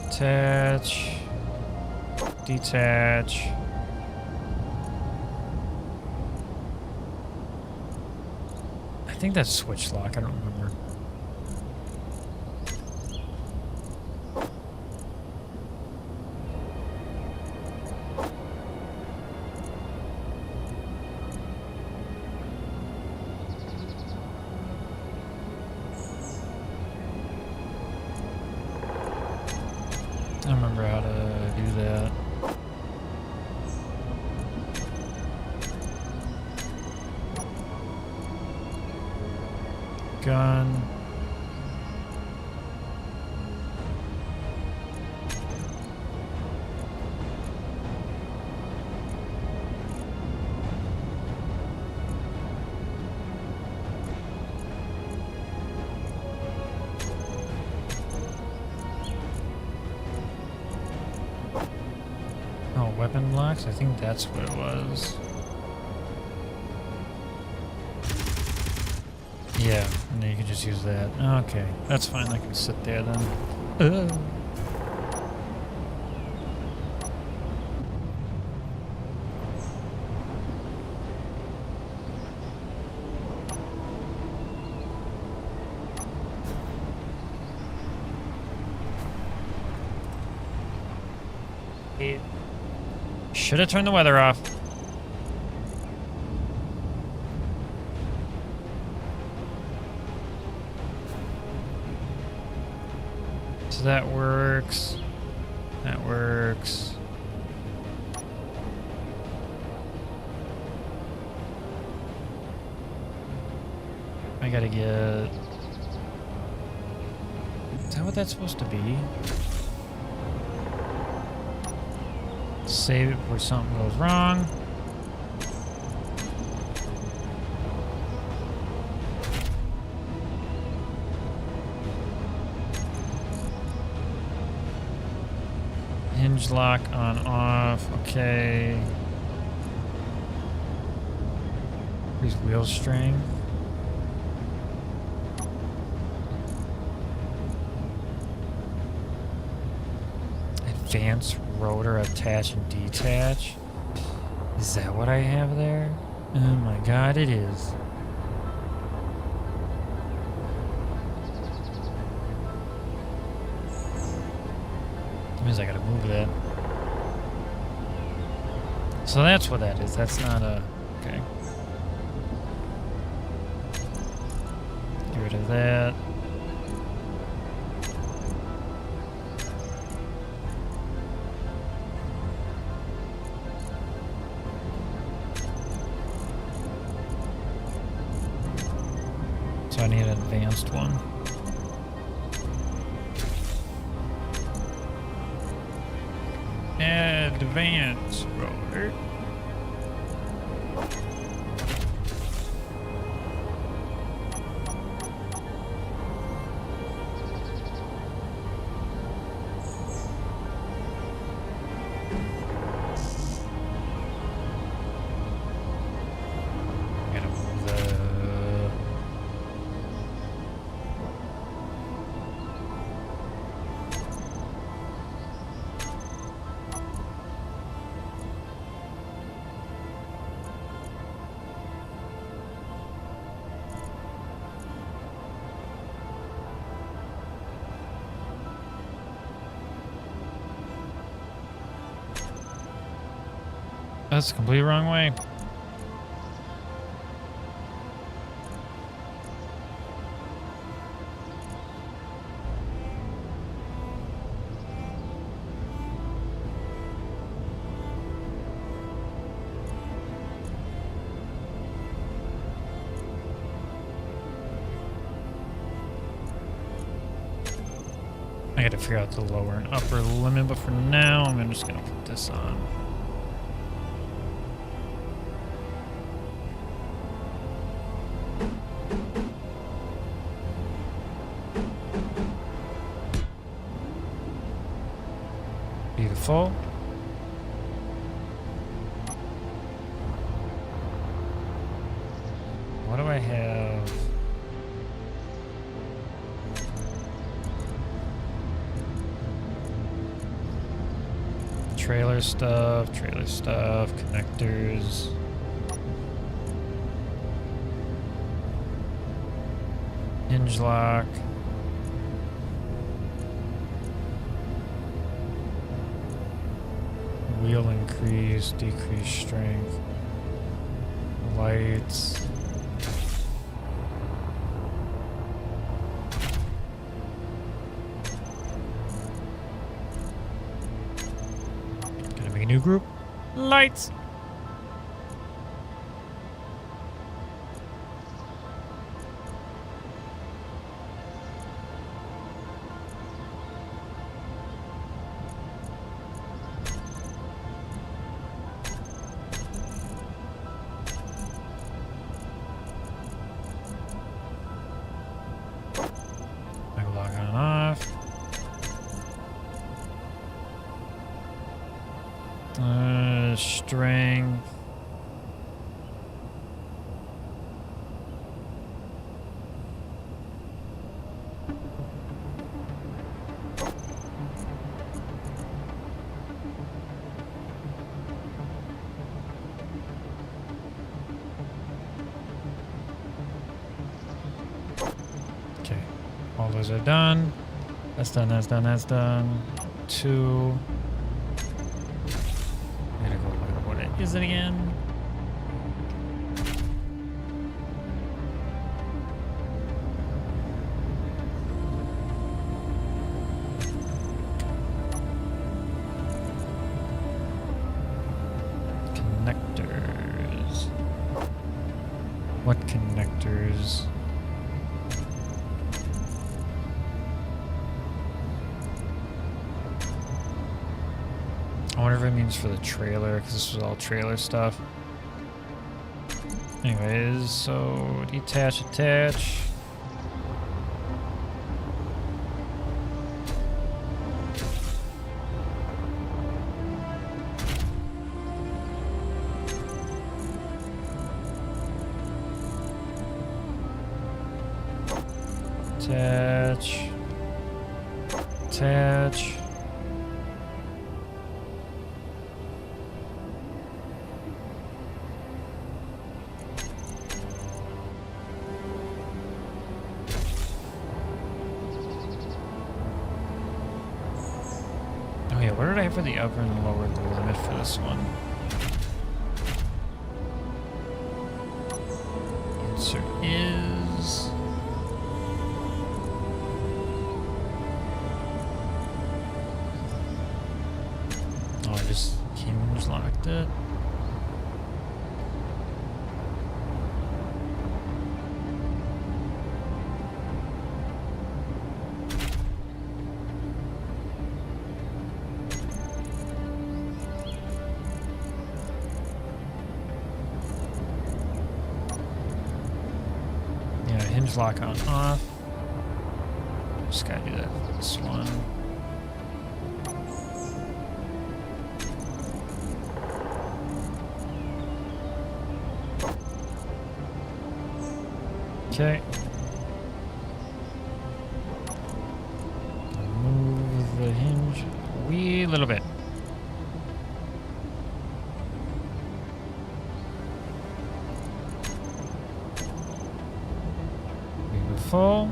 attach, detach. I think that's switch lock. I don't remember. I don't remember how to do that. Gun. Oh, weapon locks? I think that's what it was. Yeah, and then you can just use that. Okay, that's fine. I can sit there then. Should have turned the weather off. So that works. That works. I gotta get... Is that what that's supposed to be? Save it before something goes wrong. Hinge lock on off. Okay. Increase wheel strength. Advanced rotor attach and detach. Is that what I have there? Oh my god, it is. That means I gotta move that. So that's what that is. That's not a... Okay. Get rid of that. So I need an advanced one. Advanced roller. Gotta move the... That's the complete wrong way. I gotta figure out the lower and upper limit, but for now, I'm just gonna put this on. Beautiful. What do I have? Trailer stuff, connectors. Hinge lock. Wheel increase, decrease strength. Lights. Gonna make a new group. Lights. Log on off. Strength. those are done. That's done, that's done, that's done. 2. I gotta go look at what it is it again. Connectors. What connectors? I wonder if it means for the trailer, because this was all trailer stuff. Anyways, so detach, attach. Attach. Attach. Oh yeah, what did I have for the upper and the lower limit for this one? Answer is... Oh, I just hinge locked it. Yeah, hinge lock on off. Just gotta do that for this one. Okay. Move the hinge a wee little bit. Leave it full.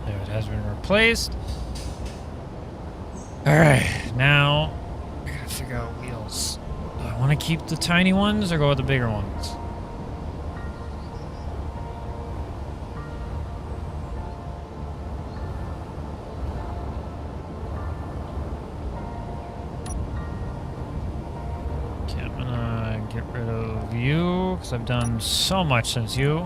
There, it has been replaced. Alright, now I gotta figure out wheels. Do I want to keep the tiny ones or go with the bigger ones? Okay, I'm gonna get rid of you because I've done so much since you.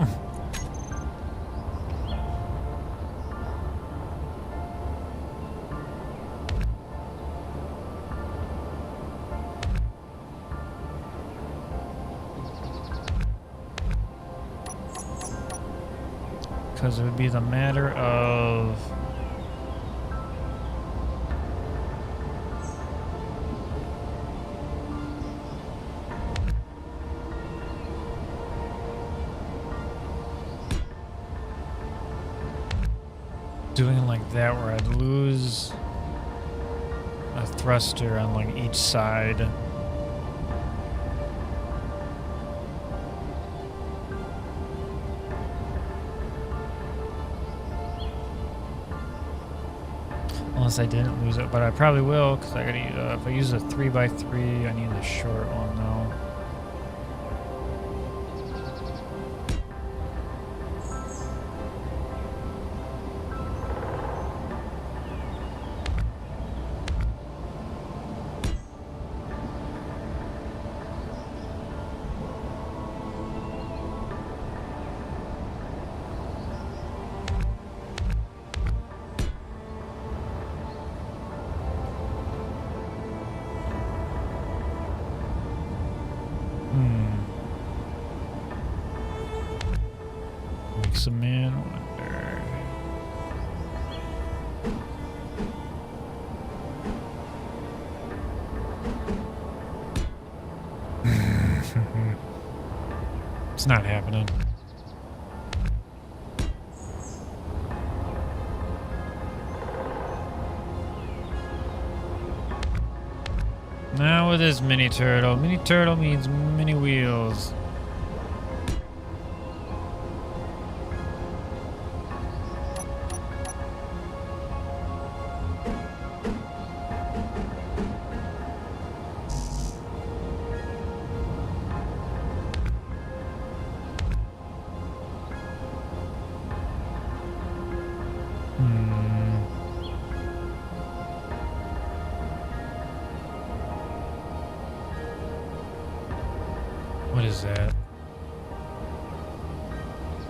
Because it would be the matter of... doing it like that where I'd lose a thruster on like each side. Unless I didn't lose it, but I probably will because I gotta. If I use a 3x3, I need a short one though. Makes a man wonder. It's not happening. Now with this mini turtle. Mini turtle means mini wheels. What is that?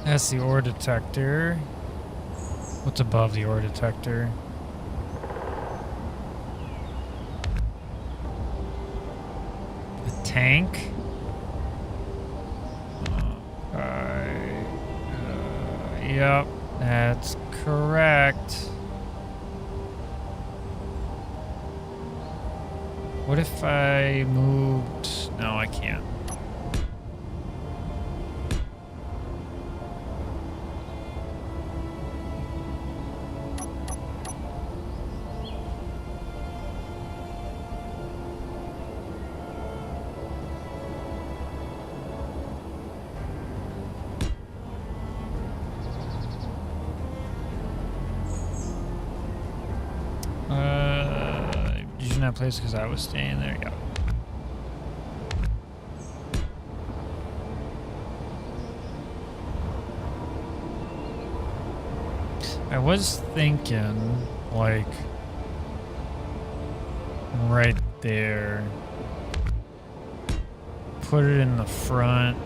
That's the ore detector. What's above the ore detector? The tank? Yep, that's correct. What if I moved? No, I can't. Using that place because I was staying there. Yeah. I was thinking, like, right there. Put it in the front.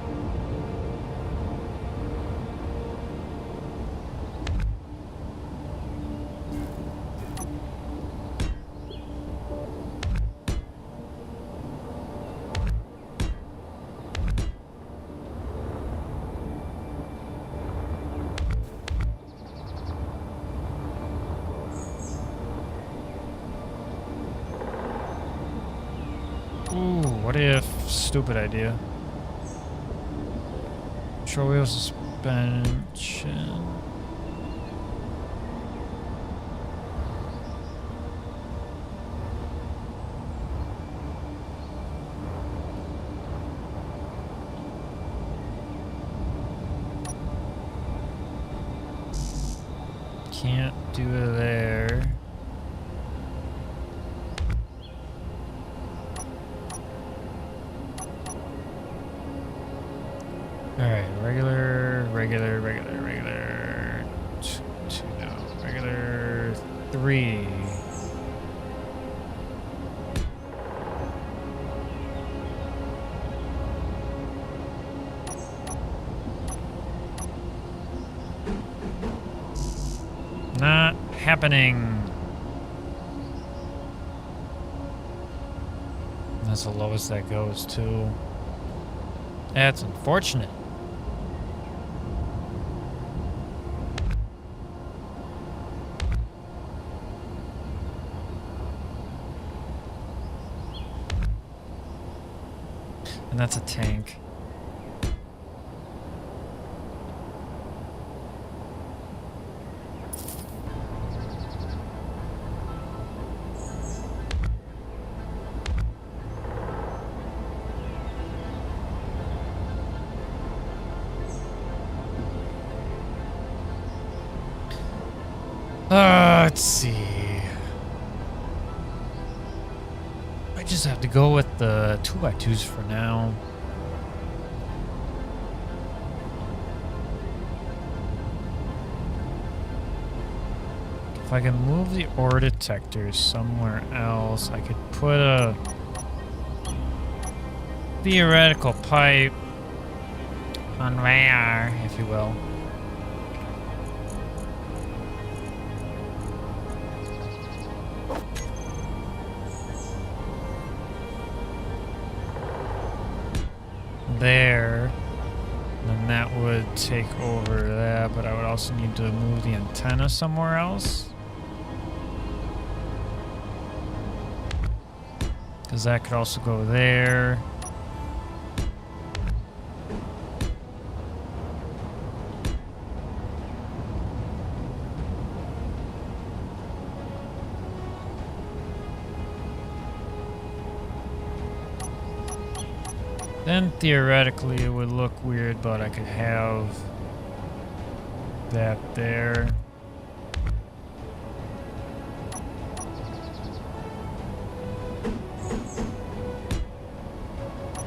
Ooh, what if? Stupid idea. Control wheel suspension. Can't do it there. Alright, regular. Two, no. Regular 3. Not happening. That's the lowest that goes too. That's unfortunate. And that's a tank. Let's see. I just have to go with the 2x2s for now. If I can move the ore detector somewhere else, I could put a theoretical pipe on there, if you will. There, then that would take over that, but I would also need to move the antenna somewhere else, because that could also go there. Then theoretically it would look weird, but I could have that there.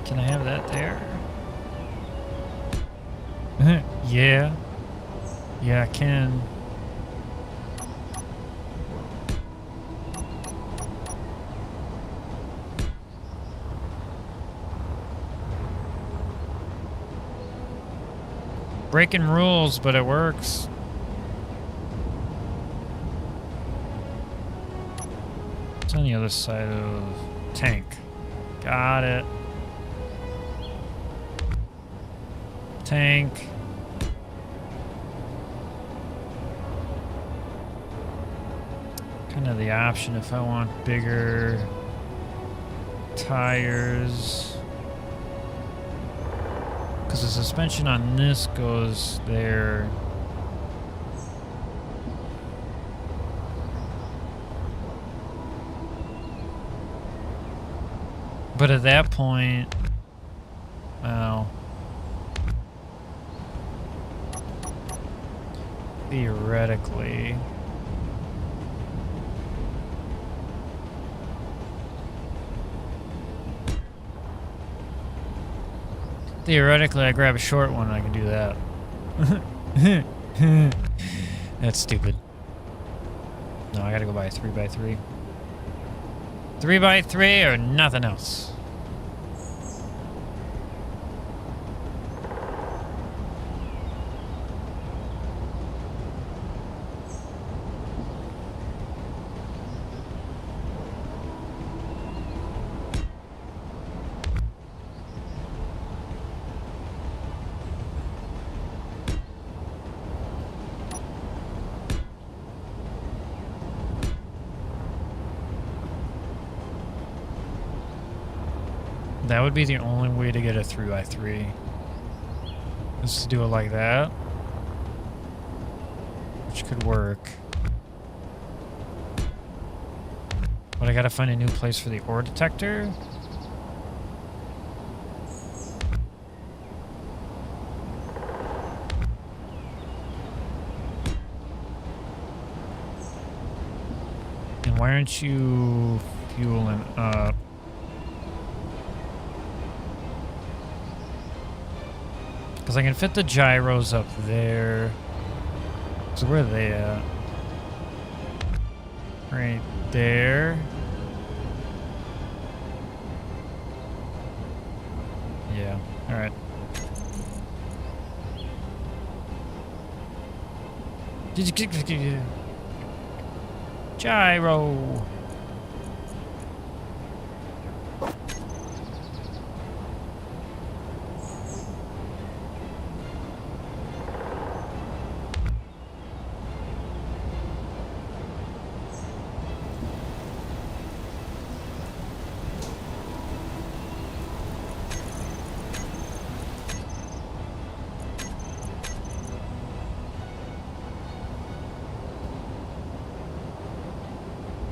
Can I have that there? Yeah. Yeah, I can. Breaking rules, but it works. It's on the other side of tank. Got it. Tank. Kind of the option if I want bigger tires. Because the suspension on this goes there. But at that point, well, theoretically, I grab a short one and I can do that. That's stupid. No, I gotta go buy a 3x3. 3x3 or nothing else. That would be the only way to get a 3x3. Is to do it like that. Which could work. But I gotta find a new place for the ore detector. And why aren't you fueling up? Because I can fit the gyros up there. So where are they at? Right there. Yeah, alright. Gyro!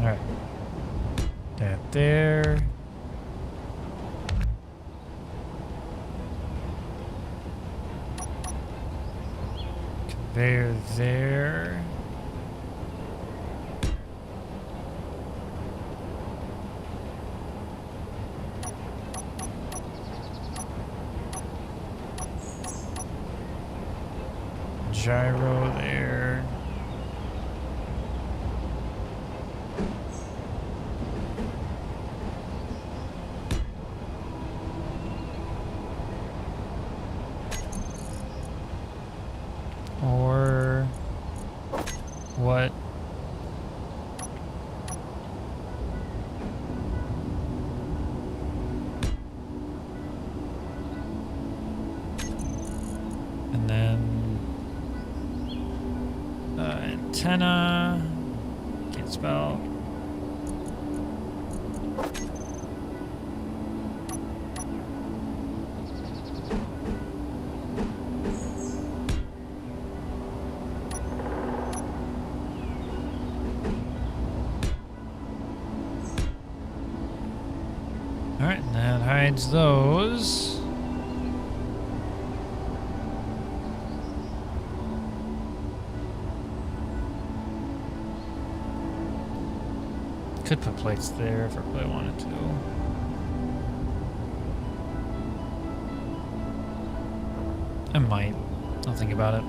Alright. That there. Conveyor there. Gyro there. Or what? And then antenna. Can't spell. Alright, that hides those. Could put plates there if I really wanted to. I might. I'll think about it.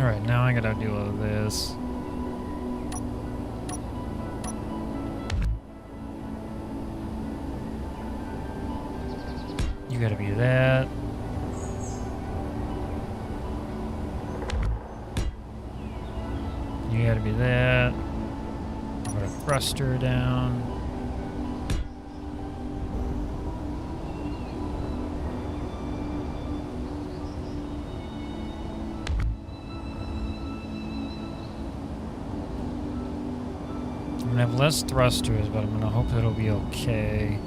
Alright, now I gotta do all of this. You gotta be that. You gotta be that. Put a thruster down. I'm gonna have less thrusters, but I'm gonna hope it'll be okay.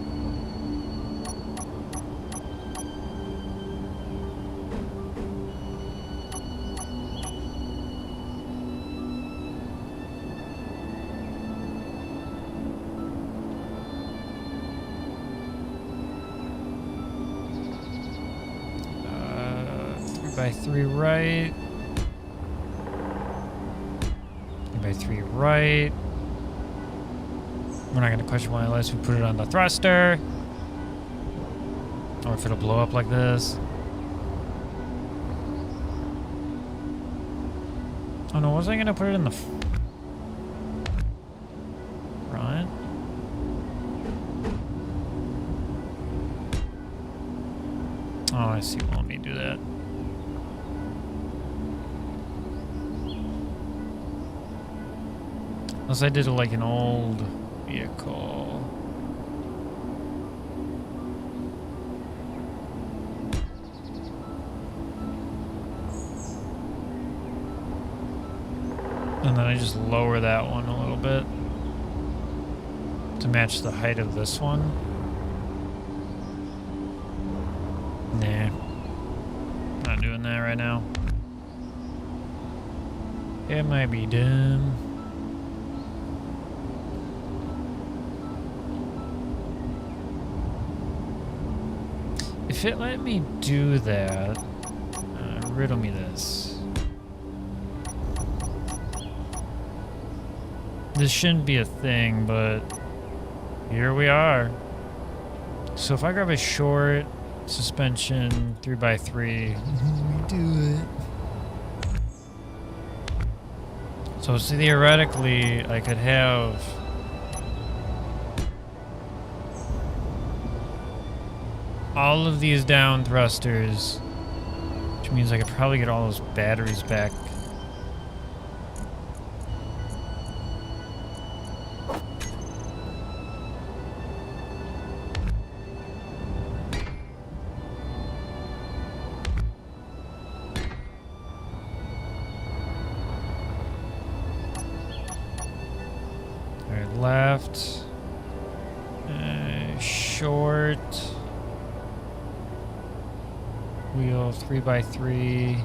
By 3 right. 3x3 right. We're not gonna question why unless we put it on the thruster. Or if it'll blow up like this. Oh no, was I gonna put it in the front? Oh, I see. Well, let me do that. Unless I did it like an old vehicle. And then I just lower that one a little bit to match the height of this one. Nah. Not doing that right now. It might be dumb. If it let me do that, riddle me this. This shouldn't be a thing, but here we are. So if I grab a short suspension 3x3, we do it. So theoretically, I could have all of these down thrusters, which means I could probably get all those batteries back. All right, left, short. Wheel 3x3.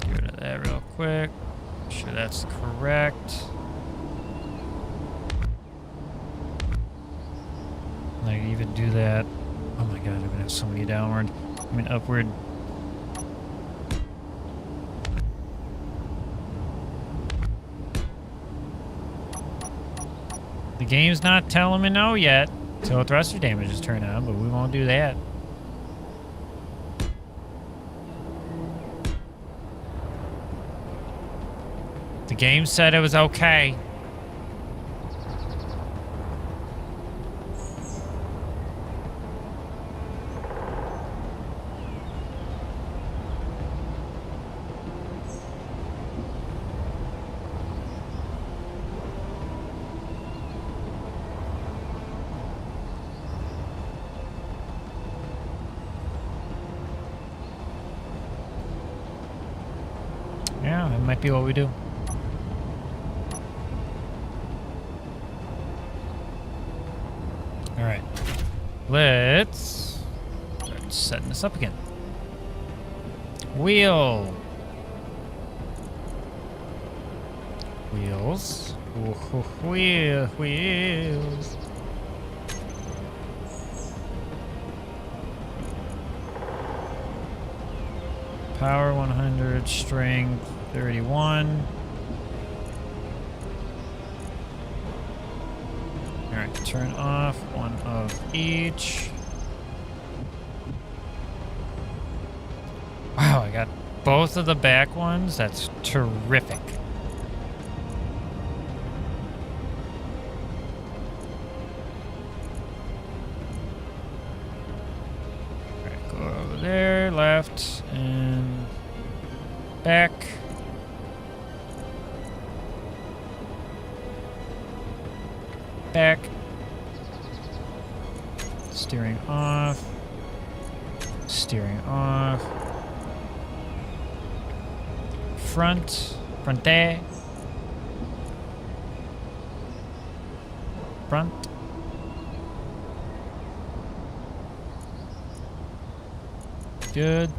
Get rid of that real quick. Make sure that's correct. And I can even do that. Oh my god, I'm gonna have so many downward. I mean upward. The game's not telling me no yet till thruster damage is turned on, but we won't do that. The game said it was okay. Yeah, that might be what we do. Alright. Let's start setting this up again. Wheel. Wheels. Wheels. Power 100, strength 31. Alright, turn off one of each. Wow, I got both of the back ones. That's terrific. Alright, go over there, left, and back. Back. Steering off. Steering off. Front. Fronte. Front. Good.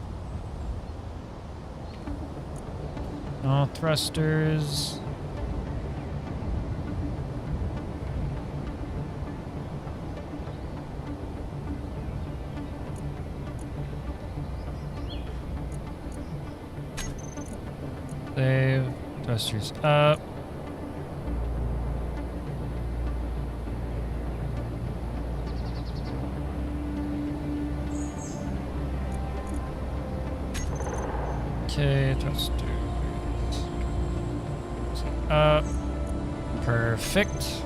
All thrusters. Save. Thrusters up. Okay, thrusters up. Perfect.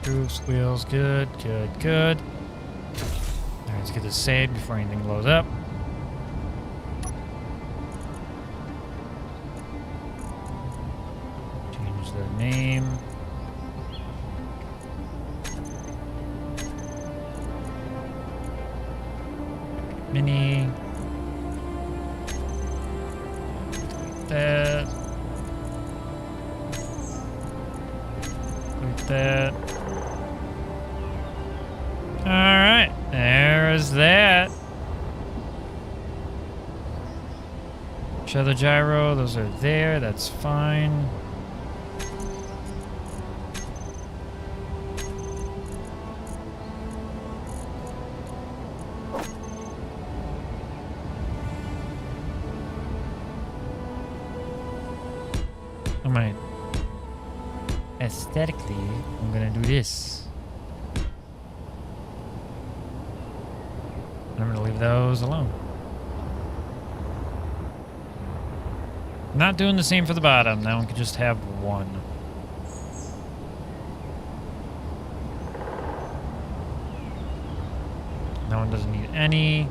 Roofs, wheels, good, good, good. Alright, let's get this saved before anything blows up. Change the name. Mini. That. Like that. Alright, there's that. Show the gyro, those are there, that's fine. Alright. Aesthetically, I'm gonna do this. I'm gonna leave those alone. I'm not doing the same for the bottom. That one could just have one. That one doesn't need any.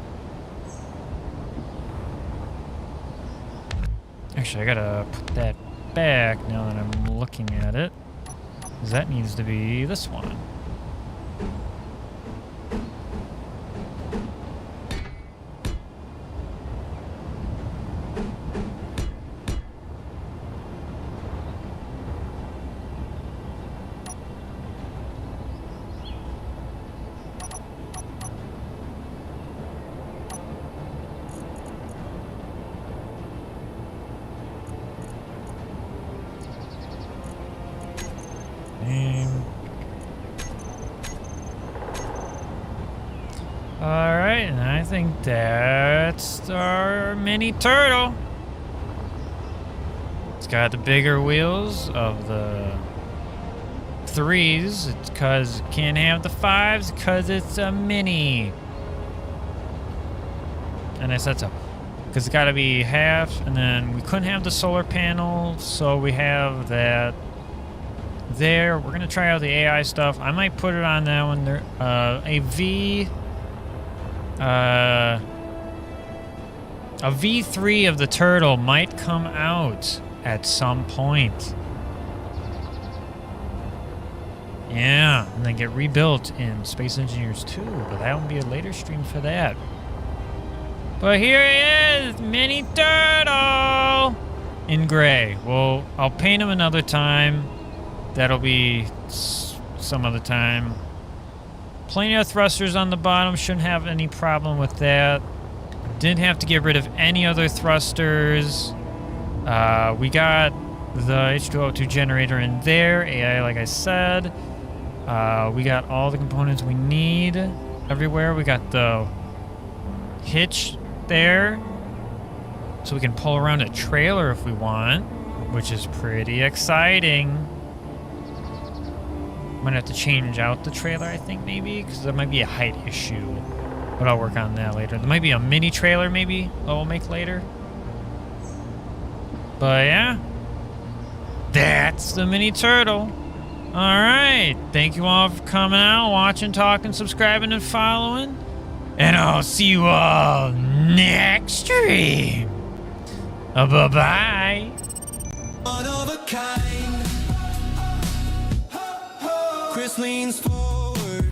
Actually, I gotta put that back now that I'm looking at it. 'Cause that needs to be this one. Alright, and I think that's our mini turtle. It's got the bigger wheels of the 3s. It's because it can't have the 5s because it's a mini. And I said so. Because it's got to be half, and then we couldn't have the solar panel, so we have that there. We're going to try out the AI stuff. I might put it on that one there. A V3 of the turtle might come out at some point. Yeah, and then get rebuilt in Space Engineers 2, but that will be a later stream for that. But here he is, Mini Turtle! In gray. Well, I'll paint him another time. That'll be some other time. Plenty of thrusters on the bottom. Shouldn't have any problem with that. Didn't have to get rid of any other thrusters. We got the H2O2 generator in there. AI, like I said. We got all the components we need everywhere. We got the hitch there, so we can pull around a trailer if we want, which is pretty exciting. Might have to change out the trailer, I think, maybe, because there might be a height issue. But I'll work on that later. There might be a mini trailer, maybe, that we'll make later. But yeah, that's the mini turtle. Alright, thank you all for coming out, watching, talking, subscribing, and following. And I'll see you all next stream. Bye-bye. One of a kind. Chris leans forward,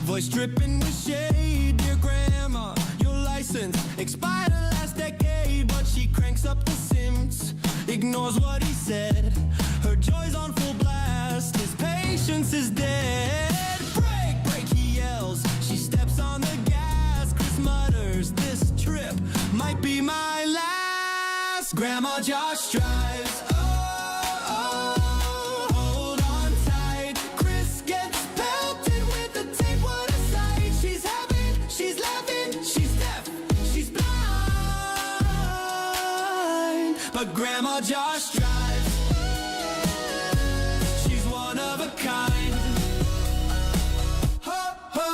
voice dripping with shade. Dear grandma, your license expired last decade, but she cranks up the Sims, ignores what he said. Her joy's on full blast, his patience is dead. Break, break, he yells. She steps on the gas. Chris mutters, this trip might be my last. Grandma Josh drives. Hold on tight. Chris gets pelted with the tape. What a sight. She's having, she's laughing, she's deaf, she's blind. But Grandma Josh drives. She's one of a kind. Ho, ho.